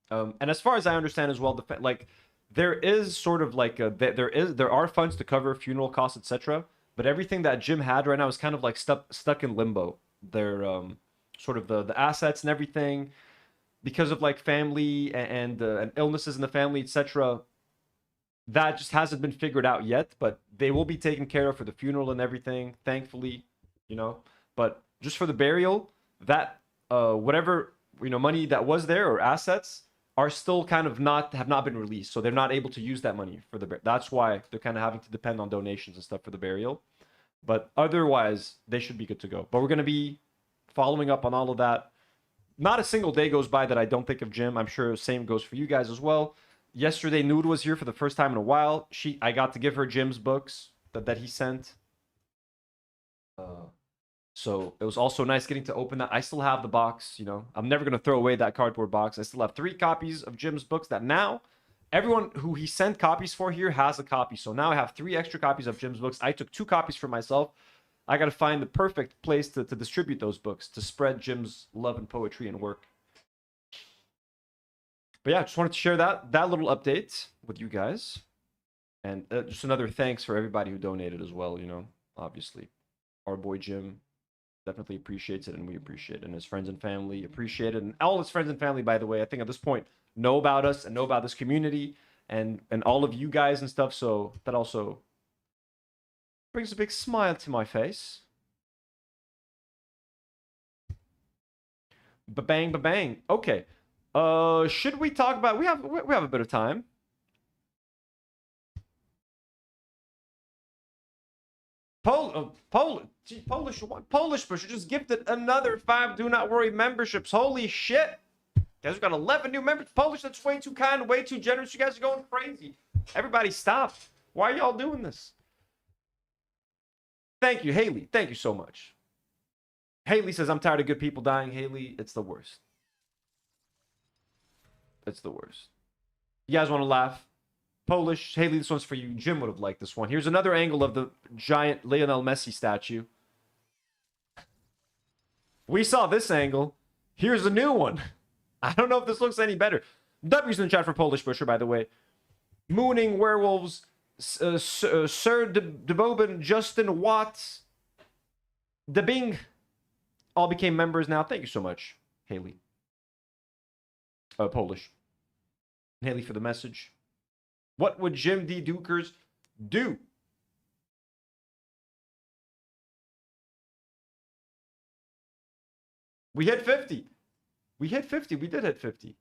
And as far as I understand as well, like there is sort of like there are funds to cover funeral costs, etc. but everything that gym had right now is kind of like stuck in limbo. Their sort of the assets and everything, because of like family and illnesses in the family, etc. That just hasn't been figured out yet, but they will be taken care of for the funeral and everything, thankfully, you know. But just for the burial, that whatever, you know, money that was there or assets are still kind of have not been released, so they're not able to use that money for the that's why they're kind of having to depend on donations and stuff for the burial. But otherwise, they should be good to go. But we're going to be following up on all of that. Not a single day goes by that I don't think of Jim. I'm sure the same goes for you guys as well. Yesterday, Nour was here for the first time in a while. I got to give her Jim's books that he sent. So it was also nice getting to open that. I still have the box, you know. I'm never going to throw away that cardboard box. I still have 3 copies of Jim's books that now everyone who he sent copies for here has a copy. So now I have 3 extra copies of Jim's books. I took 2 copies for myself. I got to find the perfect place to distribute those books, to spread Jim's love and poetry and work. But yeah, just wanted to share that little update with you guys. And just another thanks for everybody who donated as well, you know, obviously. Our boy Jim definitely appreciates it, and we appreciate it. And his friends and family appreciate it. And all his friends and family, by the way, I think at this point know about us and know about this community and all of you guys and stuff. So that also brings a big smile to my face. Ba-bang, ba-bang. Okay. Should we talk about... We have a bit of time. Polish Pusher just gifted another 5 Do Not Worry memberships. Holy shit. Guys, we got 11 new members. Polish, that's way too kind, way too generous. You guys are going crazy. Everybody stop. Why are y'all doing this? Thank you, Haley. Thank you so much. Haley says, I'm tired of good people dying. Haley, it's the worst. It's the worst. You guys want to laugh? Polish, Haley, this one's for you. Jim would have liked this one. Here's another angle of the giant Lionel Messi statue. We saw this angle. Here's a new one. I don't know if this looks any better. W's in the chat for Polish Butcher, by the way. Mooning Werewolves, Sir DeBoben, Justin Watts, DeBing, all became members now. Thank you so much, Haley. Polish. Haley for the message. What would Jim D. Dukers do? We hit 50. We hit 50. We did hit 50.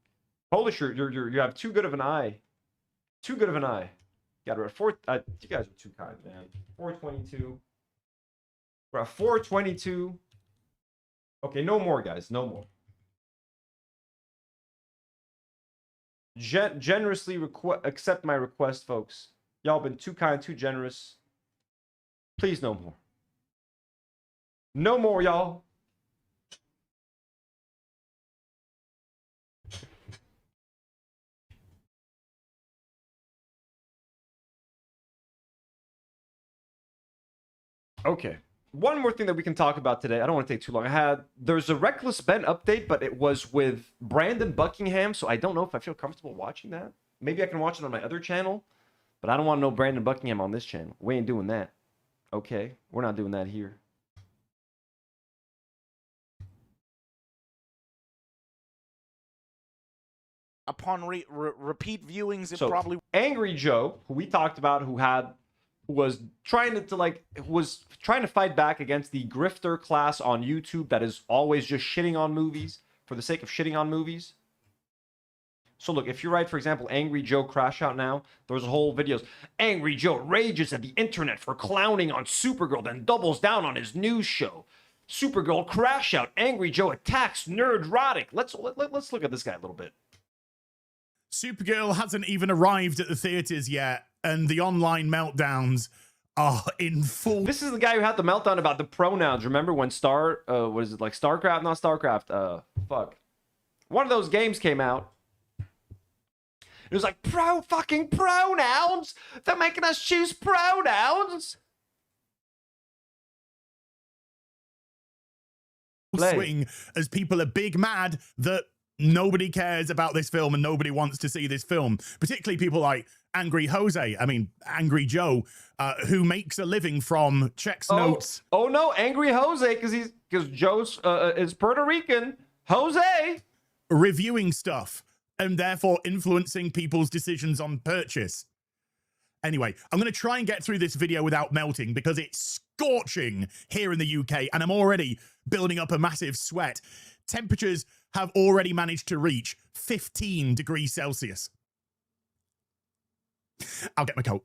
Polish, you have too good of an eye. Too good of an eye. Got it at 4. You guys are too kind, man. 422. We're at 422. Okay, no more, guys. No more. Generously accept my request, folks. Y'all been too kind, too generous. Please, no more. No more, y'all. Okay. One more thing that we can talk about today. I don't want to take too long. There's a Reckless Ben update, but it was with Brandon Buckingham, so I don't know if I feel comfortable watching that. Maybe I can watch it on my other channel, but I don't want to know Brandon Buckingham on this channel. We ain't doing that. Okay? We're not doing that here. Upon repeat viewings, it so, probably... Angry Joe, who we talked about, who was trying to fight back against the grifter class on YouTube that is always just shitting on movies for the sake of shitting on movies. So look, if you write, for example, Angry Joe Crash Out Now, there's whole videos. Angry Joe rages at the internet for clowning on Supergirl, then doubles down on his news show. Supergirl Crash Out. Angry Joe attacks Nerdrotic. Let's look at this guy a little bit. Supergirl hasn't even arrived at the theaters yet, and the online meltdowns are in full. This is the guy who had the meltdown about the pronouns. Remember when what is it, like StarCraft? Not StarCraft. Fuck. One of those games came out. It was like, fucking pronouns? They're making us choose pronouns? Swing as people are big mad that nobody cares about this film and nobody wants to see this film, particularly people like Angry Joe, who makes a living from checks notes. Oh no, Angry Jose, because Joe's is Puerto Rican. Jose reviewing stuff and therefore influencing people's decisions on purchase. Anyway, I'm going to try and get through this video without melting because it's scorching here in the UK and I'm already building up a massive sweat. Temperatures have already managed to reach 15 degrees Celsius. I'll get my coat.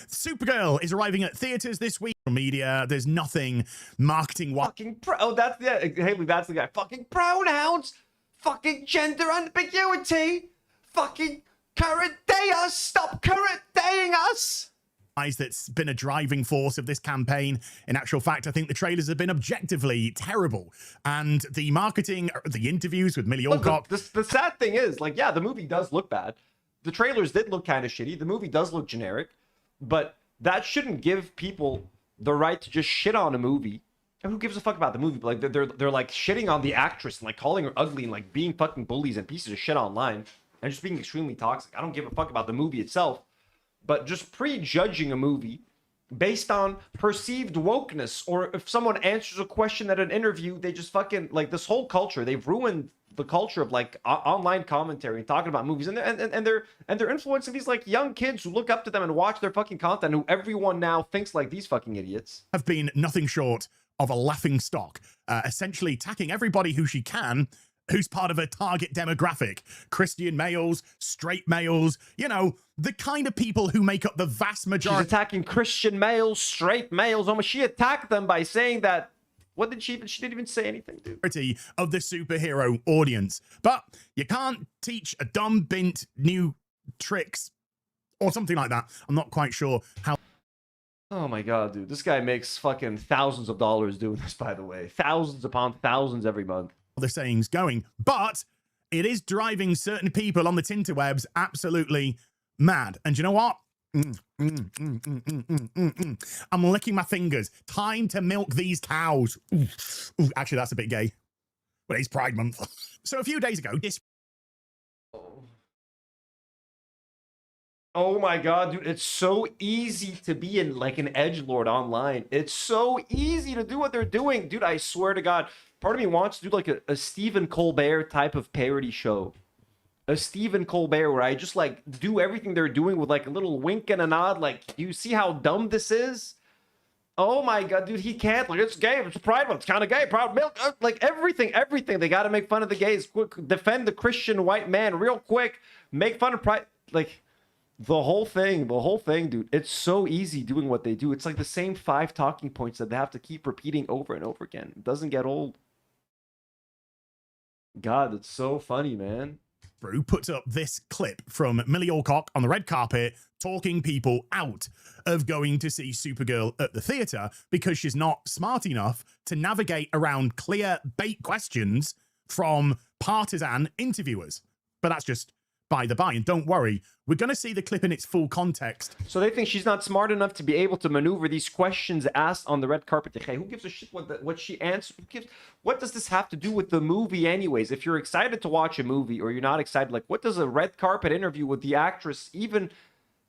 Supergirl is arriving at theaters this week. Media, there's nothing marketing. That's Haley, that's the guy. Fucking pronouns, fucking gender ambiguity, fucking current day us. Stop current daying us. That's been a driving force of this campaign. In actual fact, I think the trailers have been objectively terrible. And the marketing, the interviews with Millie Alcock. The sad thing is, like, yeah, the movie does look bad. The trailers did look kind of shitty. The movie does look generic. But that shouldn't give people the right to just shit on a movie. And who gives a fuck about the movie? But like, they're like shitting on the actress and like calling her ugly and like being fucking bullies and pieces of shit online. And just being extremely toxic. I don't give a fuck about the movie itself. But just prejudging a movie based on perceived wokeness, or if someone answers a question at an interview, they just fucking, like, this whole culture, they've ruined the culture of like online commentary and talking about movies, and they're influencing these like young kids who look up to them and watch their fucking content, who everyone now thinks like these fucking idiots. Have been nothing short of a laughing stock, essentially attacking everybody who she can, who's part of a target demographic. Christian males, straight males, you know, the kind of people who make up the vast majority. She's attacking Christian males, straight males. Almost, she attacked them by saying that, what did she even, she didn't even say anything, dude. Of the superhero audience. But you can't teach a dumb bint new tricks or something like that. I'm not quite sure how. Oh my god, dude. This guy makes fucking thousands of dollars doing this, by the way. Thousands upon thousands every month. The saying's going, but it is driving certain people on the tinterwebs absolutely mad. And you know what? I'm licking my fingers. Time to milk these cows. Ooh, actually, that's a bit gay. But it's Pride Month. So a few days ago, this. Oh my god, dude, it's so easy to be in like an edgelord online. It's so easy to do what they're doing. Dude, I swear to god, part of me wants to do like a Stephen Colbert type of parody show. A Stephen Colbert where I just like do everything they're doing with like a little wink and a nod. Like, you see how dumb this is? Oh my god, dude, he can't. Like, it's gay, it's Pride Month, it's kind of gay, proud milk. Like, everything. They got to make fun of the gays. Quick, defend the Christian white man real quick. Make fun of Pride. Like, the whole thing, dude. It's so easy doing what they do. It's like the same 5 talking points that they have to keep repeating over and over again. It doesn't get old. God, it's so funny, man. Brew puts up this clip from Millie Alcock on the red carpet talking people out of going to see Supergirl at the theater because she's not smart enough to navigate around clear bait questions from partisan interviewers. But that's just by the by, and don't worry, we're going to see the clip in its full context. So they think she's not smart enough to be able to maneuver these questions asked on the red carpet. Hey, who gives a shit what she answered? What does this have to do with the movie anyways? If you're excited to watch a movie or you're not excited, like, what does a red carpet interview with the actress even...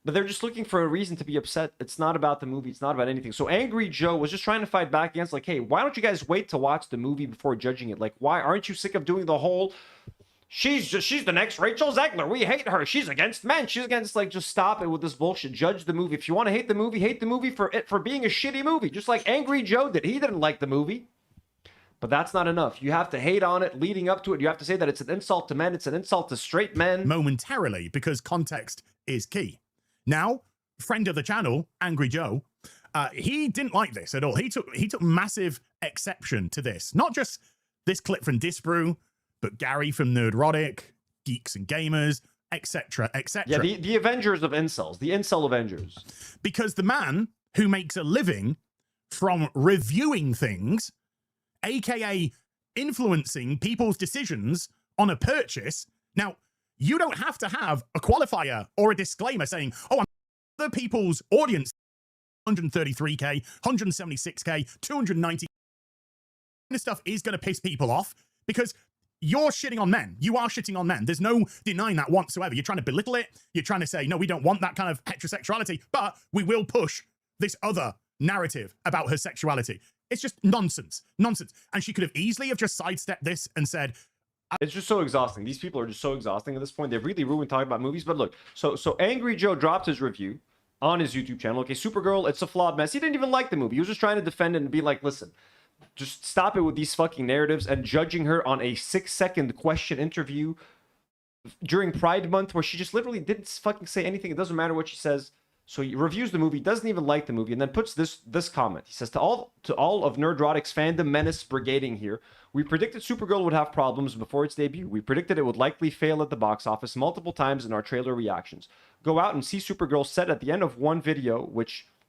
But they're just looking for a reason to be upset. It's not about the movie. It's not about anything. So Angry Joe was just trying to fight back against, like, hey, why don't you guys wait to watch the movie before judging it? Like, why aren't you sick of doing the whole... She's the next Rachel Zegler. We hate her. She's against men. She's against, like, just stop it with this bullshit. Judge the movie. If you want to hate the movie for being a shitty movie. Just like Angry Joe did. He didn't like the movie. But that's not enough. You have to hate on it leading up to it. You have to say that it's an insult to men. It's an insult to straight men. Momentarily, because context is key. Now, friend of the channel, Angry Joe, he didn't like this at all. He took massive exception to this. Not just this clip from Disbrew, but Gary from Nerdrotic, Geeks and Gamers, etc., etc. Yeah, the Avengers of Incels. The Incel Avengers. Because the man who makes a living from reviewing things, aka influencing people's decisions on a purchase. Now, you don't have to have a qualifier or a disclaimer saying, oh, I'm other people's audience, 133k, 176k, 290. This stuff is going to piss people off. because you're shitting on men. You are shitting on men. There's no denying that whatsoever. You're trying to belittle it. You're trying to say, no, we don't want that kind of heterosexuality, but we will push this other narrative about her sexuality. It's just nonsense. Nonsense. And she could have easily have just sidestepped this and said, it's just so exhausting. These people are just so exhausting at this point. They've really ruined talking about movies. But look, so Angry Joe dropped his review on his YouTube channel. Okay, Supergirl, it's a flawed mess. He didn't even like the movie. He was just trying to defend it and be like, listen, just stop it with these fucking narratives and judging her on a 6-second question interview during Pride Month where she just literally didn't fucking say anything. It doesn't matter what she says. So he reviews the movie, doesn't even like the movie, and then puts this comment. He says, to all of Nerdrotic's fandom menace brigading here, we predicted Supergirl would have problems before its debut. We predicted it would likely fail at the box office multiple times in our trailer reactions. Go out and see Supergirl said at the end of one video,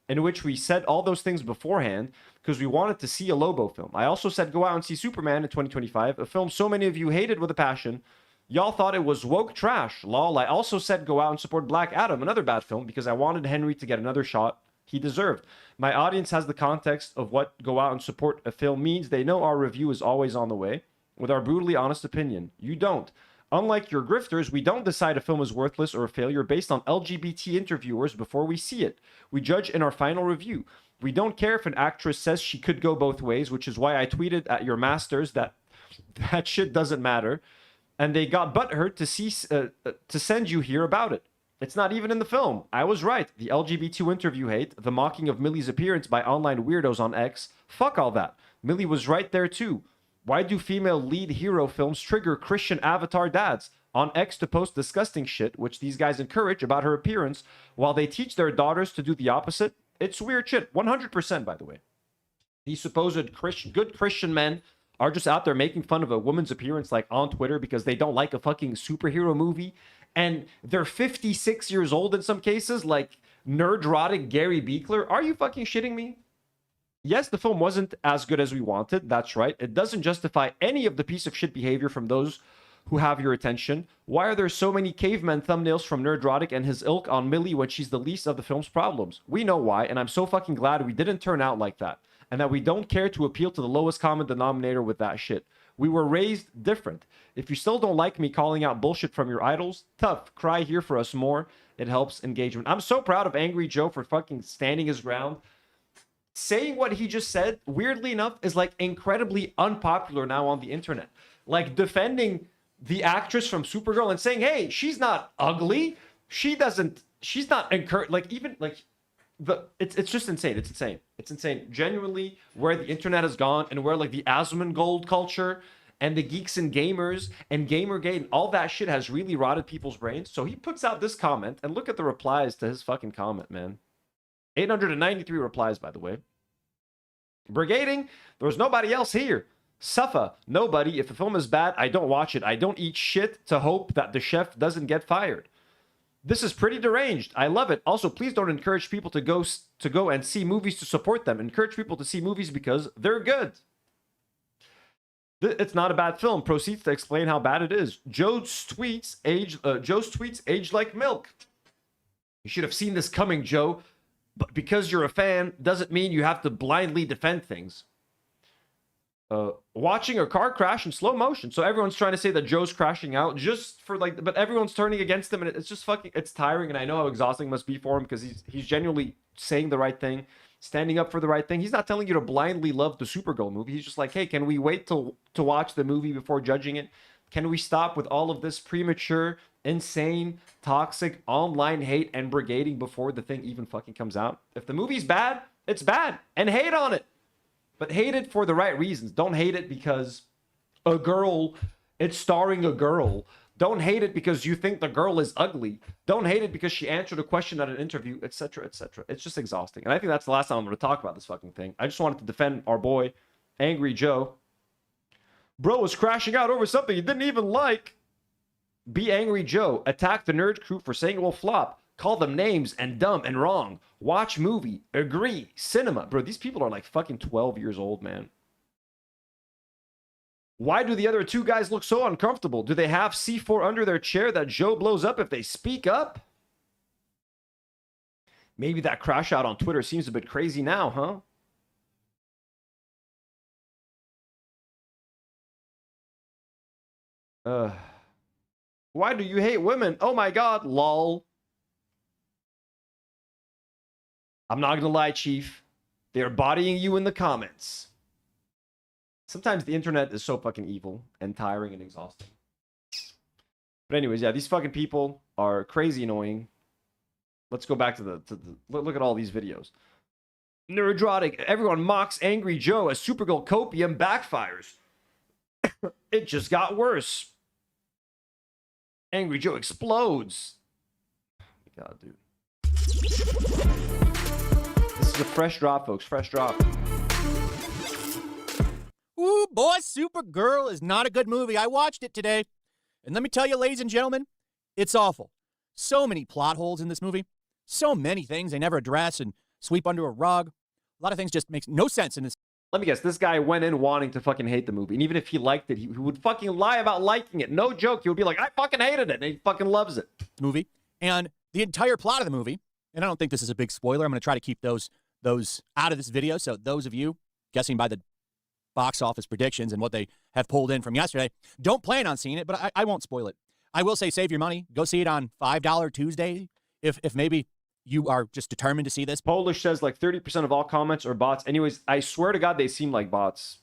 in which we said all those things beforehand because we wanted to see a Lobo film. I also said go out and see Superman in 2025, a film so many of you hated with a passion. Y'all thought it was woke trash. Lol. I also said go out and support Black Adam, another bad film, because I wanted Henry to get another shot he deserved. My audience has the context of what go out and support a film means. They know our review is always on the way with our brutally honest opinion. You don't. Unlike your grifters, we don't decide a film is worthless or a failure based on LGBT interviewers before we see it. We judge in our final review. We don't care if an actress says she could go both ways, which is why I tweeted at your masters that shit doesn't matter. And they got butthurt to send you here about it. It's not even in the film. I was right. The LGBT interview hate, the mocking of Millie's appearance by online weirdos on X, fuck all that. Millie was right there too. Why do female lead hero films trigger Christian avatar dads on X to post disgusting shit, which these guys encourage about her appearance, while they teach their daughters to do the opposite? It's weird shit. 100%, by the way. These supposed good Christian men are just out there making fun of a woman's appearance like on Twitter because they don't like a fucking superhero movie. And they're 56 years old in some cases, like nerdrotic Gary Beekler. Are you fucking shitting me? Yes, the film wasn't as good as we wanted. That's right. It doesn't justify any of the piece of shit behavior from those who have your attention. Why are there so many caveman thumbnails from Nerdrotic and his ilk on Millie when she's the least of the film's problems? We know why, and I'm so fucking glad we didn't turn out like that. And that we don't care to appeal to the lowest common denominator with that shit. We were raised different. If you still don't like me calling out bullshit from your idols, tough. Cry here for us more. It helps engagement. I'm so proud of Angry Joe for fucking standing his ground. Saying what he just said, weirdly enough, is like incredibly unpopular now on the internet. Like defending the actress from Supergirl and saying, hey, she's not ugly. She's not encouraged. Like even like it's just insane. It's insane. Genuinely, where the internet has gone and where like the Asmongold culture and the geeks and gamers and Gamergate and all that shit has really rotted people's brains. So he puts out this comment and look at the replies to his fucking comment, man. 893 replies, by the way. Brigading, there was nobody else here. Suffer, nobody. If the film is bad, I don't watch it. I don't eat shit to hope that the chef doesn't get fired. This is pretty deranged. I love it. Also, please don't encourage people to go and see movies to support them. Encourage people to see movies because they're good. It's not a bad film. Proceeds to explain how bad it is. Joe's tweets age like milk. You should have seen this coming, Joe. But because you're a fan doesn't mean you have to blindly defend things. Watching a car crash in slow motion. So everyone's trying to say that Joe's crashing out just for like, but everyone's turning against him, and it's just fucking, it's tiring. And I know how exhausting it must be for him because he's genuinely saying the right thing, standing up for the right thing. He's not telling you to blindly love the Supergirl movie. He's just like, hey, can we wait to watch the movie before judging it? Can we stop with all of this premature, insane, toxic online hate and brigading before the thing even fucking comes out? If the movie's bad, it's bad, and hate on it. But hate it for the right reasons. Don't hate it because a girl, it's starring a girl. Don't hate it because you think the girl is ugly. Don't hate it because she answered a question at an interview, etc., etc. It's just exhausting. And I think that's the last time I'm going to talk about this fucking thing. I just wanted to defend our boy, Angry Joe. Bro was crashing out over something he didn't even like. Be Angry Joe. Attack the nerd crew for saying it will flop. Call them names and dumb and wrong. Watch movie. Agree. Cinema. Bro, these people are like fucking 12 years old, man. Why do the other two guys look so uncomfortable? Do they have C4 under their chair that Joe blows up if they speak up? Maybe that crash out on Twitter seems a bit crazy now, huh? Why do you hate women? Oh my god, lol. I'm not gonna lie, Chief. They're bodying you in the comments. Sometimes the internet is so fucking evil and tiring and exhausting. But anyways, yeah, these fucking people are crazy annoying. Let's go back to the look at all these videos. Neurodrotic. Everyone mocks Angry Joe as Supergirl copium backfires. It just got worse. Angry Joe explodes. Oh my god, dude. This is a fresh drop, folks. Fresh drop. Ooh, boy, Supergirl is not a good movie. I watched it today. And let me tell you, ladies and gentlemen, it's awful. So many plot holes in this movie. So many things they never address and sweep under a rug. A lot of things just makes no sense in this. Let me guess, this guy went in wanting to fucking hate the movie. And even if he liked it, he would fucking lie about liking it. No joke. He would be like, I fucking hated it. And he fucking loves it. Movie. And the entire plot of the movie, and I don't think this is a big spoiler. I'm going to try to keep those out of this video. So those of you guessing by the box office predictions and what they have pulled in from yesterday, don't plan on seeing it, but I won't spoil it. I will say save your money. Go see it on $5 Tuesday if maybe you are just determined to see this. Polish says like 30% of all comments are bots. Anyways, I swear to God, they seem like bots.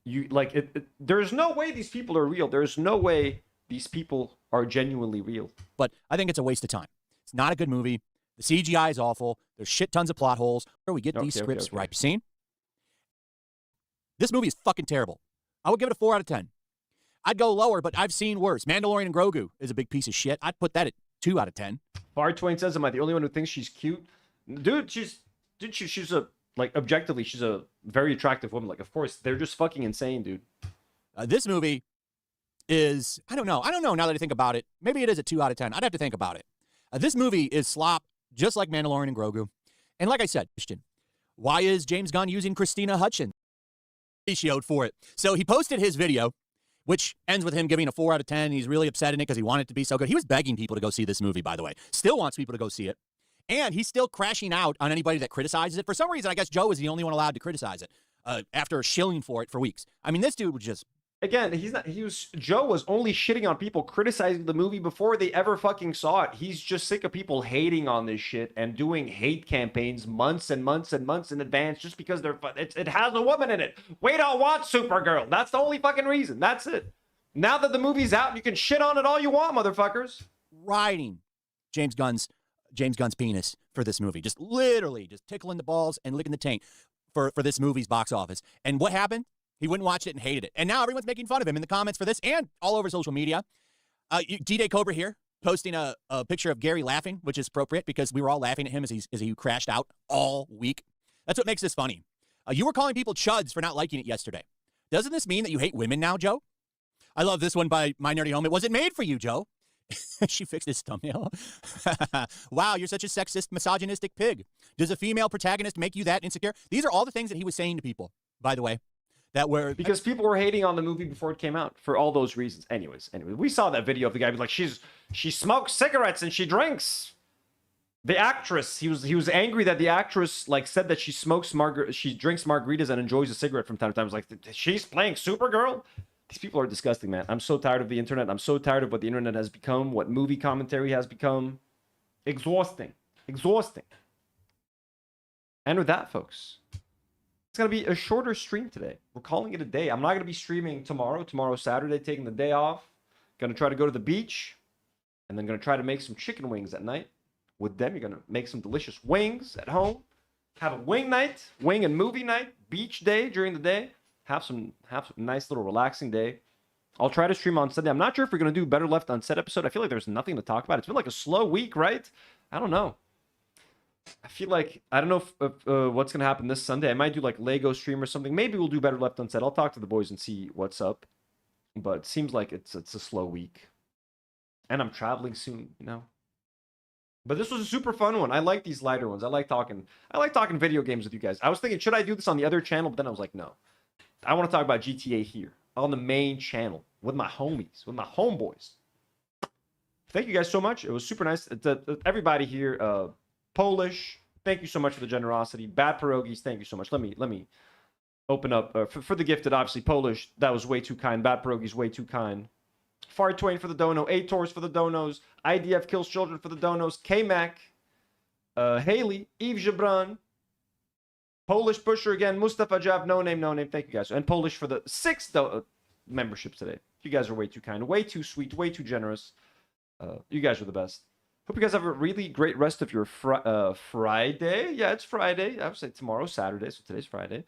You like there's no way these people are real. There's no way these people are genuinely real. But I think it's a waste of time. It's not a good movie. The CGI is awful. There's shit tons of plot holes. Where we get these scripts right. You seen? This movie is fucking terrible. I would give it a 4 out of 10. I'd go lower, but I've seen worse. Mandalorian and Grogu is a big piece of shit. I'd put that at 2 out of 10. Bar Twain says, am I the only one who thinks she's cute? Dude, she's a, like, objectively, she's a very attractive woman. Like, of course, they're just fucking insane, dude. This movie is, I don't know now that I think about it. Maybe it is a 2 out of 10. I'd have to think about it. This movie is slop, just like Mandalorian and Grogu. And like I said, Christian, why is James Gunn using Christina Hutchins? He showed for it. So he posted his video, which ends with him giving a 4 out of 10. He's really upset in it because he wanted it to be so good. He was begging people to go see this movie, by the way. Still wants people to go see it. And he's still crashing out on anybody that criticizes it. For some reason, I guess Joe is the only one allowed to criticize it after shilling for it for weeks. I mean, this dude was just... Again, Joe was only shitting on people criticizing the movie before they ever fucking saw it. He's just sick of people hating on this shit and doing hate campaigns months and months and months in advance just because it has a woman in it. We don't want Supergirl. That's the only fucking reason. That's it. Now that the movie's out, you can shit on it all you want, motherfuckers. Riding James Gunn's penis for this movie. Just literally just tickling the balls and licking the taint for this movie's box office. And what happened? He wouldn't watch it and hated it. And now everyone's making fun of him in the comments for this and all over social media. D-Day Cobra here posting a picture of Gary laughing, which is appropriate because we were all laughing at him as he crashed out all week. That's what makes this funny. You were calling people chuds for not liking it yesterday. Doesn't this mean that you hate women now, Joe? I love this one by My Nerdy Home. It wasn't made for you, Joe. She fixed his thumbnail. Wow, you're such a sexist, misogynistic pig. Does a female protagonist make you that insecure? These are all the things that he was saying to people, by the way. Because people were hating on the movie before it came out for all those reasons. Anyways, we saw that video of the guy be like, she smokes cigarettes and she drinks. The actress, he was angry that the actress like said that she drinks margaritas and enjoys a cigarette from time to time. I was like, she's playing Supergirl? These people are disgusting, man. I'm so tired of the internet. I'm so tired of what the internet has become, what movie commentary has become. Exhausting. And with that, folks, it's going to be a shorter stream today. We're calling it a day. I'm not going to be streaming tomorrow. Tomorrow's Saturday, taking the day off. Going to try to go to the beach. And then going to try to make some chicken wings at night. With them, you're going to make some delicious wings at home. Have a wing night, wing and movie night, beach day during the day. Have some nice little relaxing day. I'll try to stream on Sunday. I'm not sure if we're going to do Better Left Unsaid episode. I feel like there's nothing to talk about. It's been like a slow week, right? I don't know. I feel like, I don't know if what's going to happen this Sunday. I might do like Lego stream or something. Maybe we'll do Better Left Unsaid. I'll talk to the boys and see what's up. But it seems like it's a slow week. And I'm traveling soon, you know. But this was a super fun one. I like these lighter ones. I like talking video games with you guys. I was thinking, should I do this on the other channel? But then I was like, no. I want to talk about GTA here on the main channel with my homies, with my homeboys. Thank you guys so much. It was super nice. Everybody here, Polish, thank you so much for the generosity. Bad Pierogies, thank you so much. Let me open up for the gifted. Obviously, Polish, that was way too kind. Bad Pierogies, way too kind. Far Twain for the dono. A-Tors for the donos. IDF Kills Children for the donos. K-Mac. Haley. Yves Gibran. Polish Pusher again. Mustafa Jav. No name, no name. Thank you guys. And Polish for the 6 memberships today. You guys are way too kind. Way too sweet. Way too generous. You guys are the best. Hope you guys have a really great rest of your Friday. Yeah, it's Friday. I would say tomorrow, Saturday. So today's Friday.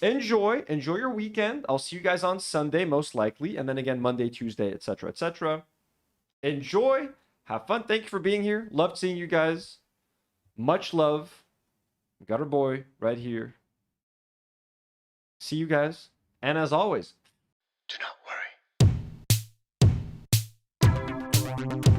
Enjoy your weekend. I'll see you guys on Sunday, most likely. And then again, Monday, Tuesday, etc., etc. Enjoy. Have fun. Thank you for being here. Loved seeing you guys. Much love. We got our boy right here. See you guys. And as always, do not worry.